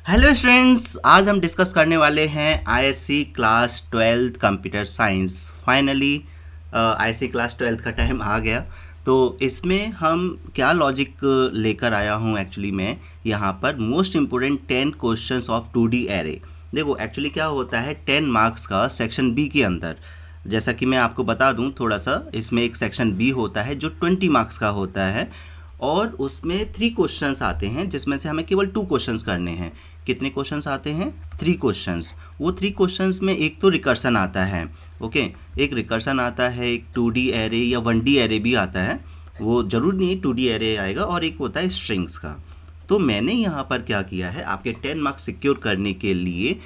Hello students, आज हम discuss करने वाले हैं ISC class 12 computer science. Finally ISC class 12 का टाइम आ गया। तो इसमें हम क्या लॉजिक लेकर आया हूँ एक्चुअली मैं यहाँ पर most important 10 questions of 2D array. देखो एक्चुअली क्या होता है 10 मार्क्स का सेक्शन बी के अंदर, जैसा कि मैं आपको बता दूं थोड़ा सा, इसमें एक सेक्शन बी होता है जो 20 मार्क्स का होता है और उसमें 3 क्वेश्चंस आते हैं जिसमें से हमें केवल 2 क्वेश्चंस करने हैं। कितने क्वेश्चंस आते हैं? 3 क्वेश्चंस। वो 3 क्वेश्चंस में एक तो रिकर्सन आता है, ओके, एक रिकर्सन आता है, एक 2D एरे या 1D एरे भी आता है, वो ज़रूर नहीं 2D एरे आएगा, और एक होता है स्ट्रिंग्स का। तो मैंने यहाँ पर क्या किया है, आपके 10 मार्क्स सिक्योर करने के लिए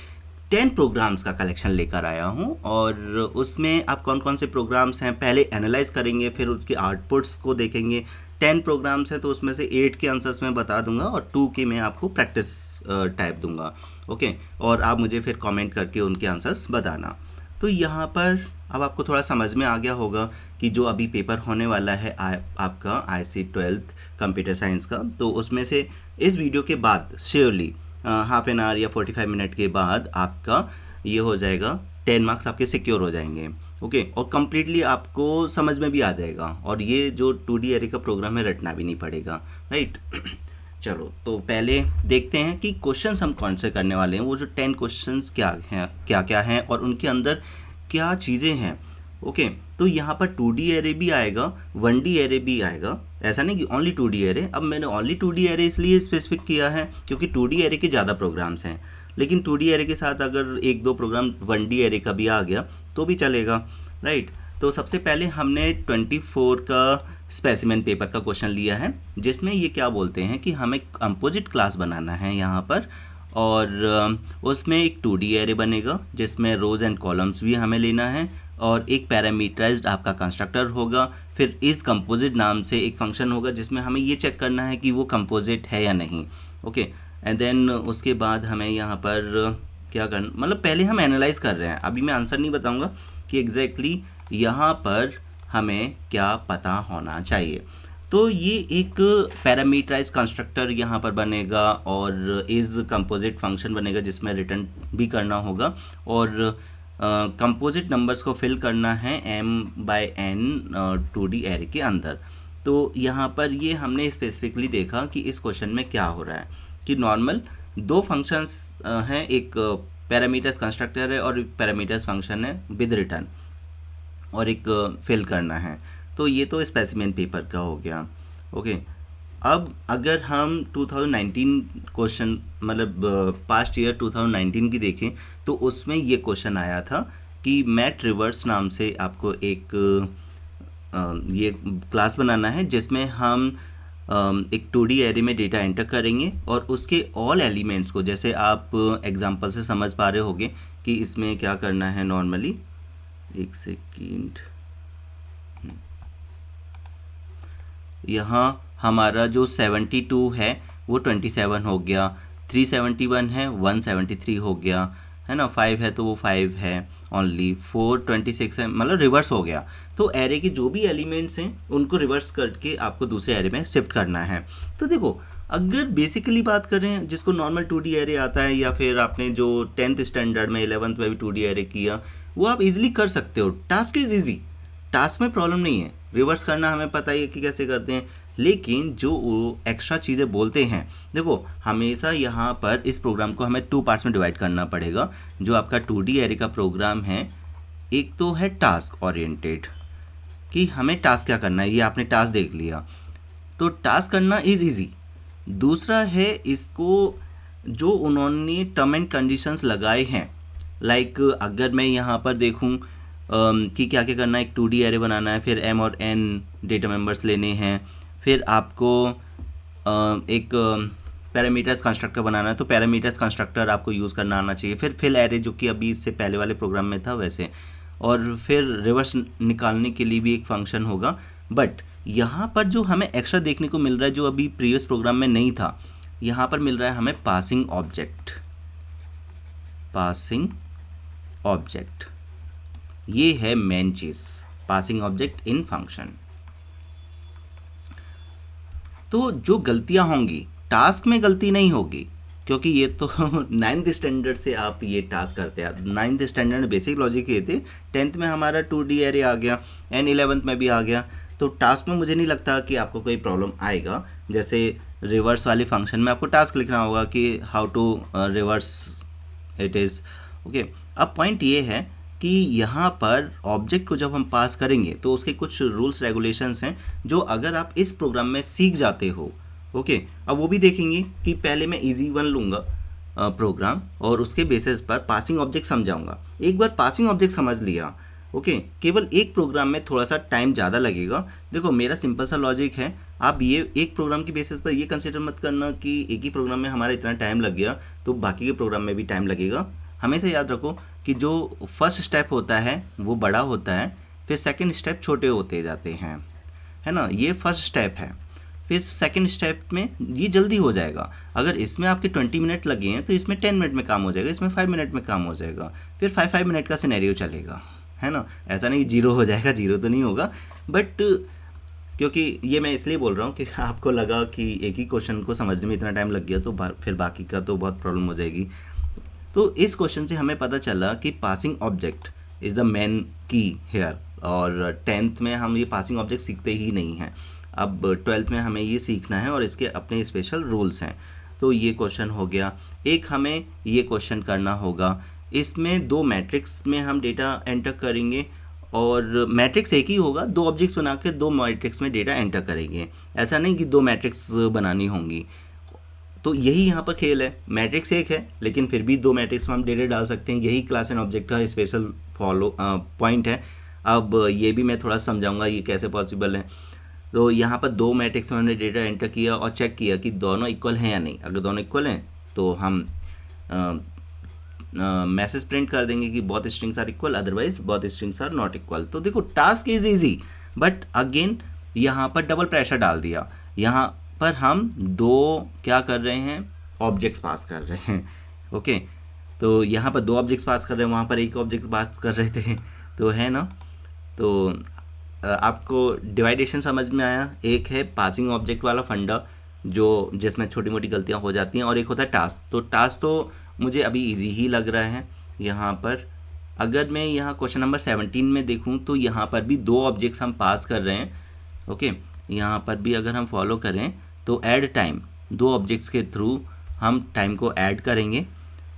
10 प्रोग्राम्स का कलेक्शन लेकर आया हूँ। और उसमें आप कौन कौन से प्रोग्राम्स हैं पहले एनालाइज करेंगे, फिर उसके आउटपुट्स को देखेंगे। 10 प्रोग्राम्स हैं तो उसमें से 8 के आंसर्स मैं बता दूंगा और 2 के मैं आपको प्रैक्टिस टाइप दूंगा, ओके। और आप मुझे फिर कमेंट करके उनके आंसर्स बताना। तो यहाँ पर अब आपको थोड़ा समझ में आ गया होगा कि जो अभी पेपर होने वाला है आपका आईसी 12th कंप्यूटर साइंस का, तो उसमें से इस वीडियो के बाद श्योरली हाफ एन आवर या 45 मिनट के बाद आपका ये हो जाएगा, 10 मार्क्स आपके सिक्योर हो जाएंगे, ओके। और कम्प्लीटली आपको समझ में भी आ जाएगा और ये जो 2D एरे का प्रोग्राम है रटना भी नहीं पड़ेगा, राइट। चलो तो पहले देखते हैं कि क्वेश्चंस हम कौन से करने वाले हैं। वो जो 10 क्वेश्चंस क्या हैं, क्या क्या हैं और उनके अंदर क्या चीज़ें हैं, ओके। तो यहाँ पर 2D एरे भी आएगा, 1D एरे भी आएगा, ऐसा नहीं कि ओनली 2D एरे। अब मैंने ओनली 2D एरे इसलिए स्पेसिफिक किया है क्योंकि 2D एरे के ज़्यादा प्रोग्राम्स हैं, लेकिन 2D एरे के साथ अगर एक दो प्रोग्राम 1D एरे का भी आ गया तो भी चलेगा, राइट। तो सबसे पहले हमने 24 का स्पेसिमेन पेपर का क्वेश्चन लिया है, जिसमें ये क्या बोलते हैं कि हमें कंपोजिट क्लास बनाना है यहाँ पर, और उसमें एक 2D एरे बनेगा जिसमें रोज एंड कॉलम्स भी हमें लेना है, और एक पैरामीटराइज्ड आपका कंस्ट्रक्टर होगा। फिर इस कंपोजिट नाम से एक फंक्शन होगा जिसमें हमें ये चेक करना है कि वो कंपोजिट है या नहीं, ओके। एंड देन उसके बाद हमें यहाँ पर क्या करना, मतलब पहले हम एनालाइज कर रहे हैं, अभी मैं आंसर नहीं बताऊँगा कि एग्जैक्टली यहाँ पर हमें क्या पता होना चाहिए। तो ये एक पैरामीटराइज कंस्ट्रक्टर यहाँ पर बनेगा और इज़ कंपोजिट फंक्शन बनेगा जिसमें रिटर्न भी करना होगा, और कंपोजिट नंबर्स को फिल करना है m/n 2D एरे के अंदर। तो यहाँ पर ये हमने स्पेसिफिकली देखा कि इस क्वेश्चन में क्या हो रहा है कि नॉर्मल दो फंक्शंस हैं, एक पैरामीटर्स कंस्ट्रक्टर है और पैरामीटर्स फंक्शन है विद रिटर्न, और एक फिल करना है। तो ये तो स्पेसिमेन पेपर का हो गया, ओके। अब अगर हम 2019 क्वेश्चन, मतलब पास्ट ईयर 2019 की देखें, तो उसमें ये क्वेश्चन आया था कि मैट रिवर्स नाम से आपको एक ये क्लास बनाना है जिसमें हम एक 2D एरे में डेटा एंटर करेंगे और उसके ऑल एलिमेंट्स को, जैसे आप एग्जांपल से समझ पा रहे होंगे कि इसमें क्या करना है नॉर्मली, एक सेकेंड, यहाँ हमारा जो 72 है वो 27 हो गया, 371 है 173 हो गया, है ना, 5 है तो वो 5 है ओनली, 4 26 है, मतलब रिवर्स हो गया। तो एरे के जो भी एलिमेंट्स हैं उनको रिवर्स करके आपको दूसरे एरे में शिफ्ट करना है। तो देखो अगर बेसिकली बात करें जिसको नॉर्मल 2D एरे आता है, या फिर आपने जो 10th स्टैंडर्ड में 11th में भी 2D एरे किया, वो आप इजीली कर सकते हो। टास्क इज़ ईजी, टास्क में प्रॉब्लम नहीं है, रिवर्स करना हमें पता ही है कि कैसे करते हैं। लेकिन जो वो एक्स्ट्रा चीज़ें बोलते हैं, देखो हमेशा यहाँ पर इस प्रोग्राम को हमें 2 पार्ट्स में डिवाइड करना पड़ेगा। जो आपका 2D एरे का प्रोग्राम है, एक तो है टास्क ओरिएंटेड कि हमें टास्क क्या करना है, ये आपने टास्क देख लिया तो टास्क करना इज़ ईजी। दूसरा है इसको जो उन्होंने टर्म एंड कंडीशंस लगाए हैं, लाइक अगर मैं यहाँ पर देखूँ कि क्या क्या करना है, एक 2D एरे बनाना है, फिर m और n डेटा मेंबर्स लेने हैं, फिर आपको एक पैरामीटर्स कंस्ट्रक्टर बनाना है, तो पैरामीटर्स कंस्ट्रक्टर आपको यूज़ करना आना चाहिए, फिर फिल एरे जो कि अभी इससे पहले वाले प्रोग्राम में था वैसे, और फिर रिवर्स निकालने के लिए भी एक फंक्शन होगा। बट यहाँ पर जो हमें एक्स्ट्रा देखने को मिल रहा है जो अभी प्रीवियस प्रोग्राम में नहीं था, यहाँ पर मिल रहा है हमें पासिंग ऑब्जेक्ट। पासिंग ऑब्जेक्ट ये है main cheese, passing object in function. तो जो गलतियां होंगी टास्क में गलती नहीं होगी, क्योंकि ये तो 9th स्टैंडर्ड से आप ये टास्क करते हैं। 9th स्टैंडर्ड में बेसिक लॉजिक किए थे, 10th में हमारा 2D एरे आ गया एंड 11th में भी आ गया। तो टास्क में मुझे नहीं लगता कि आपको कोई प्रॉब्लम आएगा। जैसे रिवर्स वाले फंक्शन में आपको टास्क लिखना होगा कि how to reverse it is. Okay, अब पॉइंट ये है कि यहाँ पर ऑब्जेक्ट को जब हम पास करेंगे तो उसके कुछ रूल्स रेगुलेशंस हैं जो अगर आप इस प्रोग्राम में सीख जाते हो। ओके, अब वो भी देखेंगे कि पहले मैं इजी वन लूँगा प्रोग्राम और उसके बेसिस पर पासिंग ऑब्जेक्ट समझाऊंगा। एक बार पासिंग ऑब्जेक्ट समझ लिया, ओके, केवल एक प्रोग्राम में थोड़ा सा टाइम ज़्यादा लगेगा। देखो मेरा सिंपल सा लॉजिक है, आप ये एक प्रोग्राम की बेसिस पर ये कंसिडर मत करना कि एक ही प्रोग्राम में हमारा इतना टाइम लग गया तो बाकी के प्रोग्राम में भी टाइम लगेगा। हमेशा याद रखो कि जो फर्स्ट स्टेप होता है वो बड़ा होता है, फिर सेकंड स्टेप छोटे होते जाते हैं, है ना। ये फर्स्ट स्टेप है, फिर सेकंड स्टेप में ये जल्दी हो जाएगा। अगर इसमें आपके 20 मिनट लगे हैं तो इसमें 10 मिनट में काम हो जाएगा, इसमें 5 मिनट में काम हो जाएगा, फिर 5 मिनट का सिनेरियो चलेगा, है ना। ऐसा नहीं जीरो हो जाएगा, जीरो तो नहीं होगा, बट क्योंकि ये मैं इसलिए बोल रहा हूँ कि आपको लगा कि एक ही क्वेश्चन को समझने में इतना टाइम लग गया तो फिर बाकी का तो बहुत प्रॉब्लम हो जाएगी। तो इस क्वेश्चन से हमें पता चला कि passing object is the main की हेयर, और 10th में हम ये पासिंग ऑब्जेक्ट सीखते ही नहीं हैं। अब 12th में हमें ये सीखना है और इसके अपने स्पेशल रूल्स हैं। तो ये क्वेश्चन हो गया। एक हमें ये क्वेश्चन करना होगा, इसमें 2 मैट्रिक्स में हम डेटा एंटर करेंगे और मैट्रिक्स एक ही होगा, 2 ऑब्जेक्ट्स बना के 2 मैट्रिक्स में डेटा एंटर करेंगे। ऐसा नहीं कि 2 मैट्रिक्स बनानी होंगी। तो यही यहाँ पर खेल है, मैट्रिक्स एक है लेकिन फिर भी 2 मैट्रिक्स में हम डेटा डाल सकते हैं। यही क्लास एंड ऑब्जेक्ट का स्पेशल पॉइंट है। अब ये भी मैं थोड़ा समझाऊंगा ये कैसे पॉसिबल है। तो यहाँ पर 2 मैट्रिक्स में हमने डेटा एंटर किया और चेक किया कि दोनों इक्वल हैं या नहीं। अगर दोनों इक्वल हैं तो हम मैसेज प्रिंट कर देंगे कि both strings are equal, otherwise both strings are not equal. तो देखो task is easy, but again यहाँ पर डबल प्रेशर डाल दिया। यहाँ पर हम 2 क्या कर रहे हैं, ऑब्जेक्ट्स पास कर रहे हैं। ओके, तो यहाँ पर 2 ऑब्जेक्ट्स पास कर रहे हैं, वहाँ पर एक ऑब्जेक्ट पास कर रहे थे, तो है ना। तो आपको डिवाइडेशन समझ में आया। एक है पासिंग ऑब्जेक्ट वाला फंडा जो जिसमें छोटी मोटी गलतियाँ हो जाती हैं, और एक होता है टास्क। तो टास्क तो मुझे अभी इजी ही लग रहा है। यहाँ पर अगर मैं यहाँ क्वेश्चन नंबर 17 में देखूँ तो यहाँ पर भी 2 ऑब्जेक्ट्स हम पास कर रहे हैं। ओके, यहाँ पर भी अगर हम फॉलो करें तो ऐड टाइम, 2 ऑब्जेक्ट्स के थ्रू हम टाइम को ऐड करेंगे।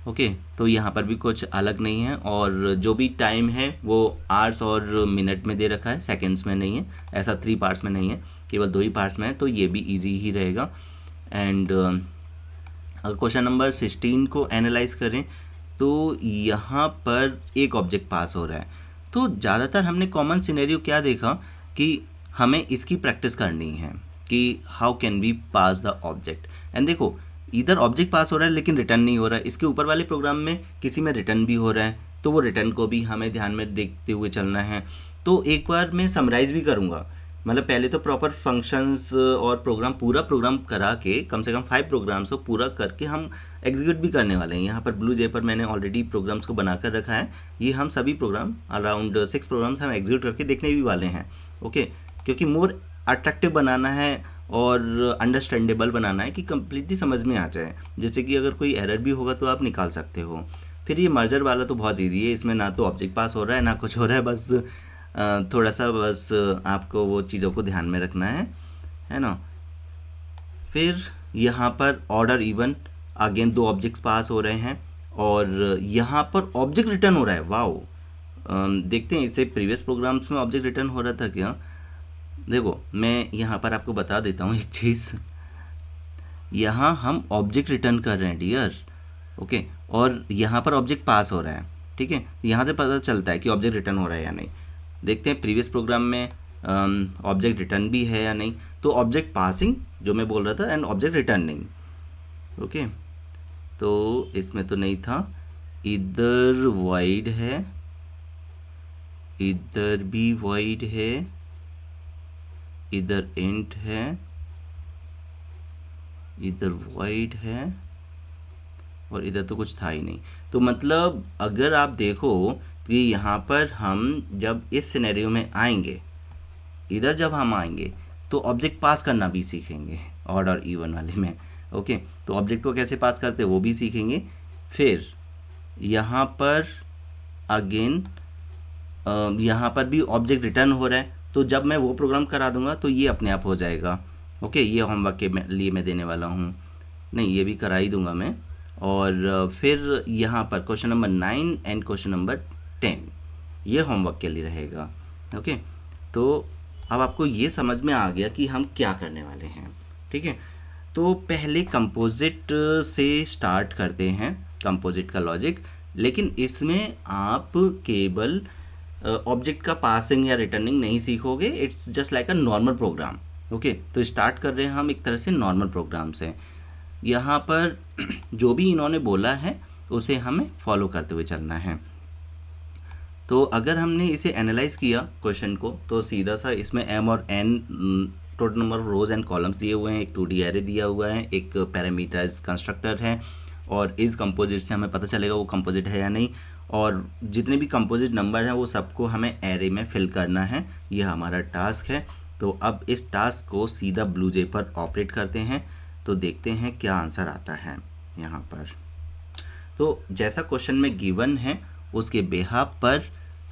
ओके, तो यहाँ पर भी कुछ अलग नहीं है, और जो भी टाइम है वो आवर्स और मिनट में दे रखा है, सेकंड्स में नहीं है। ऐसा 3 पार्ट्स में नहीं है, केवल 2 ही पार्ट्स में है, तो ये भी इजी ही रहेगा। एंड अगर क्वेश्चन नंबर 16 को एनालाइज करें तो यहाँ पर एक ऑब्जेक्ट पास हो रहा है। तो ज़्यादातर हमने कॉमन सिनेरियो क्या देखा कि हमें इसकी प्रैक्टिस करनी है कि how can we pass the object. And देखो इधर ऑब्जेक्ट पास हो रहा है लेकिन रिटर्न नहीं हो रहा है। इसके ऊपर वाले प्रोग्राम में किसी में रिटर्न भी हो रहा है, तो वो रिटर्न को भी हमें ध्यान में देखते हुए चलना है। तो एक बार मैं समराइज़ भी करूँगा, मतलब पहले तो प्रॉपर फंक्शंस और प्रोग्राम पूरा प्रोग्राम करा के कम से कम 5 प्रोग्राम्स को पूरा करके हम एग्जीक्यूट भी करने वाले हैं। यहाँ पर ब्लू जे पर मैंने ऑलरेडी प्रोग्राम्स को बना कर रखा है। ये हम सभी प्रोग्राम अराउंड 6 प्रोग्राम्स हम एग्जीक्यूट करके देखने भी वाले हैं। ओके, क्योंकि मोर अट्रैक्टिव बनाना है और अंडरस्टैंडेबल बनाना है कि कम्प्लीटली समझ में आ जाए। जैसे कि अगर कोई एरर भी होगा तो आप निकाल सकते हो। फिर ये मर्जर वाला तो बहुत ईजी है, इसमें ना तो ऑब्जेक्ट पास हो रहा है ना कुछ हो रहा है, बस थोड़ा सा बस आपको वो चीज़ों को ध्यान में रखना है ना। फिर यहाँ पर ऑर्डर इवन, अगेन 2 ऑब्जेक्ट्स पास हो रहे हैं और यहाँ पर ऑब्जेक्ट रिटर्न हो रहा है। वाओ, देखते हैं इससे प्रीवियस प्रोग्राम्स में ऑब्जेक्ट रिटर्न हो रहा था क्या। देखो मैं यहाँ पर आपको बता देता हूँ एक चीज़, यहाँ हम ऑब्जेक्ट रिटर्न कर रहे हैं डियर। ओके, और यहाँ पर ऑब्जेक्ट पास हो रहा है। ठीक है, यहाँ से पता चलता है कि ऑब्जेक्ट रिटर्न हो रहा है या नहीं। देखते हैं प्रीवियस प्रोग्राम में ऑब्जेक्ट रिटर्न भी है या नहीं। तो ऑब्जेक्ट पासिंग जो मैं बोल रहा था एंड ऑब्जेक्ट रिटर्निंग। ओके, तो इसमें तो नहीं था, इधर वाइड है, इधर भी वाइड है, इधर इंट है, इधर वाइड है, और इधर तो कुछ था ही नहीं। तो मतलब अगर आप देखो कि यहाँ पर हम जब इस सिनेरियो में आएंगे, इधर जब हम आएंगे तो ऑब्जेक्ट पास करना भी सीखेंगे ऑड और इवन वाले में। ओके, तो ऑब्जेक्ट को कैसे पास करते हैं वो भी सीखेंगे। फिर यहाँ पर अगेन यहाँ पर भी ऑब्जेक्ट रिटर्न हो रहा है, तो जब मैं वो प्रोग्राम करा दूंगा तो ये अपने आप हो जाएगा। ओके, ये होमवर्क के लिए मैं देने वाला हूँ, नहीं ये भी करा ही दूंगा मैं। और फिर यहाँ पर question number 9 and question number 10 ये होमवर्क के लिए रहेगा। ओके, तो अब आपको ये समझ में आ गया कि हम क्या करने वाले हैं। ठीक है, तो पहले कंपोजिट से स्टार्ट करते हैं, कंपोजिट का लॉजिक। लेकिन इसमें आप केवल ऑब्जेक्ट का पासिंग या रिटर्निंग नहीं सीखोगे, it's just like a normal program. Okay, तो स्टार्ट कर रहे हैं हम एक तरह से नॉर्मल प्रोग्राम से। यहाँ पर जो भी इन्होंने बोला है उसे हमें फॉलो करते हुए चलना है। तो अगर हमने इसे एनालाइज किया क्वेश्चन को, तो सीधा सा इसमें m और n total number of rose and columns दिए हुए हैं, एक 2D एरे दिया हुआ है, एक पैरामीटराइज कंस्ट्रक्टर है, और इस कंपोजिट से हमें पता चलेगा वो कंपोजिट है या नहीं। और जितने भी कंपोजिट नंबर हैं वो सबको हमें एरे में फिल करना है, यह हमारा टास्क है। तो अब इस टास्क को सीधा BlueJ पर ऑपरेट करते हैं, तो देखते हैं क्या आंसर आता है यहाँ पर। तो जैसा क्वेश्चन में गिवन है उसके बेहाफ पर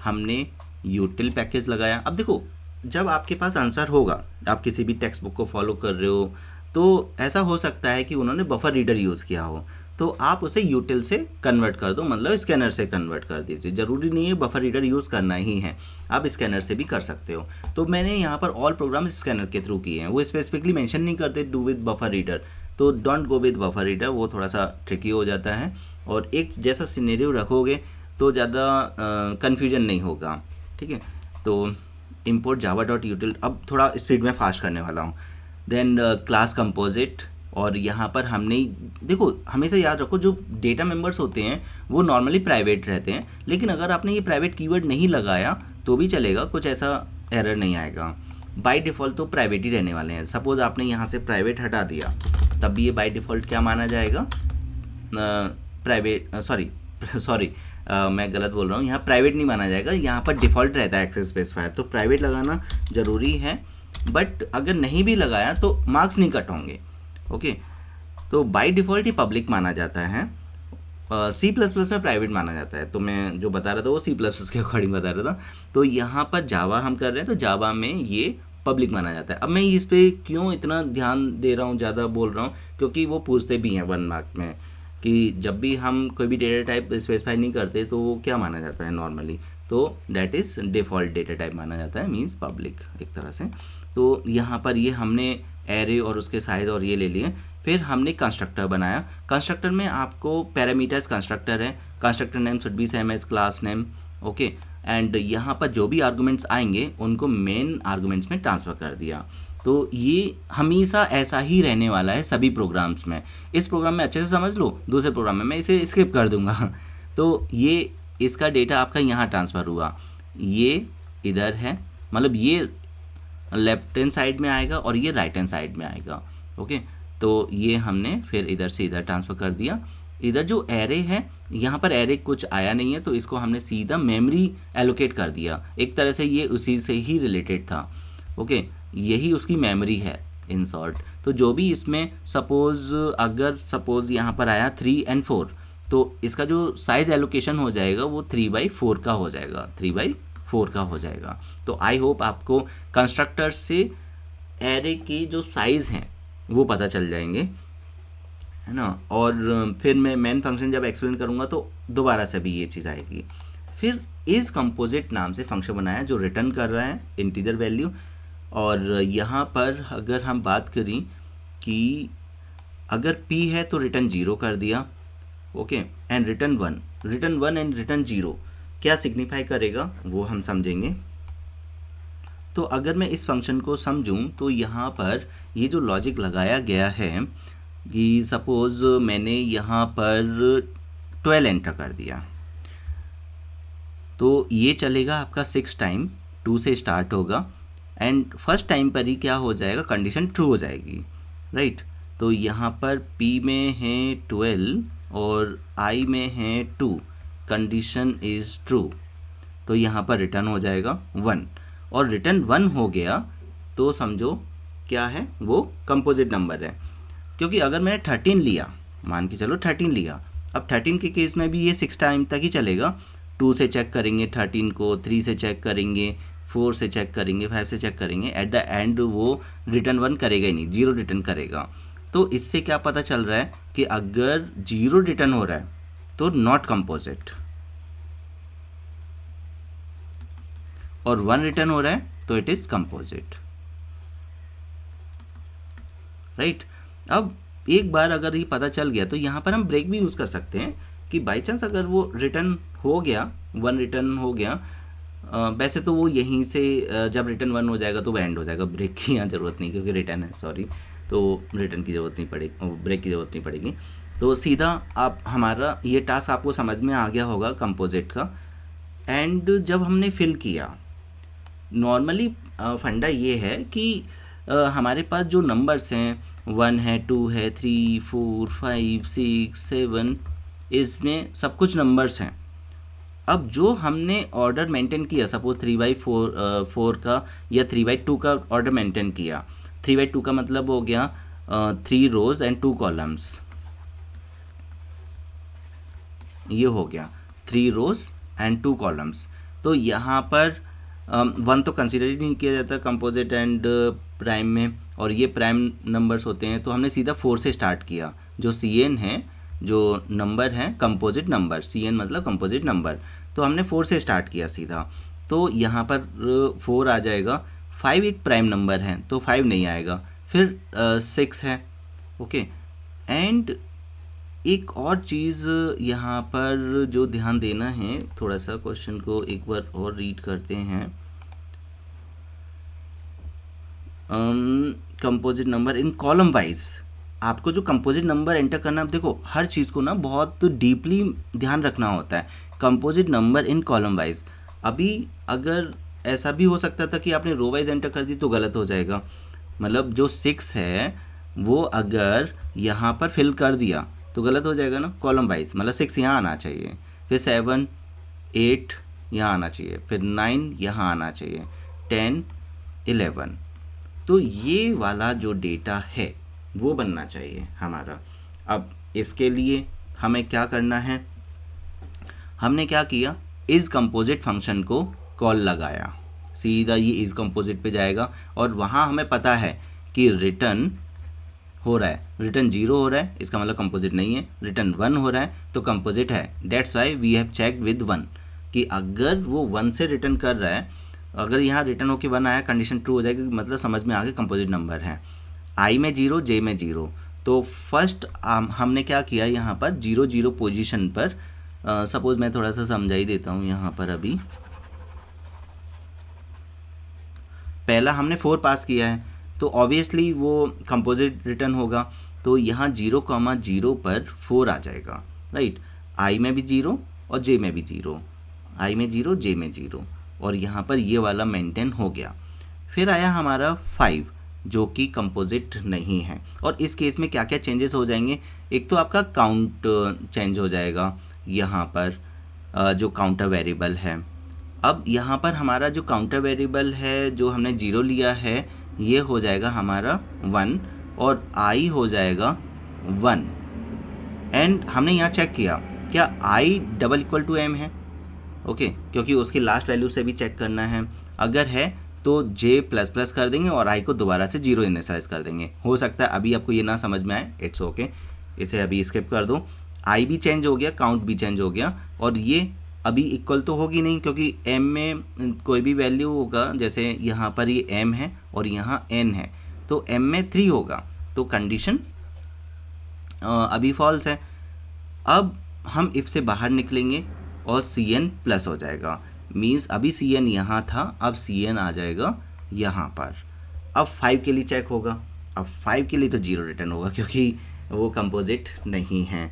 हमने यूटिल पैकेज लगाया। अब देखो, जब आपके पास आंसर होगा, आप किसी भी टेक्स्ट बुक को फॉलो कर रहे हो, तो ऐसा हो सकता है कि उन्होंने बफर रीडर यूज़ किया हो, तो आप उसे यूटिल से कन्वर्ट कर दो, मतलब स्कैनर से कन्वर्ट कर दीजिए। ज़रूरी नहीं है बफर रीडर यूज़ करना ही है, आप स्कैनर से भी कर सकते हो। तो मैंने यहाँ पर ऑल प्रोग्राम स्कैनर के थ्रू किए हैं, वो स्पेसिफिकली मेंशन नहीं करते डू विद बफर रीडर, तो don't go with buffer reader, वो थोड़ा सा ट्रिकी हो जाता है। और एक जैसा सिनेरियो रखोगे तो ज़्यादा कन्फ्यूजन नहीं होगा। ठीक है, तो import java.util, अब थोड़ा स्पीड में फास्ट करने वाला हूँ। देन क्लास कंपोजिट, और यहाँ पर हमने देखो, हमेशा याद रखो जो डेटा मेंबर्स होते हैं वो नॉर्मली प्राइवेट रहते हैं, लेकिन अगर आपने ये प्राइवेट कीवर्ड नहीं लगाया तो भी चलेगा, कुछ ऐसा एरर नहीं आएगा। बाय डिफ़ॉल्ट तो प्राइवेट ही रहने वाले हैं। सपोज़ आपने यहाँ से प्राइवेट हटा दिया, तब भी ये बाय डिफ़ॉल्ट क्या माना जाएगा, प्राइवेट, सॉरी मैं गलत बोल रहा हूँ, यहाँ प्राइवेट नहीं माना जाएगा, यहाँ पर डिफ़ॉल्ट रहता है एक्सेस स्पेसिफायर, तो प्राइवेट लगाना ज़रूरी है। बट अगर नहीं भी लगाया तो मार्क्स नहीं कट होंगे। ओके, तो बाय डिफ़ॉल्ट ही पब्लिक माना जाता है। C++ में प्राइवेट माना जाता है, तो मैं जो बता रहा था वो C++ के अकॉर्डिंग बता रहा था। तो यहाँ पर जावा हम कर रहे हैं, तो जावा में ये पब्लिक माना जाता है। अब मैं इस पर क्यों इतना ध्यान दे रहा हूँ, ज़्यादा बोल रहा हूँ, क्योंकि वो पूछते भी हैं 1 मार्क में कि जब भी हम कोई भी डेटा टाइप स्पेसिफाई नहीं करते तो वो क्या माना जाता है नॉर्मली, तो that is default data type माना जाता है, मींस पब्लिक एक तरह से। तो यहाँ पर ये हमने एरे और उसके साइज और ये ले लिए। फिर हमने कंस्ट्रक्टर बनाया। कंस्ट्रक्टर में आपको पैरामीटर्स कंस्ट्रक्टर है, constructor name should be same as class name. Okay, and यहाँ पर जो भी आर्गूमेंट्स आएंगे उनको मेन आर्गूमेंट्स में ट्रांसफ़र कर दिया। तो ये हमेशा ऐसा ही रहने वाला है सभी प्रोग्राम्स में। इस प्रोग्राम में अच्छे से समझ लो, दूसरे प्रोग्राम में मैं इसे स्किप कर दूंगा। तो ये इसका डेटा आपका यहाँ ट्रांसफ़र हुआ, ये इधर है, मतलब ये लेफ्ट हैंड साइड में आएगा और ये राइट हैंड साइड में आएगा। ओके, तो ये हमने फिर इधर से इधर ट्रांसफ़र कर दिया। इधर जो एरे है, यहाँ पर एरे कुछ आया नहीं है, तो इसको हमने सीधा मेमोरी एलोकेट कर दिया। एक तरह से ये उसी से ही रिलेटेड था। ओके, यही उसकी मेमोरी है इन शॉर्ट। तो जो भी इसमें सपोज़ यहाँ पर आया 3 और 4, तो इसका जो साइज़ एलोकेशन हो जाएगा वो 3/4 का हो जाएगा, 3/4 का हो जाएगा। तो आई होप आपको कंस्ट्रक्टर से एरे की जो साइज़ हैं वो पता चल जाएंगे, है ना। और फिर मैं मेन फंक्शन जब एक्सप्लेन करूँगा तो दोबारा से भी ये चीज़ आएगी। फिर इस कंपोजिट नाम से फंक्शन बनाया जो रिटर्न कर रहा है इंटीजर वैल्यू। और यहाँ पर अगर हम बात करें कि अगर p है तो रिटर्न 0 कर दिया। Okay, and return 1 and return 0 क्या सिग्निफाई करेगा वो हम समझेंगे। तो अगर मैं इस फंक्शन को समझूं तो यहाँ पर ये जो लॉजिक लगाया गया है कि सपोज़ मैंने यहाँ पर 12 एंटर कर दिया, तो ये चलेगा आपका 6 टाइम, 2 से स्टार्ट होगा, एंड फर्स्ट टाइम पर ही क्या हो जाएगा, कंडीशन ट्रू हो जाएगी, राइट। तो यहाँ पर p में है 12 और i में है 2, कंडीशन इज़ ट्रू, तो यहाँ पर रिटर्न हो जाएगा 1। और रिटर्न 1 हो गया तो समझो क्या है, वो कंपोजिट नंबर है। क्योंकि अगर मैंने 13 लिया, मान के चलो 13 लिया, अब 13 के केस में भी ये 6 टाइम तक ही चलेगा। 2 से चेक करेंगे 13 को, 3 से चेक करेंगे, 4 से चेक करेंगे, 5 से चेक करेंगे, एट द एंड वो रिटर्न 1 करेगा ही नहीं, 0 रिटर्न करेगा। तो इससे क्या पता चल रहा है कि अगर 0 रिटर्न हो रहा है तो नॉट कंपोजिट, और 1 रिटर्न हो रहा है तो इट इज कंपोजिट, राइट। अब एक बार अगर ये पता चल गया तो यहाँ पर हम ब्रेक भी यूज़ कर सकते हैं कि बाई चांस अगर वो रिटर्न हो गया, 1 रिटर्न हो गया, वैसे तो वो यहीं से जब रिटर्न 1 हो जाएगा तो वो एंड हो जाएगा, ब्रेक की यहाँ ज़रूरत नहीं, क्योंकि रिटर्न है, सॉरी, तो रिटर्न की ज़रूरत नहीं पड़ेगी, ब्रेक की ज़रूरत नहीं पड़ेगी। तो सीधा आप हमारा ये टास्क आपको समझ में आ गया होगा कंपोजिट का। एंड जब हमने फिल किया, नॉर्मली फंडा ये है कि हमारे पास जो नंबर्स हैं 1 है, 2 है, 3, 4, 5, 6, 7, इसमें सब कुछ नंबर्स हैं। अब जो हमने ऑर्डर मेंटेन किया, सपोज 3/4 का या 3/2 का ऑर्डर मेंटेन किया, 3/2 का मतलब हो गया 3 रोज एंड 2 कॉलम्स, ये हो गया 3 रोज एंड 2 कॉलम्स। तो यहाँ पर 1 तो कंसिडर ही नहीं किया जाता कंपोजिट एंड प्राइम में, और ये प्राइम नंबर्स होते हैं, तो हमने सीधा 4 से स्टार्ट किया। जो CN है, जो नंबर है कंपोजिट नंबर, CN मतलब कंपोजिट नंबर, तो हमने 4 से स्टार्ट किया सीधा, तो यहाँ पर 4 आ जाएगा। 5 एक प्राइम नंबर है तो 5 नहीं आएगा, फिर 6 है, ओके। एंड एक और चीज़ यहाँ पर जो ध्यान देना है, थोड़ा सा क्वेश्चन को एक बार और रीड करते हैं। Composite number in column wise, आपको जो कंपोजिट नंबर एंटर करना है, देखो हर चीज़ को ना बहुत डीपली ध्यान रखना होता है। Composite number in column wise, अभी अगर ऐसा भी हो सकता था कि आपने रो वाइज एंटर कर दी तो गलत हो जाएगा। मतलब जो 6 है वो अगर यहाँ पर फिल कर दिया तो गलत हो जाएगा ना, कॉलम वाइज, मतलब 6 यहाँ आना चाहिए, फिर 7, 8 यहाँ आना चाहिए, फिर 9 यहाँ आना चाहिए, 10, 11। तो ये वाला जो डेटा है वो बनना चाहिए हमारा। अब इसके लिए हमें क्या करना है, हमने क्या किया, इज़ कंपोजिट फंक्शन को कॉल लगाया, सीधा ये इज़ कंपोजिट पे जाएगा, और वहाँ हमें पता है कि रिटर्न हो रहा है, रिटर्न 0 हो रहा है, इसका मतलब कंपोजिट नहीं है, रिटर्न 1 हो रहा है तो कंपोजिट है। That's why we have check with 1, कि अगर वो 1 से रिटर्न कर रहा है, अगर यहाँ रिटर्न होके 1 आया, कंडीशन ट्रू हो जाएगी, मतलब समझ में आ गया कंपोजिट नंबर है। I में 0, J में 0, तो फर्स्ट हमने क्या किया, यहाँ पर 0, 0 पोजीशन पर, सपोज मैं थोड़ा सा समझा ही देता हूँ यहाँ पर। अभी पहला हमने 4 पास किया है तो ऑब्वियसली वो कंपोजिट रिटर्न होगा, तो यहाँ 0,0 पर 4 आ जाएगा, राइट। I में भी 0 और J में भी 0, I में 0, J में 0, और यहाँ पर ये वाला मेंटेन हो गया। फिर आया हमारा 5 जो कि कंपोजिट नहीं है, और इस केस में क्या क्या चेंजेस हो जाएंगे, एक तो आपका काउंट चेंज हो जाएगा यहाँ पर, जो काउंटर वेरिएबल है। अब यहाँ पर हमारा जो काउंटर वेरिएबल है जो हमने 0 लिया है, ये हो जाएगा हमारा 1, और I हो जाएगा 1। एंड हमने यहाँ चेक किया क्या I = M है, ओके, क्योंकि उसकी लास्ट वैल्यू से भी चेक करना है। अगर है तो J++ कर देंगे और I को दोबारा से 0 इनिशियलाइज कर देंगे। हो सकता है अभी आपको ये ना समझ में आए, इट्स ओके, इसे अभी स्किप कर दो। I भी चेंज हो गया, काउंट भी चेंज हो गया, और ये अभी इक्वल तो होगी नहीं क्योंकि M में कोई भी वैल्यू होगा, जैसे यहाँ पर ये M है और यहाँ N है, तो M में 3 होगा, तो कंडीशन अभी फॉल्स है। अब हम इफ से बाहर निकलेंगे और CN+ हो जाएगा, मीन्स अभी CN यहाँ था, अब CN आ जाएगा यहाँ पर। अब 5 के लिए चेक होगा, अब 5 के लिए तो 0 रिटर्न होगा क्योंकि वो कंपोजिट नहीं है,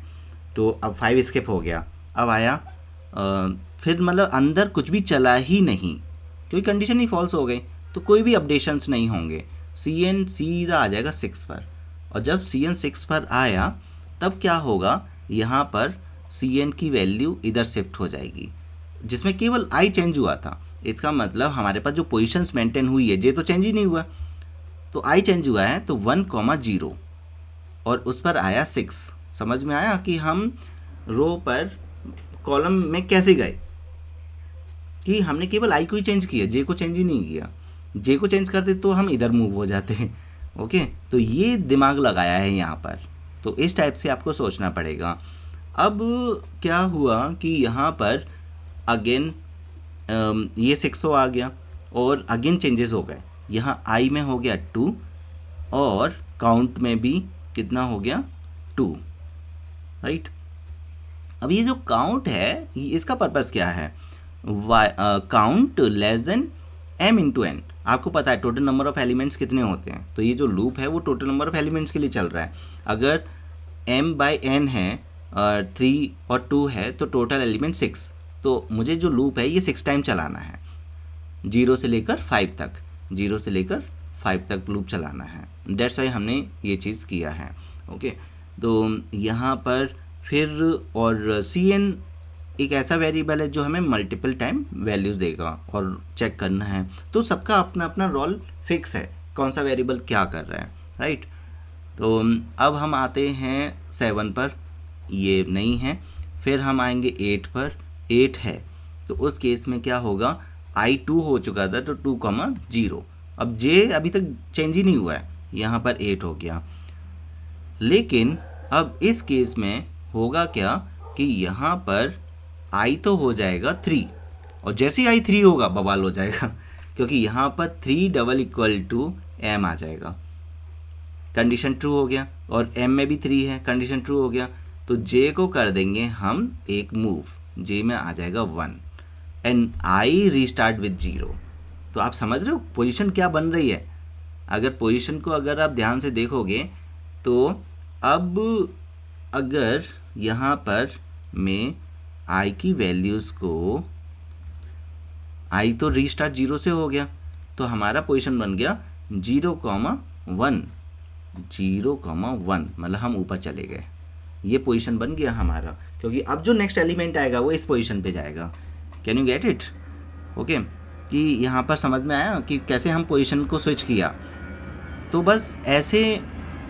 तो अब 5 स्किप हो गया। अब आया फिर मतलब अंदर कुछ भी चला ही नहीं क्योंकि कंडीशन ही फॉल्स हो गई, तो कोई भी अपडेशंस नहीं होंगे। CN सीधा आ जाएगा 6 पर, और जब CN 6 पर आया तब क्या होगा, यहाँ पर CN की वैल्यू इधर शिफ्ट हो जाएगी, जिसमें केवल I चेंज हुआ था। इसका मतलब हमारे पास जो पोजीशंस मेंटेन हुई है, J तो चेंज ही नहीं हुआ, तो I चेंज हुआ है, तो 1,0 और उस पर आया 6। समझ में आया कि हम रो पर कॉलम में कैसे गए, कि हमने केवल आई को ही चेंज किया, जे को चेंज ही नहीं किया। जे को चेंज करते तो हम इधर मूव हो जाते हैं। ओके, तो ये दिमाग लगाया है यहाँ पर, तो इस टाइप से आपको सोचना पड़ेगा। अब क्या हुआ कि यहाँ पर अगेन ये 6 तो आ गया और अगेन चेंजेस हो गए। यहाँ आई में हो गया 2 और काउंट में भी कितना हो गया 2, राइट। अब ये जो काउंट है इसका पर्पस क्या है, count less than m into n. आपको पता है टोटल नंबर ऑफ एलिमेंट्स कितने होते हैं, तो ये जो लूप है वो टोटल नंबर ऑफ एलिमेंट्स के लिए चल रहा है। अगर m बाई n है 3 और 2 है तो टोटल एलिमेंट 6, तो मुझे जो लूप है ये 6 टाइम चलाना है, 0 से लेकर 5 तक, 0 से लेकर 5 तक लूप चलाना है। डेट्स वाई हमने ये चीज़ किया है। ओके, तो यहाँ पर फिर और cn एक ऐसा वेरिएबल है जो हमें मल्टीपल टाइम वैल्यूज़ देगा और चेक करना है। तो सबका अपना अपना रोल फिक्स है, कौन सा वेरिएबल क्या कर रहा है, राइट। तो अब हम आते हैं 7 पर, ये नहीं है। फिर हम आएंगे 8 पर, 8 है तो उस केस में क्या होगा, I2 हो चुका था तो 2,0। अब जे अभी तक चेंज ही नहीं हुआ है, यहाँ पर 8 हो गया। लेकिन अब इस केस में होगा क्या कि यहाँ पर I तो हो जाएगा 3, और जैसे ही I 3 होगा बवाल हो जाएगा, क्योंकि यहाँ पर 3 डबल इक्वल टू m आ जाएगा, कंडीशन ट्रू हो गया, और m में भी 3 है, कंडीशन ट्रू हो गया। तो j को कर देंगे हम एक मूव, j में आ जाएगा 1 एंड I रीस्टार्ट विद 0। तो आप समझ रहे हो पोजीशन क्या बन रही है। अगर पोजीशन को अगर आप ध्यान से देखोगे तो अब अगर यहाँ पर मैं I की वैल्यूज़ को, I तो रीस्टार्ट 0 से हो गया तो हमारा पोजीशन बन गया 0,1, 0,1, मतलब हम ऊपर चले गए। ये पोजीशन बन गया हमारा, क्योंकि अब जो नेक्स्ट एलिमेंट आएगा वो इस पोजीशन पे जाएगा। Can you get it? Okay, कि यहाँ पर समझ में आया कि कैसे हम पोजीशन को स्विच किया। तो बस ऐसे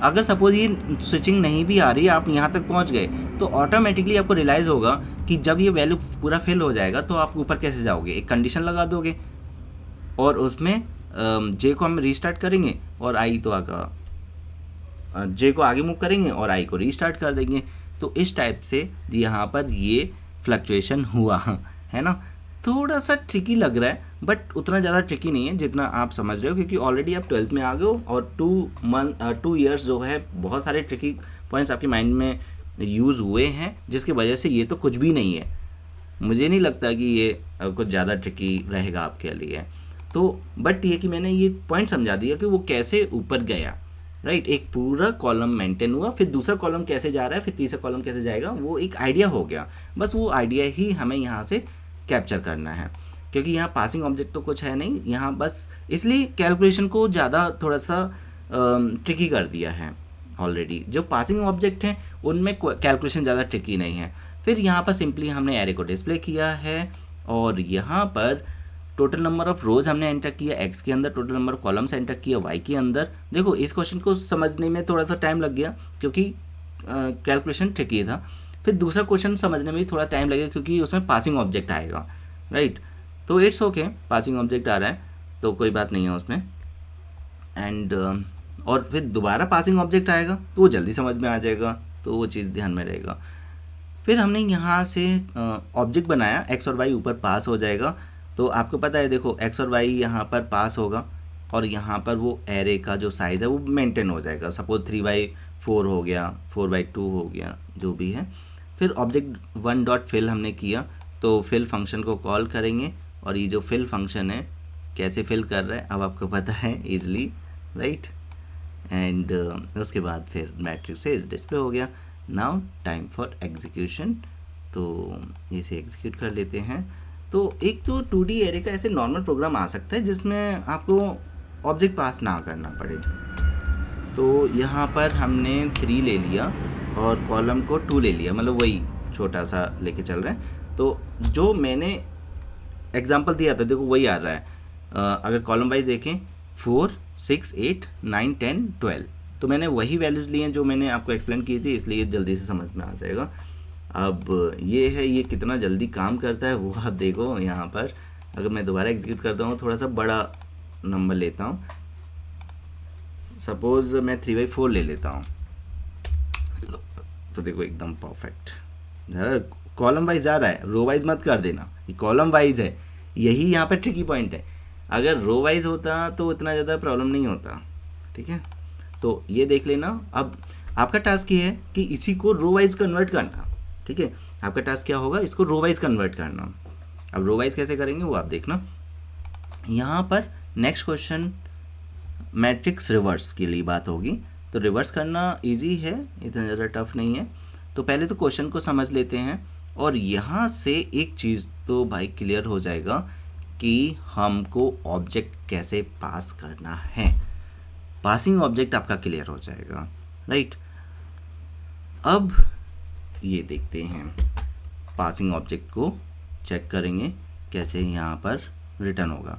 अगर सपोज ये स्विचिंग नहीं भी आ रही, आप यहाँ तक पहुँच गए तो ऑटोमेटिकली आपको रियलाइज़ होगा कि जब ये वैल्यू पूरा फिल हो जाएगा तो आप ऊपर कैसे जाओगे, एक कंडीशन लगा दोगे और उसमें जे को हम रीस्टार्ट करेंगे और आई तो आगा जे को आगे मूव करेंगे और आई को रीस्टार्ट कर देंगे। तो इस टाइप से यहाँ पर ये फ्लक्चुएशन हुआ है ना। थोड़ा सा ट्रिकी लग रहा है बट उतना ज़्यादा ट्रिकी नहीं है जितना आप समझ रहे हो, क्योंकि ऑलरेडी आप 12th में आ गए हो और 2 ईयर्स जो है बहुत सारे ट्रिकी पॉइंट्स आपके माइंड में यूज़ हुए हैं, जिसकी वजह से ये तो कुछ भी नहीं है। मुझे नहीं लगता कि ये कुछ ज़्यादा ट्रिकी रहेगा आपके लिए। तो बट ये कि मैंने ये पॉइंट समझा दिया कि वो कैसे ऊपर गया, राइट। एक पूरा कॉलम मेंटेन हुआ, फिर दूसरा कॉलम कैसे जा रहा है, फिर तीसरा कॉलम कैसे जाएगा, वो एक आइडिया हो गया। बस वो आइडिया ही हमें यहाँ से कैप्चर करना है, क्योंकि यहाँ पासिंग ऑब्जेक्ट तो कुछ है नहीं यहाँ, बस इसलिए कैलकुलेशन को ज़्यादा थोड़ा सा ट्रिकी कर दिया है। ऑलरेडी जो पासिंग ऑब्जेक्ट हैं उनमें कैलकुलेशन ज़्यादा ट्रिकी नहीं है। फिर यहाँ पर सिंपली हमने एरे को डिस्प्ले किया है और यहाँ पर टोटल नंबर ऑफ रोज़ हमने एंटर किया x के अंदर, total number of columns enter किया y के अंदर। देखो इस क्वेश्चन को समझने में थोड़ा सा टाइम लग गया क्योंकि कैलकुलेशन ट्रिकी था। फिर दूसरा क्वेश्चन समझने में भी थोड़ा टाइम लगेगा क्योंकि उसमें पासिंग ऑब्जेक्ट आएगा, राइट। तो इट्स ओके, पासिंग ऑब्जेक्ट आ रहा है तो कोई बात नहीं है उसमें। एंड और फिर दोबारा पासिंग ऑब्जेक्ट आएगा तो वो जल्दी समझ में आ जाएगा, तो वो चीज़ ध्यान में रहेगा। फिर हमने यहाँ से ऑब्जेक्ट बनाया, x और y ऊपर पास हो जाएगा। तो आपको पता है देखो x और y यहाँ पर पास होगा और यहाँ पर वो एरे का जो साइज़ है वो मेंटेन हो जाएगा। सपोज 3/4 हो गया, 4/2 हो गया, जो भी है। फिर ऑब्जेक्ट 1.fill हमने किया तो फिल फंक्शन को कॉल करेंगे और ये जो फिल फंक्शन है कैसे फिल कर रहा है अब आपको पता है ईजिली, राइट। एंड उसके बाद फिर मैट्रिक्स से डिस्प्ले हो गया। नाउ टाइम फॉर एग्जीक्यूशन, तो इसे एग्जीक्यूट कर लेते हैं। तो एक तो 2D एरे का ऐसे नॉर्मल प्रोग्राम आ सकता है जिसमें आपको ऑब्जेक्ट पास ना करना पड़े। तो यहाँ पर हमने 3 ले लिया और कॉलम को 2 ले लिया, मतलब वही छोटा सा लेके चल रहे हैं। तो जो मैंने एग्जांपल दिया था देखो वही आ रहा है। अगर कॉलम वाइज देखें 4, 6, 8, 9, 10, 12, तो मैंने वही वैल्यूज़ लिए हैं जो मैंने आपको एक्सप्लेन की थी, इसलिए जल्दी से समझ में आ जाएगा। अब ये है, ये कितना जल्दी काम करता है वो आप देखो यहाँ पर। अगर मैं दोबारा एग्जीक्यूट करता हूँ, थोड़ा सा बड़ा नंबर लेता हूँ, सपोज़ मैं 3/4 ले लेता हूँ, तो देखो एकदम परफेक्ट। ज़रा कॉलम वाइज जा रहा है, रो वाइज मत कर देना, ये कॉलम वाइज है, यही यहाँ पे ट्रिकी पॉइंट है। अगर रो वाइज होता तो इतना ज़्यादा प्रॉब्लम नहीं होता, ठीक है। तो ये देख लेना। अब आपका टास्क ये है कि इसी को रो वाइज कन्वर्ट करना, ठीक है। आपका टास्क क्या होगा, इसको रो वाइज कन्वर्ट करना। अब रो वाइज कैसे करेंगे वो आप देखना। यहाँ पर नेक्स्ट क्वेश्चन मैट्रिक्स रिवर्स के लिए बात होगी, तो रिवर्स करना इजी है, इतना ज़्यादा टफ नहीं है। तो पहले तो क्वेश्चन को समझ लेते हैं, और यहाँ से एक चीज़ तो भाई क्लियर हो जाएगा कि हमको ऑब्जेक्ट कैसे पास करना है। पासिंग ऑब्जेक्ट आपका क्लियर हो जाएगा, राइट। अब ये देखते हैं, पासिंग ऑब्जेक्ट को चेक करेंगे कैसे यहाँ पर रिटर्न होगा।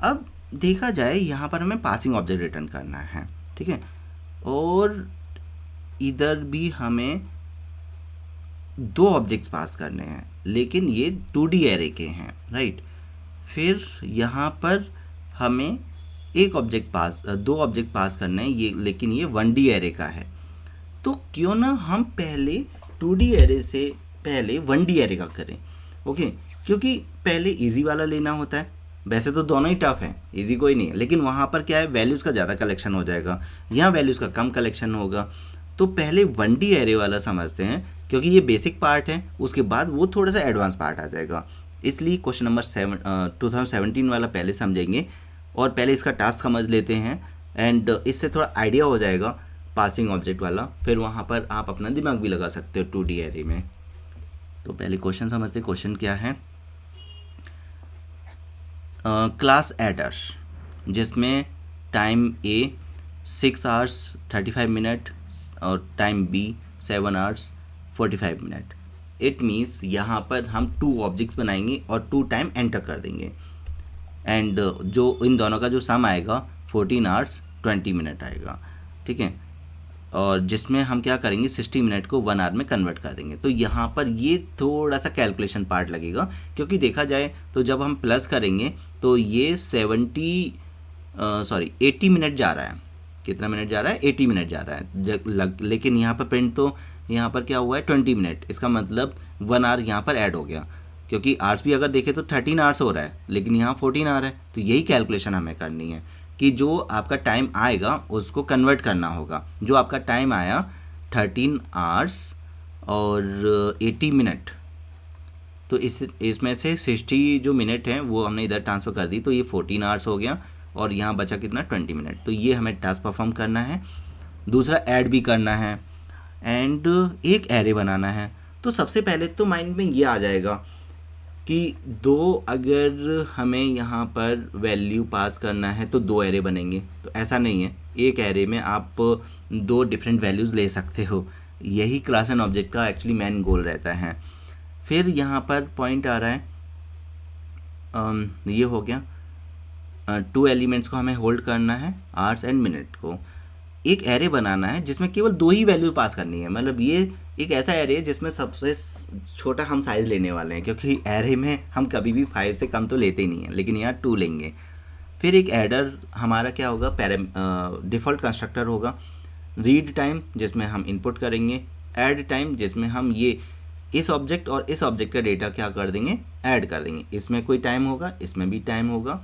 अब देखा जाए यहाँ पर हमें पासिंग ऑब्जेक्ट रिटर्न करना है, ठीक है, और इधर भी हमें 2 ऑब्जेक्ट्स पास करने हैं, लेकिन ये 2D एरे के हैं, राइट। फिर यहाँ पर हमें 2 ऑब्जेक्ट पास करने हैं, ये लेकिन ये 1D एरे का है। तो क्यों ना हम पहले 2D एरे से पहले 1D एरे का करें, ओके। क्योंकि पहले इजी वाला लेना होता है, वैसे तो दोनों ही टफ है, इजी कोई नहीं है, लेकिन वहाँ पर क्या है, वैल्यूज़ का ज़्यादा कलेक्शन हो जाएगा, यहाँ वैल्यूज़ का कम कलेक्शन होगा। तो पहले 1D एरे वाला समझते हैं, क्योंकि ये बेसिक पार्ट है, उसके बाद वो थोड़ा सा एडवांस पार्ट आ जाएगा। इसलिए क्वेश्चन नंबर 2017 वाला पहले समझेंगे, और पहले इसका टास्क समझ लेते हैं, एंड इससे थोड़ा आइडिया हो जाएगा पासिंग ऑब्जेक्ट वाला। फिर वहाँ पर आप अपना दिमाग भी लगा सकते हो 2D एरे में। तो पहले क्वेश्चन समझते हैं। क्वेश्चन क्या है, क्लास एडर, जिसमें टाइम A 6 hours 35 minute और time B 7 hours 45 minute। It means यहाँ पर हम 2 ऑब्जेक्ट्स बनाएंगे और 2 टाइम एंटर कर देंगे, एंड जो इन दोनों का जो सम आएगा 14 hours 20 minute आएगा, ठीक है। और जिसमें हम क्या करेंगे, 60 मिनट को 1 hour में कन्वर्ट कर देंगे। तो यहाँ पर ये थोड़ा सा कैलकुलेशन पार्ट लगेगा, क्योंकि देखा जाए तो जब हम प्लस करेंगे तो ये 80 मिनट जा रहा है। कितना मिनट जा रहा है, 80 मिनट जा रहा है, लेकिन यहाँ पर प्रिंट तो यहाँ पर क्या हुआ है 20 मिनट, इसका मतलब 1 hour यहाँ पर ऐड हो गया, क्योंकि आवर्स भी अगर देखें तो 13 hours हो रहा है, लेकिन यहाँ 14 hour है। तो यही कैलकुलेशन हमें करनी है कि जो आपका टाइम आएगा उसको कन्वर्ट करना होगा। जो आपका टाइम आया 13 hours और 80 मिनट, तो इसमें से 60 जो मिनट हैं वो हमने इधर ट्रांसफ़र कर दी, तो ये 14 hours हो गया, और यहाँ बचा कितना 20 मिनट। तो ये हमें टास्क परफॉर्म करना है। दूसरा ऐड भी करना है, एंड एक एरे बनाना है। तो सबसे पहले तो माइंड में ये आ जाएगा कि 2 अगर हमें यहाँ पर वैल्यू पास करना है तो 2 एरे बनेंगे। तो ऐसा नहीं है, एक एरे में आप 2 डिफरेंट वैल्यूज़ ले सकते हो। यही क्लास एंड ऑब्जेक्ट का एक्चुअली मेन गोल रहता है। फिर यहाँ पर पॉइंट आ रहा है, ये हो गया 2 एलिमेंट्स को हमें होल्ड करना है, आवर्स एंड मिनट को। एक एरे बनाना है जिसमें केवल 2 ही वैल्यू पास करनी है, मतलब ये एक ऐसा एरे है जिसमें सबसे छोटा हम साइज़ लेने वाले हैं, क्योंकि एरे में हम कभी भी 5 से कम तो लेते ही नहीं हैं, लेकिन यहाँ 2 लेंगे। फिर एक एडर हमारा क्या होगा, डिफ़ॉल्ट कंस्ट्रक्टर होगा। रीड टाइम जिसमें हम इनपुट करेंगे, ऐड टाइम जिसमें हम ये इस ऑब्जेक्ट और इस ऑब्जेक्ट का डेटा क्या कर देंगे, ऐड कर देंगे। इसमें कोई टाइम होगा, इसमें भी टाइम होगा,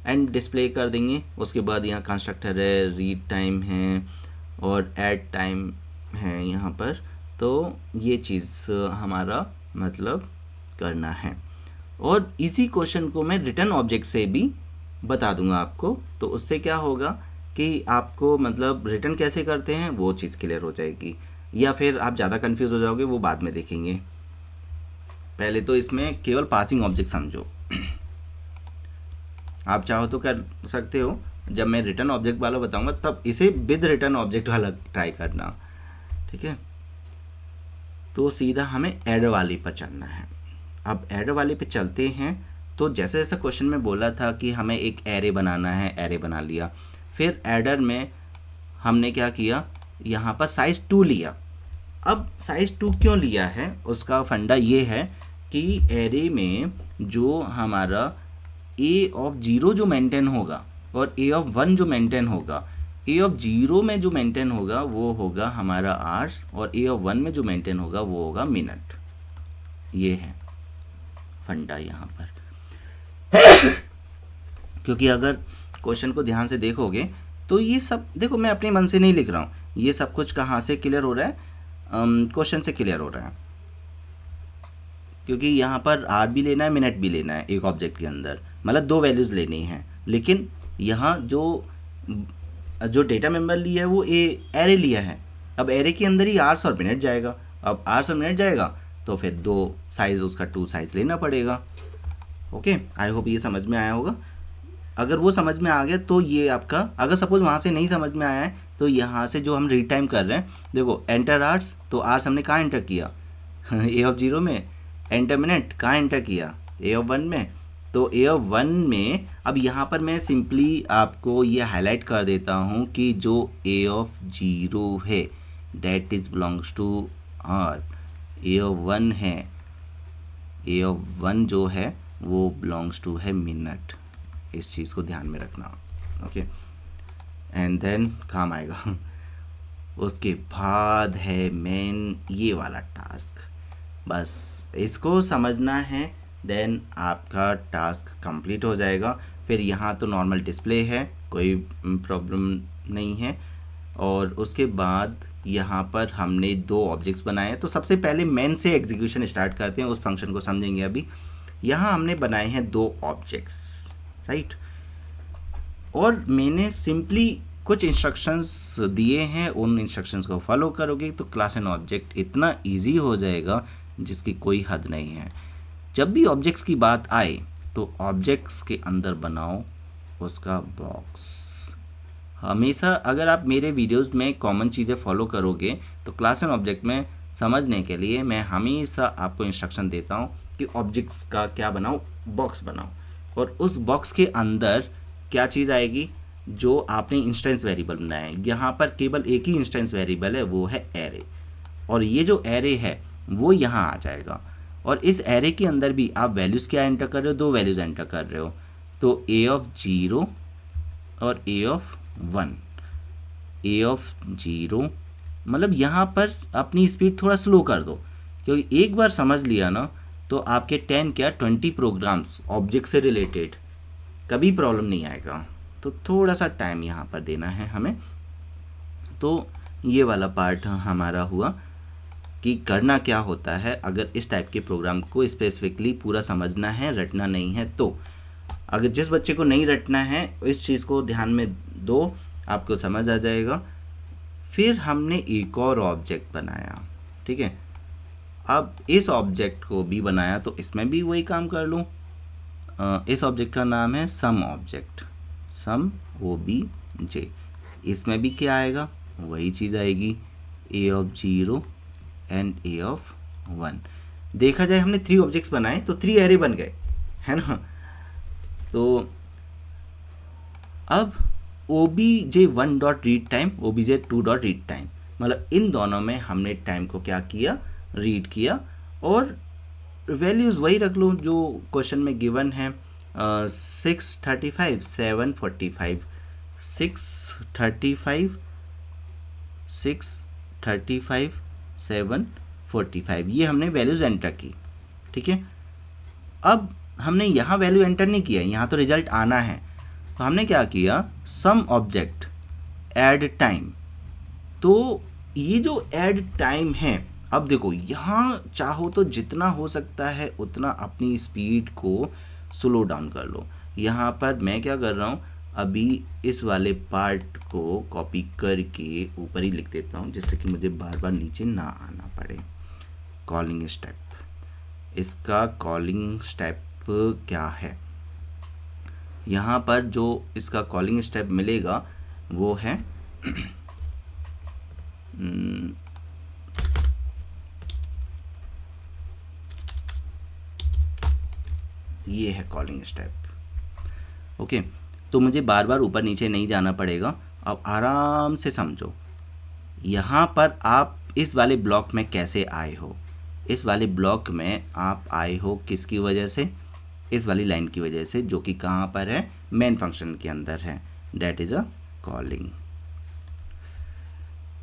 एंड डिस्प्ले कर देंगे। उसके बाद यहाँ कंस्ट्रक्टर है, रीड टाइम है और ऐड टाइम है यहाँ पर। तो ये चीज़ हमारा मतलब करना है, और इसी क्वेश्चन को मैं रिटर्न ऑब्जेक्ट से भी बता दूंगा आपको। तो उससे क्या होगा कि आपको मतलब रिटर्न कैसे करते हैं वो चीज़ क्लियर हो जाएगी, या फिर आप ज़्यादा कंफ्यूज हो जाओगे, वो बाद में देखेंगे। पहले तो इसमें केवल पासिंग ऑब्जेक्ट समझो। आप चाहो तो कर सकते हो, जब मैं रिटर्न ऑब्जेक्ट वाला बताऊंगा तब इसे विद रिटर्न ऑब्जेक्ट वाला ट्राई करना, ठीक है। तो सीधा हमें एडर वाले पर चलना है। अब एडर वाले पे चलते हैं। तो जैसे जैसा क्वेश्चन में बोला था कि हमें एक एरे बनाना है, एरे बना लिया। फिर एडर में हमने क्या किया, यहाँ पर साइज़ 2 लिया। अब साइज़ 2 क्यों लिया है, उसका फंडा ये है कि एरे में जो हमारा ए ऑफ 0 जो मेंटेन होगा और ए ऑफ 1 जो मेंटेन होगा, ए ऑफ 0 में जो मेंटेन होगा वो होगा हमारा आवर्स, और ए ऑफ 1 में जो मेंटेन होगा वो होगा मिनट। ये है फंडा यहाँ पर। क्योंकि अगर क्वेश्चन को ध्यान से देखोगे तो ये सब, देखो मैं अपने मन से नहीं लिख रहा हूँ, ये सब कुछ कहाँ से क्लियर हो रहा है, क्वेश्चन से क्लियर हो रहा है। क्योंकि यहाँ पर आर भी लेना है, मिनट भी लेना है एक ऑब्जेक्ट के अंदर, मतलब 2 वैल्यूज़ लेनी है। लेकिन यहाँ जो डेटा मेंबर लिया है वो एरे लिया है। अब एरे के अंदर ही आवर्स और मिनट जाएगा। अब आवर्स और मिनट जाएगा तो फिर 2 साइज़, उसका 2 साइज़ लेना पड़ेगा। ओके, आई होप ये समझ में आया होगा। अगर वो समझ में आ गया तो ये आपका, अगर सपोज वहाँ से नहीं समझ में आया है तो यहाँ से जो हम रीड टाइम कर रहे हैं, देखो एंटर आवर्स, तो आवर्स हमने कहाँ एंटर किया ए ऑफ 0 में। एंटर मिनट कहाँ एंटर किया, ए ऑफ 1 में। तो ए ऑफ 1 में, अब यहाँ पर मैं सिंपली आपको ये हाईलाइट कर देता हूँ कि जो ए ऑफ 0 है that is belongs to R, A of 1 है, ए ऑफ 1 जो है वो बिलोंग्स टू है मिनट। इस चीज़ को ध्यान में रखना। ओके, एंड देन काम आएगा। उसके बाद है मेन ये वाला टास्क, बस इसको समझना है, देन आपका टास्क कंप्लीट हो जाएगा। फिर यहाँ तो नॉर्मल डिस्प्ले है, कोई प्रॉब्लम नहीं है। और उसके बाद यहाँ पर हमने 2 ऑब्जेक्ट्स बनाए हैं। तो सबसे पहले मेन से एग्जीक्यूशन स्टार्ट करते हैं, उस फंक्शन को समझेंगे अभी। यहाँ हमने बनाए हैं 2 ऑब्जेक्ट्स, राइट। और मैंने सिंपली कुछ इंस्ट्रक्शंस दिए हैं, उन इंस्ट्रक्शंस को फॉलो करोगे तो क्लास एंड ऑब्जेक्ट इतना इजी हो जाएगा जिसकी कोई हद नहीं है। जब भी ऑब्जेक्ट्स की बात आए तो ऑब्जेक्ट्स के अंदर बनाओ उसका बॉक्स। हमेशा अगर आप मेरे वीडियोस में कॉमन चीज़ें फॉलो करोगे तो क्लास एंड ऑब्जेक्ट में समझने के लिए मैं हमेशा आपको इंस्ट्रक्शन देता हूँ कि ऑब्जेक्ट्स का क्या बनाओ, बॉक्स बनाओ। और उस बॉक्स के अंदर क्या चीज़ आएगी, जो आपने इंस्टेंस वेरिएबल बनाया है। यहाँ पर केवल एक ही इंस्टेंस वेरिएबल है, वो है एरे। और ये जो एरे है वो यहाँ आ जाएगा। और इस एरे के अंदर भी आप वैल्यूज़ क्या एंटर कर रहे हो, 2 वैल्यूज़ एंटर कर रहे हो। तो ए ऑफ 0 और ए ऑफ 1। ए ऑफ 0 मतलब यहाँ पर अपनी स्पीड थोड़ा स्लो कर दो, क्योंकि एक बार समझ लिया ना तो आपके 10 क्या 20 प्रोग्राम्स ऑब्जेक्ट से रिलेटेड कभी प्रॉब्लम नहीं आएगा। तो थोड़ा सा टाइम यहाँ पर देना है हमें। तो ये वाला पार्ट हमारा हुआ कि करना क्या होता है अगर इस टाइप के प्रोग्राम को स्पेसिफिकली पूरा समझना है, रटना नहीं है। तो अगर जिस बच्चे को नहीं रटना है इस चीज़ को ध्यान में दो, आपको समझ आ जाएगा। फिर हमने एक और ऑब्जेक्ट बनाया, ठीक है। अब इस ऑब्जेक्ट को भी बनाया तो इसमें भी वही काम कर लूँ। इस ऑब्जेक्ट का नाम है सम ऑब्जेक्ट, सम OBJ। इसमें भी क्या आएगा, वही चीज़ आएगी, ए ऑफ 0 एंड ए ऑफ 1। देखा जाए हमने 3 ऑब्जेक्ट्स बनाए तो 3 एरे बन गए, है ना। तो अब OBJ1 dot read time, OBJ2 dot read time, मतलब इन दोनों में हमने टाइम को क्या किया, रीड किया। और वैल्यूज़ वही रख लो जो क्वेश्चन में गिवन है, 635 745, 635 745, ये हमने वैल्यूज़ एंटर की, ठीक है। अब हमने यहाँ वैल्यू एंटर नहीं किया, यहाँ तो रिजल्ट आना है। तो हमने क्या किया, सम ऑब्जेक्ट ऐड टाइम। तो ये जो ऐड टाइम है, अब देखो यहाँ चाहो तो जितना हो सकता है उतना अपनी स्पीड को स्लो डाउन कर लो। यहाँ पर मैं क्या कर रहा हूँ, अभी इस वाले पार्ट को कॉपी करके ऊपर ही लिख देता हूँ जिससे कि मुझे बार बार नीचे ना आना पड़े। कॉलिंग स्टेप, इसका कॉलिंग स्टेप क्या है, यहाँ पर जो इसका कॉलिंग स्टेप मिलेगा वो है ये है कॉलिंग स्टेप। ओके, तो मुझे बार बार ऊपर नीचे नहीं जाना पड़ेगा, अब आराम से समझो, यहाँ पर आप इस वाले ब्लॉक में कैसे आए हो। इस वाले ब्लॉक में आप आए हो किसकी वजह से, इस वाली लाइन की वजह से, जो कि कहाँ पर है, मेन फंक्शन के अंदर है, दैट इज़ अ कॉलिंग।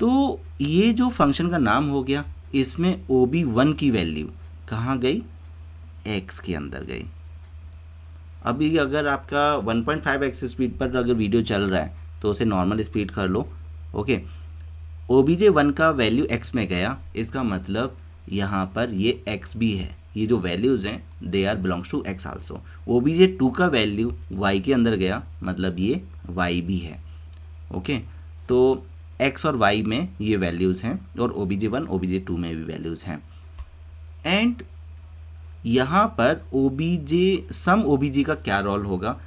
तो ये जो फंक्शन का नाम हो गया, इसमें OB1 की वैल्यू कहाँ गई, x के अंदर गई। अभी अगर आपका 1.5x स्पीड पर अगर वीडियो चल रहा है तो उसे नॉर्मल स्पीड कर लो, ओके। OBJ1 का वैल्यू x में गया, इसका मतलब यहाँ पर ये x भी है, ये जो वैल्यूज़ हैं they are belongs to x also. OBJ2 का वैल्यू y के अंदर गया, मतलब ये y भी है, ओके। तो x और y में ये वैल्यूज़ हैं और OBJ1 OBJ2 में भी वैल्यूज़ हैं। एंड यहाँ पर सम OBJ का क्या रोल होगा,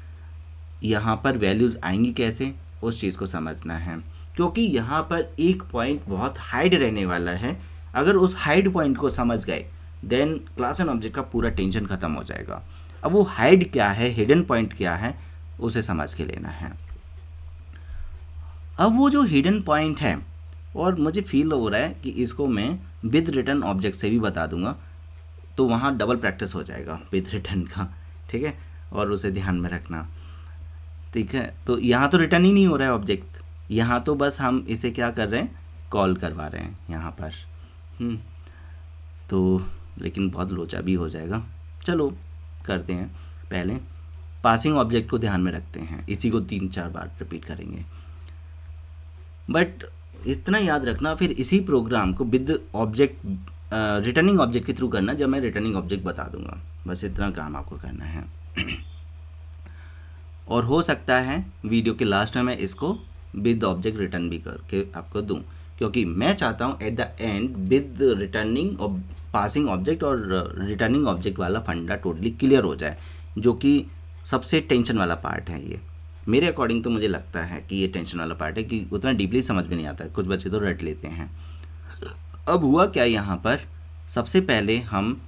यहाँ पर वैल्यूज़ आएंगी कैसे, उस चीज़ को समझना है, क्योंकि यहाँ पर एक पॉइंट बहुत हाइड रहने वाला है। अगर उस हाइड पॉइंट को समझ गए देन क्लास एंड ऑब्जेक्ट का पूरा टेंशन ख़त्म हो जाएगा। अब वो हाइड क्या है, हिडन पॉइंट क्या है, उसे समझ के लेना है। अब वो जो हिडन पॉइंट है, और मुझे फील हो रहा है कि इसको मैं विद रिटर्न ऑब्जेक्ट से भी बता दूंगा, तो वहाँ डबल प्रैक्टिस हो जाएगा विद रिटर्न का, ठीक है, और उसे ध्यान में रखना, ठीक है। तो यहाँ तो रिटर्न ही नहीं हो रहा है ऑब्जेक्ट, यहाँ तो बस हम इसे क्या कर रहे हैं, कॉल करवा रहे हैं यहाँ पर। तो लेकिन बहुत लोचा भी हो जाएगा, चलो करते हैं। पहले पासिंग ऑब्जेक्ट को ध्यान में रखते हैं, इसी को 3-4 बार रिपीट करेंगे, बट इतना याद रखना फिर इसी प्रोग्राम को विद ऑब्जेक्ट रिटर्निंग ऑब्जेक्ट के थ्रू करना, जब मैं रिटर्निंग ऑब्जेक्ट बता दूंगा, बस इतना काम आपको करना है। और हो सकता है वीडियो के लास्ट में मैं इसको विद ऑब्जेक्ट रिटर्न भी करके आपको दूं, क्योंकि मैं चाहता हूं at the end with returning passing object और रिटर्निंग ऑब्जेक्ट वाला फंडा टोटली क्लियर हो जाए, जो कि सबसे टेंशन वाला पार्ट है। ये मेरे अकॉर्डिंग तो मुझे लगता है कि ये टेंशन वाला पार्ट है, कि उतना डीपली समझ में नहीं आता है, कुछ बच्चे तो रट लेते हैं। अब हुआ क्या यहाँ पर, सबसे पहले हम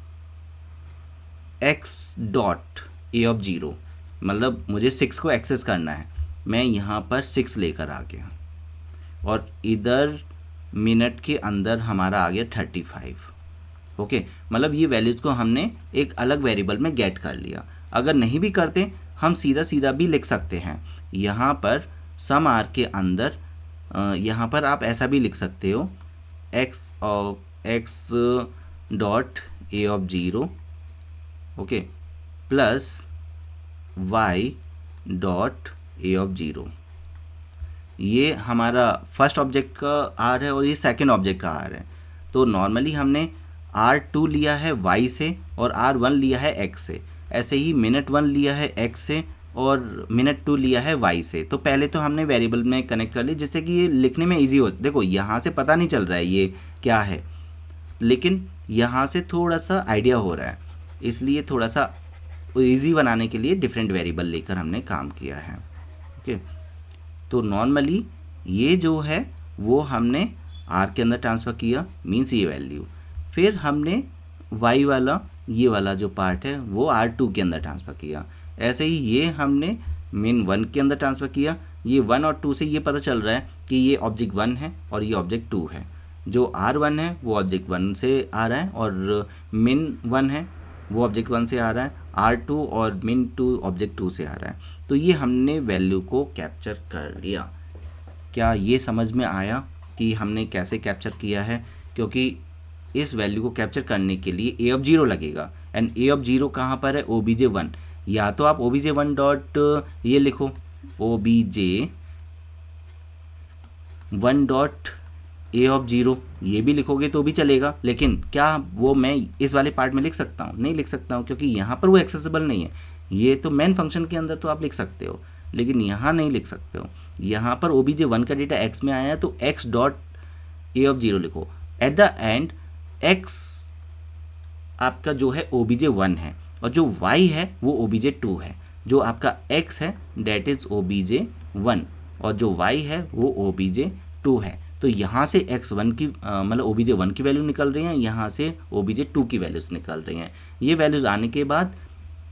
x डॉट ए ऑफ 0, मतलब मुझे 6 को एक्सेस करना है, मैं यहाँ पर 6 लेकर आ गया, और इधर मिनट के अंदर हमारा आ गया 35, ओके। मतलब ये वैल्यूज़ को हमने एक अलग वेरिएबल में गेट कर लिया। अगर नहीं भी करते हम सीधा सीधा भी लिख सकते हैं, यहाँ पर सम आर के अंदर यहाँ पर आप ऐसा भी लिख सकते हो, x dot A of 0, okay, plus y dot A of 0। ये हमारा फर्स्ट ऑब्जेक्ट का आर है और ये सेकंड ऑब्जेक्ट का आर है। तो नॉर्मली हमने R2 लिया है y से और R1 लिया है x से, ऐसे ही मिनट 1 लिया है x से और मिनट 2 लिया है y से। तो पहले तो हमने वेरिएबल में कनेक्ट कर ली, जिससे कि ये लिखने में इजी हो। देखो यहाँ से पता नहीं चल रहा है ये क्या है, लेकिन यहाँ से थोड़ा सा आइडिया हो रहा है, इसलिए थोड़ा सा इजी बनाने के लिए डिफरेंट वेरिएबल लेकर हमने काम किया है, ओके। तो नॉर्मली ये जो है वो हमने r के अंदर ट्रांसफ़र किया, मीन्स ये वैल्यू, फिर हमने y वाला ये वाला जो पार्ट है वो R2 के अंदर ट्रांसफ़र किया। ऐसे ही ये हमने मेन 1 के अंदर ट्रांसफ़र किया। ये 1 और 2 से ये पता चल रहा है कि ये ऑब्जेक्ट 1 है और ये ऑब्जेक्ट 2 है। जो R1 है वो ऑब्जेक्ट 1 से आ रहा है और मिन 1 है वो ऑब्जेक्ट 1 से आ रहा है, R2 और मिन 2 ऑब्जेक्ट 2 से आ रहा है। तो ये हमने वैल्यू को कैप्चर कर लिया। क्या ये समझ में आया कि हमने कैसे कैप्चर किया है? क्योंकि इस वैल्यू को कैप्चर करने के लिए ए ऑफ 0 लगेगा, एंड ए ऑफ 0 कहाँ पर है, OBJ1। या तो आप OBJ1 डॉट ये लिखो, OBJ1 डॉट ए ऑफ 0, ये भी लिखोगे तो भी चलेगा, लेकिन क्या वो मैं इस वाले पार्ट में लिख सकता हूँ? नहीं लिख सकता हूँ, क्योंकि यहाँ पर वो एक्सेसिबल नहीं है। ये तो मेन फंक्शन के अंदर तो आप लिख सकते हो, लेकिन यहाँ नहीं लिख सकते हो। यहाँ पर OBJ1 का डेटा x में आया है तो x डॉट ए ऑफ 0 लिखो। एट द एंड x आपका जो है OBJ1 है और जो y है वो OBJ2 है। जो आपका x है डेट इज़ OBJ1 और जो y है वो OBJ2 है। तो यहाँ से x1 की मतलब OBJ1 की वैल्यू निकल रही हैं, यहाँ से OBJ2 की वैल्यूज़ निकल रही हैं। ये वैल्यूज़ आने के बाद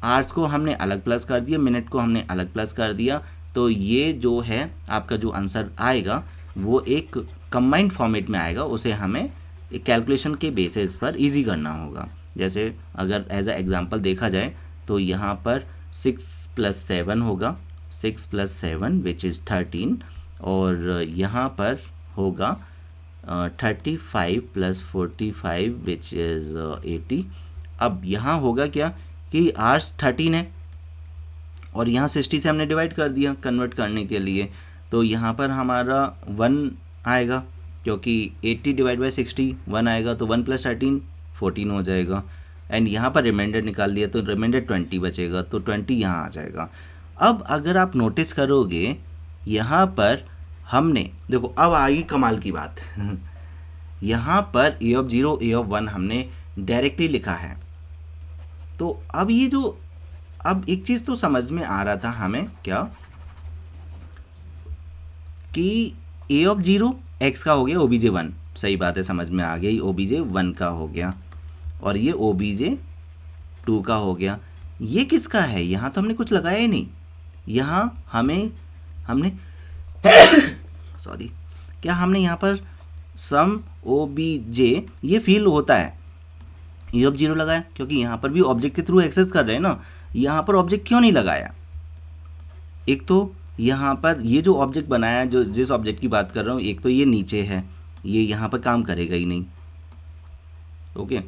आर्स को हमने अलग प्लस कर दिया, मिनट को हमने अलग प्लस कर दिया, तो ये जो है आपका जो आंसर आएगा वो एक कंबाइंड फॉर्मेट में आएगा, उसे हमें एक कैलकुलेशन के बेसिस पर इजी करना होगा। जैसे अगर एज अ एग्जांपल देखा जाए तो यहाँ पर 6+7 होगा, 6+7 विच इज़ 13, और यहाँ पर होगा 35+45 विच इज़ 80। अब यहाँ होगा क्या कि आर्स 13 है और यहाँ 60 से हमने डिवाइड कर दिया कन्वर्ट करने के लिए, तो यहाँ पर हमारा 1 आएगा, क्योंकि 80 डिवाइड बाई 60 1 आएगा, तो 1+13 14 हो जाएगा। एंड यहाँ पर रिमाइंडर निकाल लिया तो रिमाइंडर 20 बचेगा, तो 20 यहाँ आ जाएगा। अब अगर आप नोटिस करोगे यहाँ पर हमने देखो, अब आएगी कमाल की बात यहाँ पर A0 A1 हमने डायरेक्टली लिखा है। तो अब ये जो, अब एक चीज़ तो समझ में आ रहा था हमें क्या, कि A0 x का हो गया OBJ1, सही बात है, समझ में आ गई, OBJ1 का हो गया, और ये OBJ2 का हो गया। ये किसका है? यहाँ तो हमने कुछ लगाया ही नहीं। यहाँ हमने सॉरी, क्या हमने यहाँ पर सम OBJ ये फील होता है A0 लगाया, क्योंकि यहाँ पर भी ऑब्जेक्ट के थ्रू एक्सेस कर रहे हैं ना। यहाँ पर ऑब्जेक्ट क्यों नहीं लगाया? एक तो यहाँ पर ये जो ऑब्जेक्ट बनाया, जो जिस ऑब्जेक्ट की बात कर रहा हूँ, एक तो ये नीचे है, ये यहाँ पर काम करेगा ही नहीं, ओके।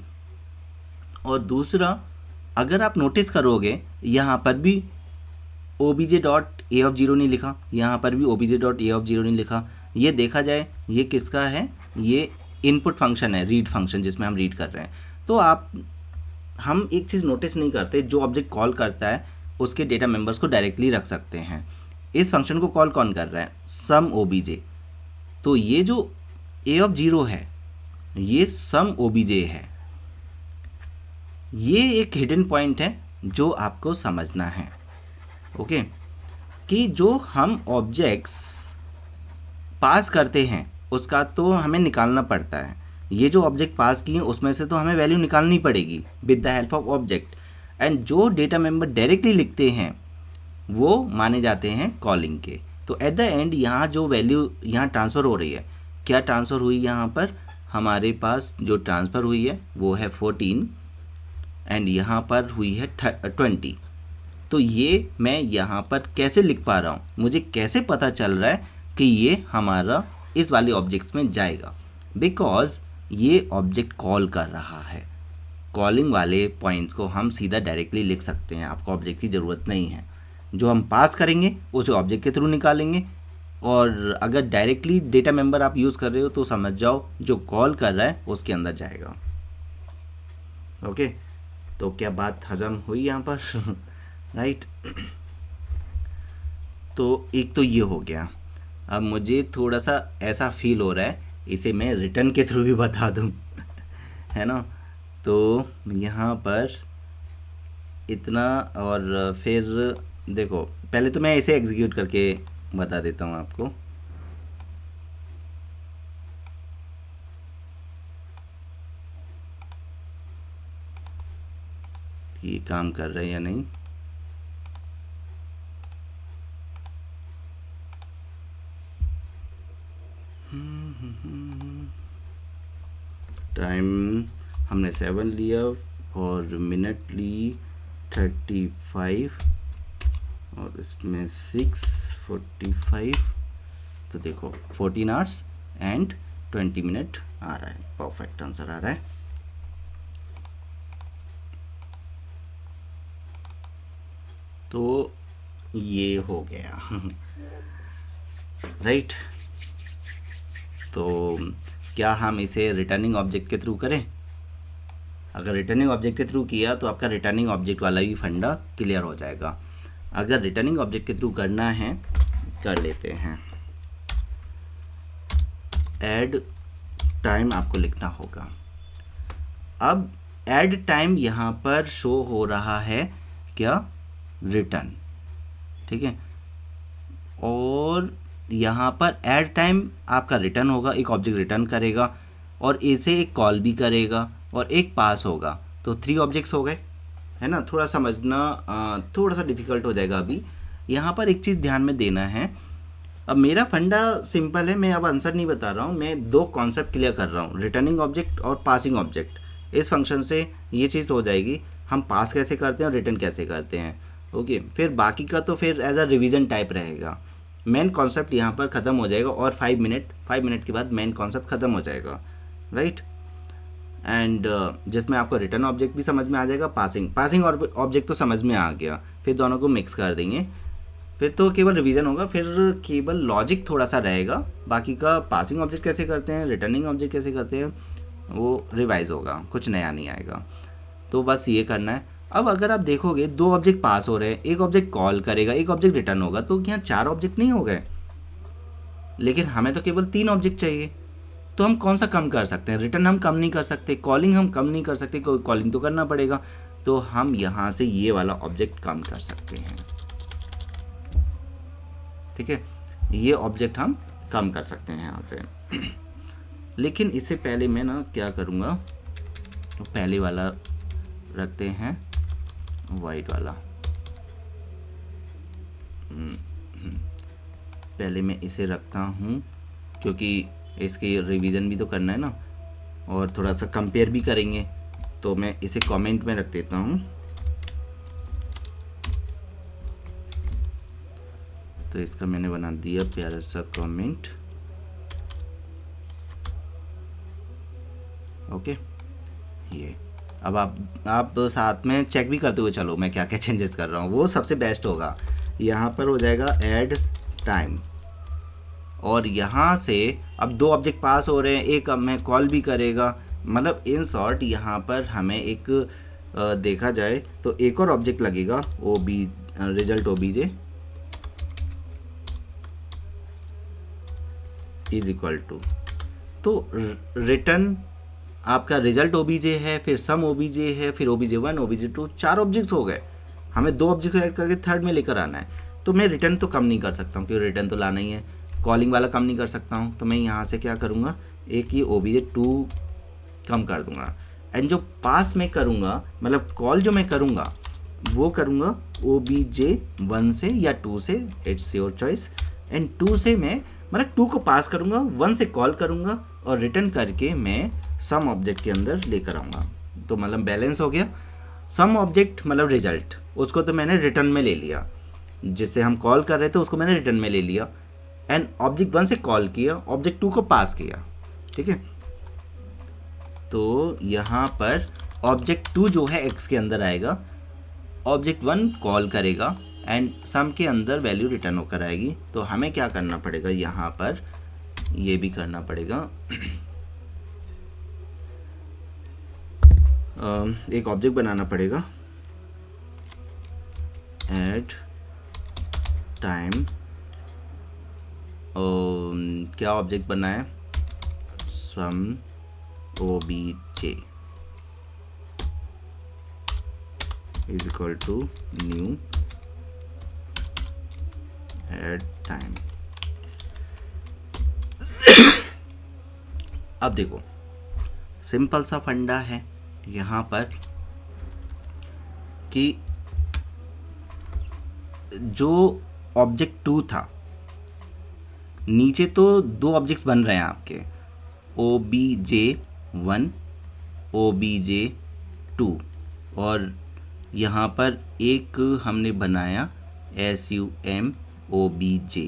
और दूसरा, अगर आप नोटिस करोगे यहाँ पर भी OBJ.A0 नहीं लिखा, यहाँ पर भी OBJ.A0 नहीं लिखा। ये देखा जाए ये किसका है? ये इनपुट फंक्शन है, रीड फंक्शन, जिसमें हम रीड कर रहे हैं। तो हम एक चीज़ नोटिस नहीं करते, जो ऑब्जेक्ट कॉल करता है उसके डेटा मेंबर्स को डायरेक्टली रख सकते हैं। इस फंक्शन को कॉल कौन कर रहा है? सम OBJ। तो ये जो A0 है ये सम OBJ है। ये एक हिडन पॉइंट है जो आपको समझना है, ओके, कि जो हम ऑब्जेक्ट्स पास करते हैं उसका तो हमें निकालना पड़ता है। ये जो ऑब्जेक्ट पास किए उसमें से तो हमें वैल्यू निकालनी पड़ेगी with the help of object. And जो डेटा मेंबर डायरेक्टली लिखते हैं वो माने जाते हैं कॉलिंग के। तो एट द एंड यहाँ जो वैल्यू यहाँ ट्रांसफ़र हो रही है, क्या ट्रांसफ़र हुई? यहाँ पर हमारे पास जो ट्रांसफ़र हुई है वो है 14, एंड यहाँ पर हुई है 20। तो ये मैं यहाँ पर कैसे लिख पा रहा हूँ? मुझे कैसे पता चल रहा है कि ये हमारा इस वाले ऑब्जेक्ट्स में जाएगा? बिकॉज ये ऑब्जेक्ट कॉल कर रहा है। कॉलिंग वाले पॉइंट्स को हम सीधा डायरेक्टली लिख सकते हैं, आपको ऑब्जेक्ट की ज़रूरत नहीं है। जो हम पास करेंगे उसे ऑब्जेक्ट के थ्रू निकालेंगे, और अगर डायरेक्टली डेटा मेंबर आप यूज़ कर रहे हो तो समझ जाओ जो कॉल कर रहा है उसके अंदर जाएगा, ओके। तो क्या बात हजम हुई यहाँ पर? राइट। तो एक तो ये हो गया। अब मुझे थोड़ा सा ऐसा फील हो रहा है, इसे मैं रिटर्न के थ्रू भी बता दूँ है ना। तो यहाँ पर इतना, और फिर देखो, पहले तो मैं इसे एग्जीक्यूट करके बता देता हूँ आपको। ये काम कर रहा है या नहीं। टाइम हमने 7 लिया और मिनट ली 35, और इसमें 6:45, तो देखो 14 आवर्स एंड 20 मिनट आ रहा है। परफेक्ट आंसर आ रहा है। तो ये हो गया राइट। तो क्या हम इसे रिटर्निंग ऑब्जेक्ट के थ्रू करें? अगर रिटर्निंग ऑब्जेक्ट के थ्रू किया तो आपका रिटर्निंग ऑब्जेक्ट वाला भी फंडा क्लियर हो जाएगा। अगर रिटर्निंग ऑब्जेक्ट के थ्रू करना है, कर लेते हैं। ऐड टाइम आपको लिखना होगा। अब ऐड टाइम यहाँ पर शो हो रहा है क्या? रिटर्न, ठीक है। और यहाँ पर ऐड टाइम आपका रिटर्न होगा, एक ऑब्जेक्ट रिटर्न करेगा और इसे एक कॉल भी करेगा और एक पास होगा। तो 3 ऑब्जेक्ट्स हो गए, है ना। थोड़ा समझना थोड़ा सा डिफ़िकल्ट हो जाएगा अभी, यहाँ पर एक चीज़ ध्यान में देना है। अब मेरा फंडा सिंपल है, मैं अब आंसर नहीं बता रहा हूँ, मैं दो कॉन्सेप्ट क्लियर कर रहा हूँ, रिटर्निंग ऑब्जेक्ट और पासिंग ऑब्जेक्ट। इस फंक्शन से ये चीज़ हो जाएगी, हम पास कैसे करते हैं और रिटर्न कैसे करते हैं। ओके, फिर बाकी का तो फिर एज अ रिवीजन टाइप रहेगा। मेन कॉन्सेप्ट यहाँ पर ख़त्म हो जाएगा और 5 मिनट के बाद मेन कॉन्सेप्ट ख़त्म हो जाएगा, राइट। एंड जिसमें आपको रिटर्न ऑब्जेक्ट भी समझ में आ जाएगा, पासिंग ऑब्जेक्ट तो समझ में आ गया, फिर दोनों को मिक्स कर देंगे, फिर तो केवल रिवीजन होगा, फिर केवल लॉजिक थोड़ा सा रहेगा। बाकी का पासिंग ऑब्जेक्ट कैसे करते हैं, रिटर्निंग ऑब्जेक्ट कैसे करते हैं, वो रिवाइज होगा, कुछ नया नहीं आएगा। तो बस ये करना है। अब अगर आप देखोगे दो ऑब्जेक्ट पास हो रहे हैं, एक ऑब्जेक्ट कॉल करेगा, एक ऑब्जेक्ट रिटर्न होगा, तो यहाँ 4 ऑब्जेक्ट नहीं हो गए, लेकिन हमें तो केवल 3 ऑब्जेक्ट चाहिए। तो हम कौन सा कम कर सकते हैं, रिटर्न हम कम नहीं कर सकते, कॉलिंग हम कम नहीं कर सकते, कोई कॉलिंग तो करना पड़ेगा। तो हम यहाँ से ये वाला ऑब्जेक्ट कम कर सकते हैं, ठीक है, ये ऑब्जेक्ट हम कम कर सकते हैं यहाँ से। लेकिन इससे पहले मैं ना क्या करूँगा, तो पहले वाला रखते हैं, वाइट वाला। पहले मैं इसे रखता हूँ क्योंकि इसकी रिवीजन भी तो करना है ना, और थोड़ा सा कंपेयर भी करेंगे, तो मैं इसे कमेंट में रख देता हूँ। तो इसका मैंने बना दिया प्यारा सा कमेंट, ओके। ये अब आप साथ में चेक भी करते हुए चलो मैं क्या क्या चेंजेस कर रहा हूँ, वो सबसे बेस्ट होगा। यहाँ पर हो जाएगा ऐड टाइम, और यहाँ से अब 2 ऑब्जेक्ट पास हो रहे हैं, एक अब मैं कॉल भी करेगा, मतलब इन शॉर्ट यहाँ पर हमें एक देखा जाए तो एक और ऑब्जेक्ट लगेगा, result OBJ is equal to, तो रिटर्न आपका रिजल्ट OBJ है, फिर सम OBJ है, फिर OBJ1 OBJ2, 4 ऑब्जेक्ट्स हो गए। हमें 2 ऑब्जेक्ट ऐड करके थर्ड में लेकर आना है, तो मैं रिटर्न तो कम नहीं कर सकता हूँ क्योंकि रिटर्न तो लाना ही है, कॉलिंग वाला कम नहीं कर सकता हूँ, तो मैं यहाँ से क्या करूँगा, एक ये OBJ2 कम कर दूँगा, एंड जो पास में करूँगा, मतलब कॉल जो मैं करूँगा वो करूँगा OBJ1 से या 2 से, इट्स योर चॉइस। एंड 2 से मैं मतलब 2 को पास करूँगा, 1 से कॉल करूँगा और रिटर्न करके मैं सम ऑब्जेक्ट के अंदर लेकर आऊँगा। तो मतलब बैलेंस हो गया। सम ऑब्जेक्ट मतलब रिजल्ट, उसको तो मैंने रिटर्न में ले लिया, जिससे हम कॉल कर रहे थे उसको मैंने रिटर्न में ले लिया, एंड ऑब्जेक्ट 1 से कॉल किया, ऑब्जेक्ट 2 को पास किया, ठीक है। तो यहाँ पर ऑब्जेक्ट 2 जो है x के अंदर आएगा, ऑब्जेक्ट 1 कॉल करेगा एंड सम के अंदर वैल्यू रिटर्न होकर आएगी। तो हमें क्या करना पड़ेगा, यहाँ पर ये भी करना पड़ेगा, एक ऑब्जेक्ट बनाना पड़ेगा, ऐड टाइम, क्या ऑब्जेक्ट बनाए, sum OBJ is equal to new add time. अब देखो सिंपल सा फंडा है यहाँ पर कि जो ऑब्जेक्ट 2 था, नीचे तो 2 ऑब्जेक्ट्स बन रहे हैं आपके, OBJ1 OBJ2, और यहाँ पर एक हमने बनाया SUM OBJ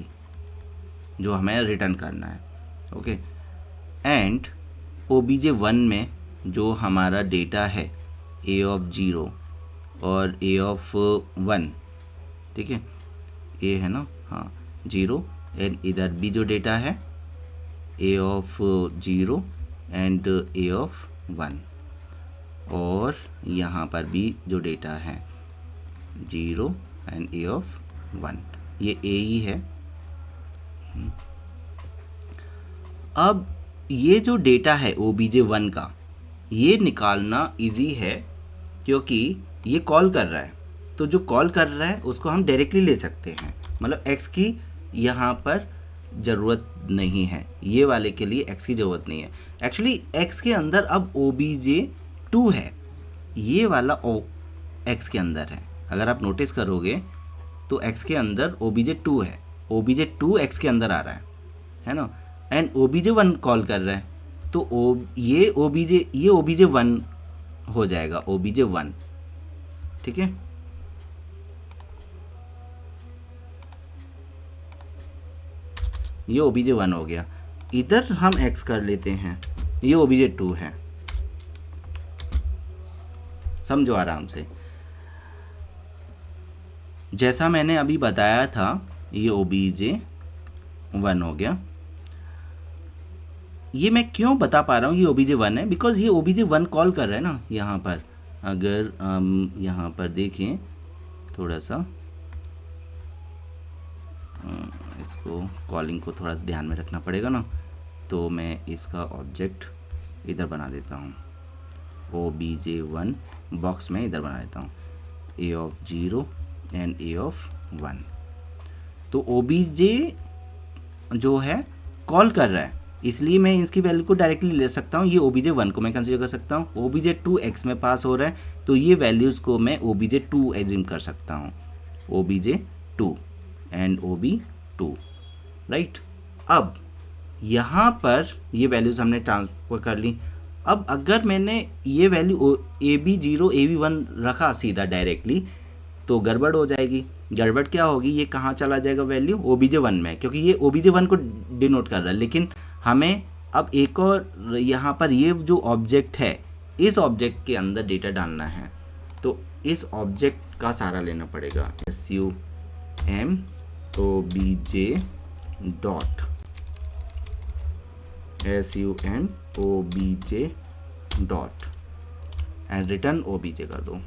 जो हमें रिटर्न करना है, ओके। एंड OBJ1 में जो हमारा डेटा है A of 0 और A of 1, ठीक है, A है ना, हाँ 0, एंड इधर भी जो डेटा है A of 0 and A of 1, और यहाँ पर भी जो डेटा है 0 एंड A of 1, ये A ही है। अब ये जो डेटा है OBJ1 का, ये निकालना इजी है क्योंकि ये कॉल कर रहा है, तो जो कॉल कर रहा है उसको हम डायरेक्टली ले सकते हैं, मतलब x की यहाँ पर ज़रूरत नहीं है, ये वाले के लिए x की ज़रूरत नहीं है। एक्चुअली x के अंदर अब OBJ2 है, ये वाला x के अंदर है। अगर आप नोटिस करोगे तो x के अंदर obj2 है, obj2 x के अंदर आ रहा है ना, एंड obj1 कॉल कर रहा है, तो ये obj1 हो जाएगा, obj1, ठीक है। ये obj1 हो गया। इधर हम x कर लेते हैं, ये obj2 है, समझो आराम से। जैसा मैंने अभी बताया था, ये obj1 हो गया। ये मैं क्यों बता पा रहा हूँ ये obj1 है, बिकॉज ये obj1 कॉल कर रहा है ना यहाँ पर। अगर हम यहाँ पर देखें थोड़ा सा, इसको कॉलिंग को थोड़ा ध्यान में रखना पड़ेगा ना, तो मैं इसका ऑब्जेक्ट इधर बना देता हूँ, obj1 बॉक्स में इधर बना देता हूँ, a(0) एंड a(1). तो obj जो है कॉल कर रहा है, इसलिए मैं इसकी वैल्यू को डायरेक्टली ले सकता हूँ। ये obj1 को मैं कंसीडर कर सकता हूँ, obj2 x में पास हो रहा है, तो ये वैल्यूज़ को मैं obj2 एज्यूम कर सकता हूँ, obj2 एंड ob2, राइट। अब यहाँ पर ये वैल्यूज़ हमने ट्रांसफर कर ली। अब अगर मैंने ये वैल्यू ab0 ab1 रखा सीधा डायरेक्टली, तो गड़बड़ हो जाएगी। गड़बड़ क्या होगी, ये कहाँ चला जाएगा वैल्यू, obj1 में, क्योंकि ये obj1 को डिनोट कर रहा है। लेकिन हमें अब एक और यहाँ पर ये जो ऑब्जेक्ट है, इस ऑब्जेक्ट के अंदर डेटा डालना है, तो इस ऑब्जेक्ट का सहारा लेना पड़ेगा, sum obj dot sum obj dot and return obj कर दो,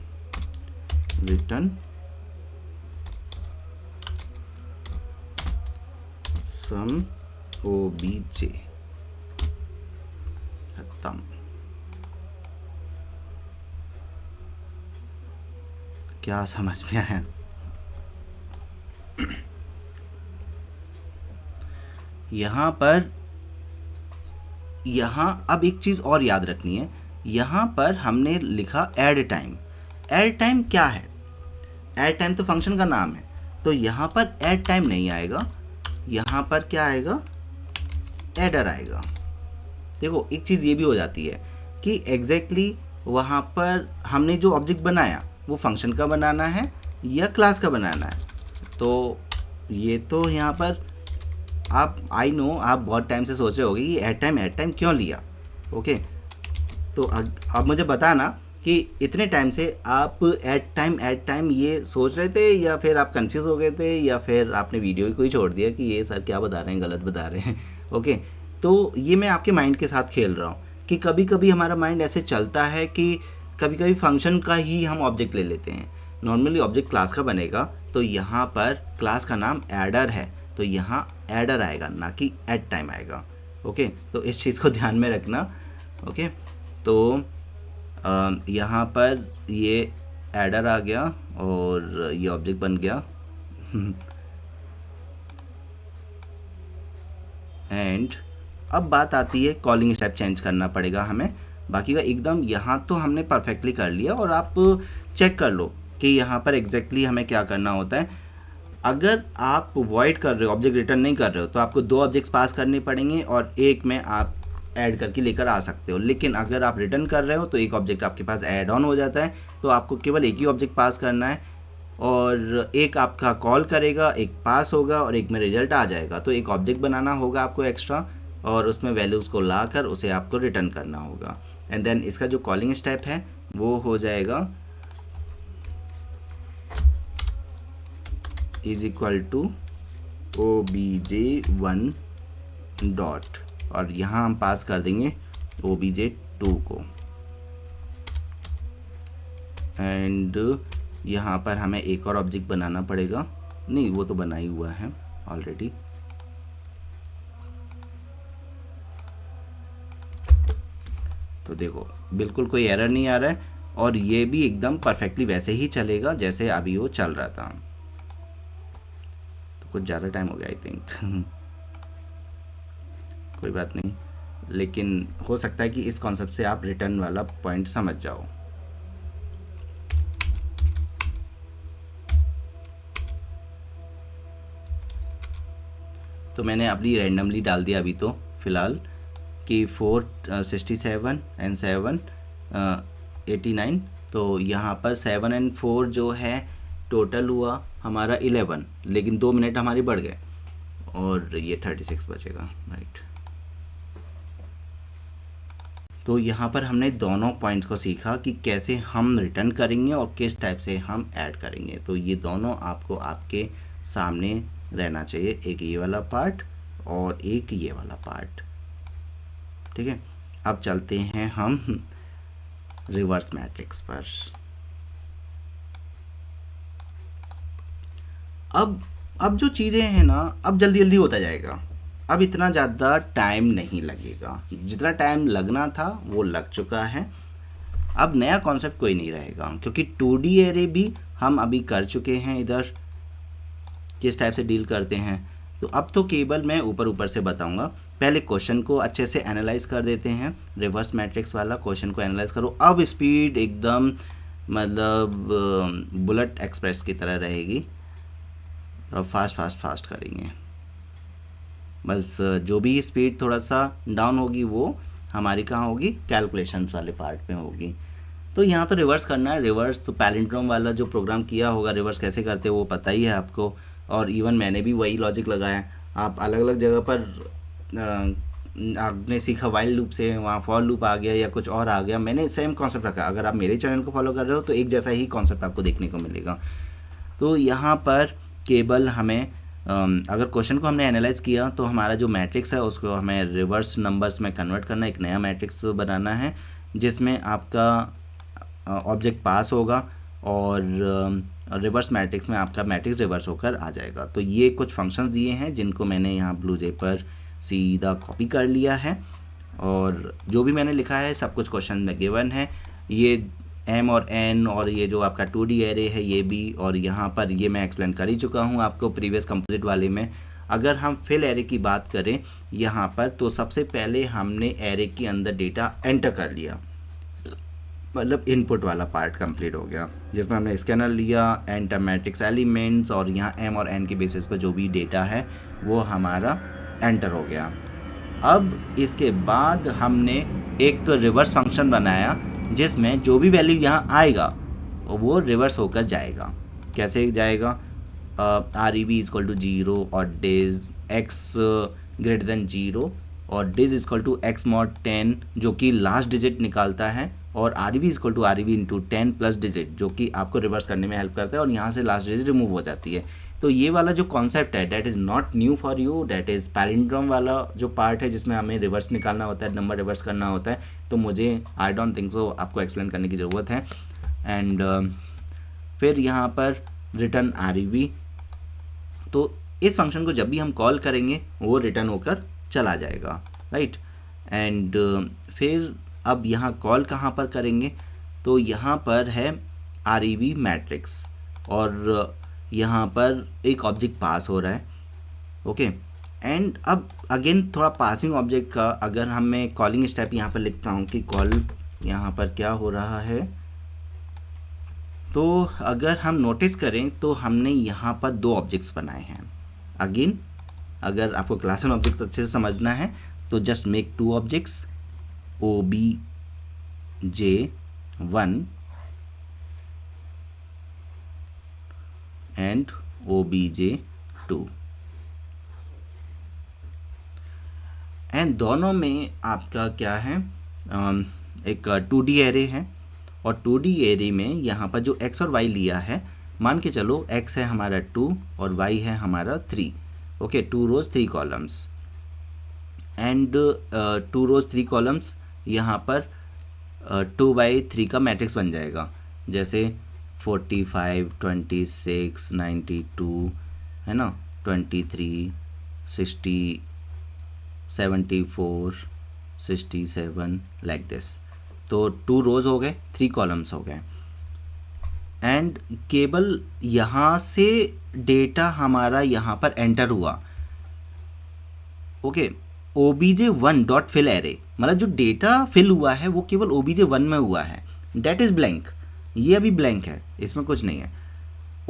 रिटर्न सम obj, खत्म। क्या समझ में आया? यहाँ पर अब एक चीज़ और याद रखनी है, यहाँ पर हमने लिखा ऐड टाइम। ऐड टाइम क्या है? ऐड टाइम तो फंक्शन का नाम है, तो यहाँ पर ऐड टाइम नहीं आएगा, यहाँ पर क्या आएगा, एडर आएगा। देखो एक चीज़ ये भी हो जाती है कि एग्जैक्टली वहाँ पर हमने जो ऑब्जेक्ट बनाया वो फंक्शन का बनाना है या क्लास का बनाना है। तो ये तो यहाँ पर आप आई नो आप बहुत टाइम से सोच रहे होगे कि ऐड टाइम क्यों लिया। ओके, तो अब मुझे बताना कि इतने टाइम से आप ऐड टाइम ये सोच रहे थे, या फिर आप कंफ्यूज हो गए थे, या फिर आपने वीडियो को ही छोड़ दिया कि ये सर क्या बता रहे हैं, गलत बता रहे हैं। ओके, तो ये मैं आपके माइंड के साथ खेल रहा हूँ कि कभी कभी हमारा माइंड ऐसे चलता है कि कभी कभी फंक्शन का ही हम ऑब्जेक्ट ले लेते हैं। नॉर्मली ऑब्जेक्ट क्लास का बनेगा, तो यहाँ पर क्लास का नाम एडर है, तो यहाँ एडर आएगा ना कि ऐड टाइम आएगा। ओके, तो इस चीज़ को ध्यान में रखना। ओके, तो यहाँ पर ये एडर आ गया और ये ऑब्जेक्ट बन गया एंड अब बात आती है कॉलिंग स्टेप चेंज करना पड़ेगा हमें। बाकी का एकदम यहाँ तो हमने परफेक्टली कर लिया, और आप चेक कर लो कि यहाँ पर एग्जैक्टली हमें क्या करना होता है। अगर आप वॉइड कर रहे हो, ऑब्जेक्ट रिटर्न नहीं कर रहे हो, तो आपको 2 ऑब्जेक्ट्स पास करने पड़ेंगे और एक में आप ऐड करके लेकर आ सकते हो। लेकिन अगर आप रिटर्न कर रहे हो तो एक ऑब्जेक्ट आपके पास ऐड ऑन हो जाता है, तो आपको केवल एक ही ऑब्जेक्ट पास करना है, और एक आपका कॉल करेगा, एक पास होगा और एक में रिजल्ट आ जाएगा। तो एक ऑब्जेक्ट बनाना होगा आपको एक्स्ट्रा, और उसमें वैल्यूज़ को लाकर उसे आपको रिटर्न करना होगा। एंड देन इसका जो कॉलिंग स्टेप है वो हो जाएगा is equal to obj1 dot, और यहाँ हम पास कर देंगे obj2 को, एंड यहाँ पर हमें एक और ऑब्जेक्ट बनाना पड़ेगा। नहीं, वो तो बना ही हुआ है ऑलरेडी। तो देखो बिल्कुल कोई एरर नहीं आ रहा है, और ये भी एकदम परफेक्टली वैसे ही चलेगा जैसे अभी वो चल रहा था। तो कुछ ज़्यादा टाइम हो गया आई थिंक कोई बात नहीं, लेकिन हो सकता है कि इस कॉन्सेप्ट से आप रिटर्न वाला पॉइंट समझ जाओ। तो मैंने अपनी रैंडमली डाल दिया अभी तो फ़िलहाल कि 467 एंड 7 89। तो यहाँ पर 7 एंड 4 जो है टोटल हुआ हमारा 11, लेकिन 2 मिनट हमारे बढ़ गए और ये 36 बचेगा, राइट। तो यहाँ पर हमने दोनों पॉइंट्स को सीखा कि कैसे हम रिटर्न करेंगे और किस टाइप से हम ऐड करेंगे। तो ये दोनों आपको आपके सामने रहना चाहिए, एक ये वाला पार्ट और एक ये वाला पार्ट, ठीक है। अब चलते हैं हम रिवर्स मैट्रिक्स पर। अब जो चीज़ें हैं ना, अब जल्दी जल्दी होता जाएगा, अब इतना ज़्यादा टाइम नहीं लगेगा, जितना टाइम लगना था वो लग चुका है। अब नया कॉन्सेप्ट कोई नहीं रहेगा, क्योंकि 2D एरे भी हम अभी कर चुके हैं, इधर किस टाइप से डील करते हैं। तो अब तो केवल मैं ऊपर ऊपर से बताऊंगा, पहले क्वेश्चन को अच्छे से एनालाइज कर देते हैं। रिवर्स मैट्रिक्स वाला क्वेश्चन को एनालाइज करो, अब स्पीड एकदम मतलब बुलेट एक्सप्रेस की तरह रहेगी, अब फास्ट करेंगे। बस जो भी स्पीड थोड़ा सा डाउन होगी वो हमारी कहाँ होगी, कैलकुलेशंस वाले पार्ट में होगी। तो यहाँ तो रिवर्स करना है, रिवर्स तो पैलिंड्रोम वाला जो प्रोग्राम किया होगा रिवर्स कैसे करते वो पता ही है आपको, और इवन मैंने भी वही लॉजिक लगाया। आप अलग अलग जगह पर आपने सीखा वाइल लूप से, वहाँ फॉर लूप आ गया या कुछ और आ गया, मैंने सेम कॉन्सेप्ट रखा। अगर आप मेरे चैनल को फॉलो कर रहे हो तो एक जैसा ही कॉन्सेप्ट आपको देखने को मिलेगा। तो यहाँ पर केवल हमें अगर क्वेश्चन को हमने एनालाइज किया तो हमारा जो मैट्रिक्स है उसको हमें रिवर्स नंबर्स में कन्वर्ट करना, एक नया मैट्रिक्स बनाना है जिसमें आपका ऑब्जेक्ट पास होगा और रिवर्स मैट्रिक्स में आपका मैट्रिक्स रिवर्स होकर आ जाएगा। तो ये कुछ फंक्शंस दिए हैं जिनको मैंने यहाँ ब्लू जे पर सीधा कॉपी कर लिया है, और जो भी मैंने लिखा है सब कुछ क्वेश्चन में गिवन है। ये m और n और ये जो आपका 2D एरे है ये भी, और यहाँ पर ये मैं एक्सप्लेन कर ही चुका हूँ आपको प्रीवियस कंपोजिट वाले में। अगर हम फिल एरे की बात करें यहाँ पर, तो सबसे पहले हमने एरे के अंदर डेटा एंटर कर लिया, मतलब इनपुट वाला पार्ट कंप्लीट हो गया, जिसमें हमने स्कैनर लिया, एंटर मैट्रिक्स एलिमेंट्स, और यहाँ m और n के बेसिस पर जो भी डेटा है वो हमारा एंटर हो गया। अब इसके बाद हमने एक रिवर्स फंक्शन बनाया जिसमें जो भी वैल्यू यहाँ आएगा वो रिवर्स होकर जाएगा। कैसे जाएगा, REB इक्वल टू 0 और डिज x ग्रेटर देन 0 और dig equal to x mod 10 जो कि लास्ट डिजिट निकालता है, और REB equal to REB into 10 plus digit जो कि आपको रिवर्स करने में हेल्प करता है, और यहाँ से लास्ट डिजिट रिमूव हो जाती है। तो ये वाला जो कॉन्सेप्ट है that is not new for you, that is palindrome वाला जो पार्ट है जिसमें हमें रिवर्स निकालना होता है, नंबर रिवर्स करना होता है। तो मुझे आई डोंट थिंक सो आपको एक्सप्लेन करने की ज़रूरत है। एंड फिर यहाँ पर रिटर्न REB, तो इस फंक्शन को जब भी हम कॉल करेंगे वो रिटर्न होकर चला जाएगा, राइट। एंड फिर अब यहाँ कॉल कहाँ पर करेंगे, तो यहाँ पर है REB मैट्रिक्स और यहाँ पर एक ऑब्जेक्ट पास हो रहा है, ओके। एंड अब अगेन थोड़ा पासिंग ऑब्जेक्ट का अगर हमें कॉलिंग स्टेप यहाँ पर लिखता हूँ कि कॉल यहाँ पर क्या हो रहा है, तो अगर हम नोटिस करें तो हमने यहाँ पर दो ऑब्जेक्ट्स बनाए हैं। अगेन अगर आपको क्लास एंड ऑब्जेक्ट अच्छे से समझना है तो just make two objects OBJ1 and OBJ2, and दोनों में आपका क्या है, एक 2D एरे है, और 2D एरे में यहाँ पर जो x और y लिया है, मान के चलो x है हमारा 2 और y है हमारा 3, okay. 2 rows 3 columns and 2 rows 3 columns, यहाँ पर 2/3 का मैट्रिक्स बन जाएगा, जैसे 45 26 92 है ना, 23 60 74 67 लाइक दिस। तो 2 रोज हो गए, 3 कॉलम्स हो गए, एंड केवल यहाँ से डेटा हमारा यहाँ पर एंटर हुआ, okay. OBJ1 dot fill array, मतलब जो डेटा फिल हुआ है वो केवल OBJ1 में हुआ है, डेट इज़ ब्लैंक, ये अभी ब्लैंक है, इसमें कुछ नहीं है।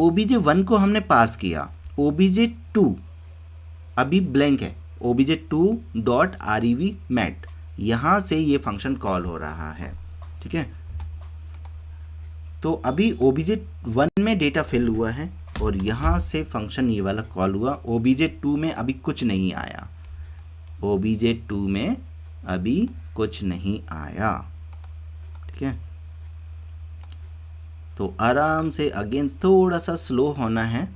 OBJ1 को हमने पास किया, OBJ2 अभी ब्लैंक है, obj2.rev met, यहाँ से ये फंक्शन कॉल हो रहा है, ठीक है। तो अभी obj1 में डेटा फिल हुआ है और यहाँ से फंक्शन ये वाला कॉल हुआ, obj2 में अभी कुछ नहीं आया, obj2 में अभी कुछ नहीं आया, ठीक है। तो आराम से अगेन थोड़ा सा स्लो होना है,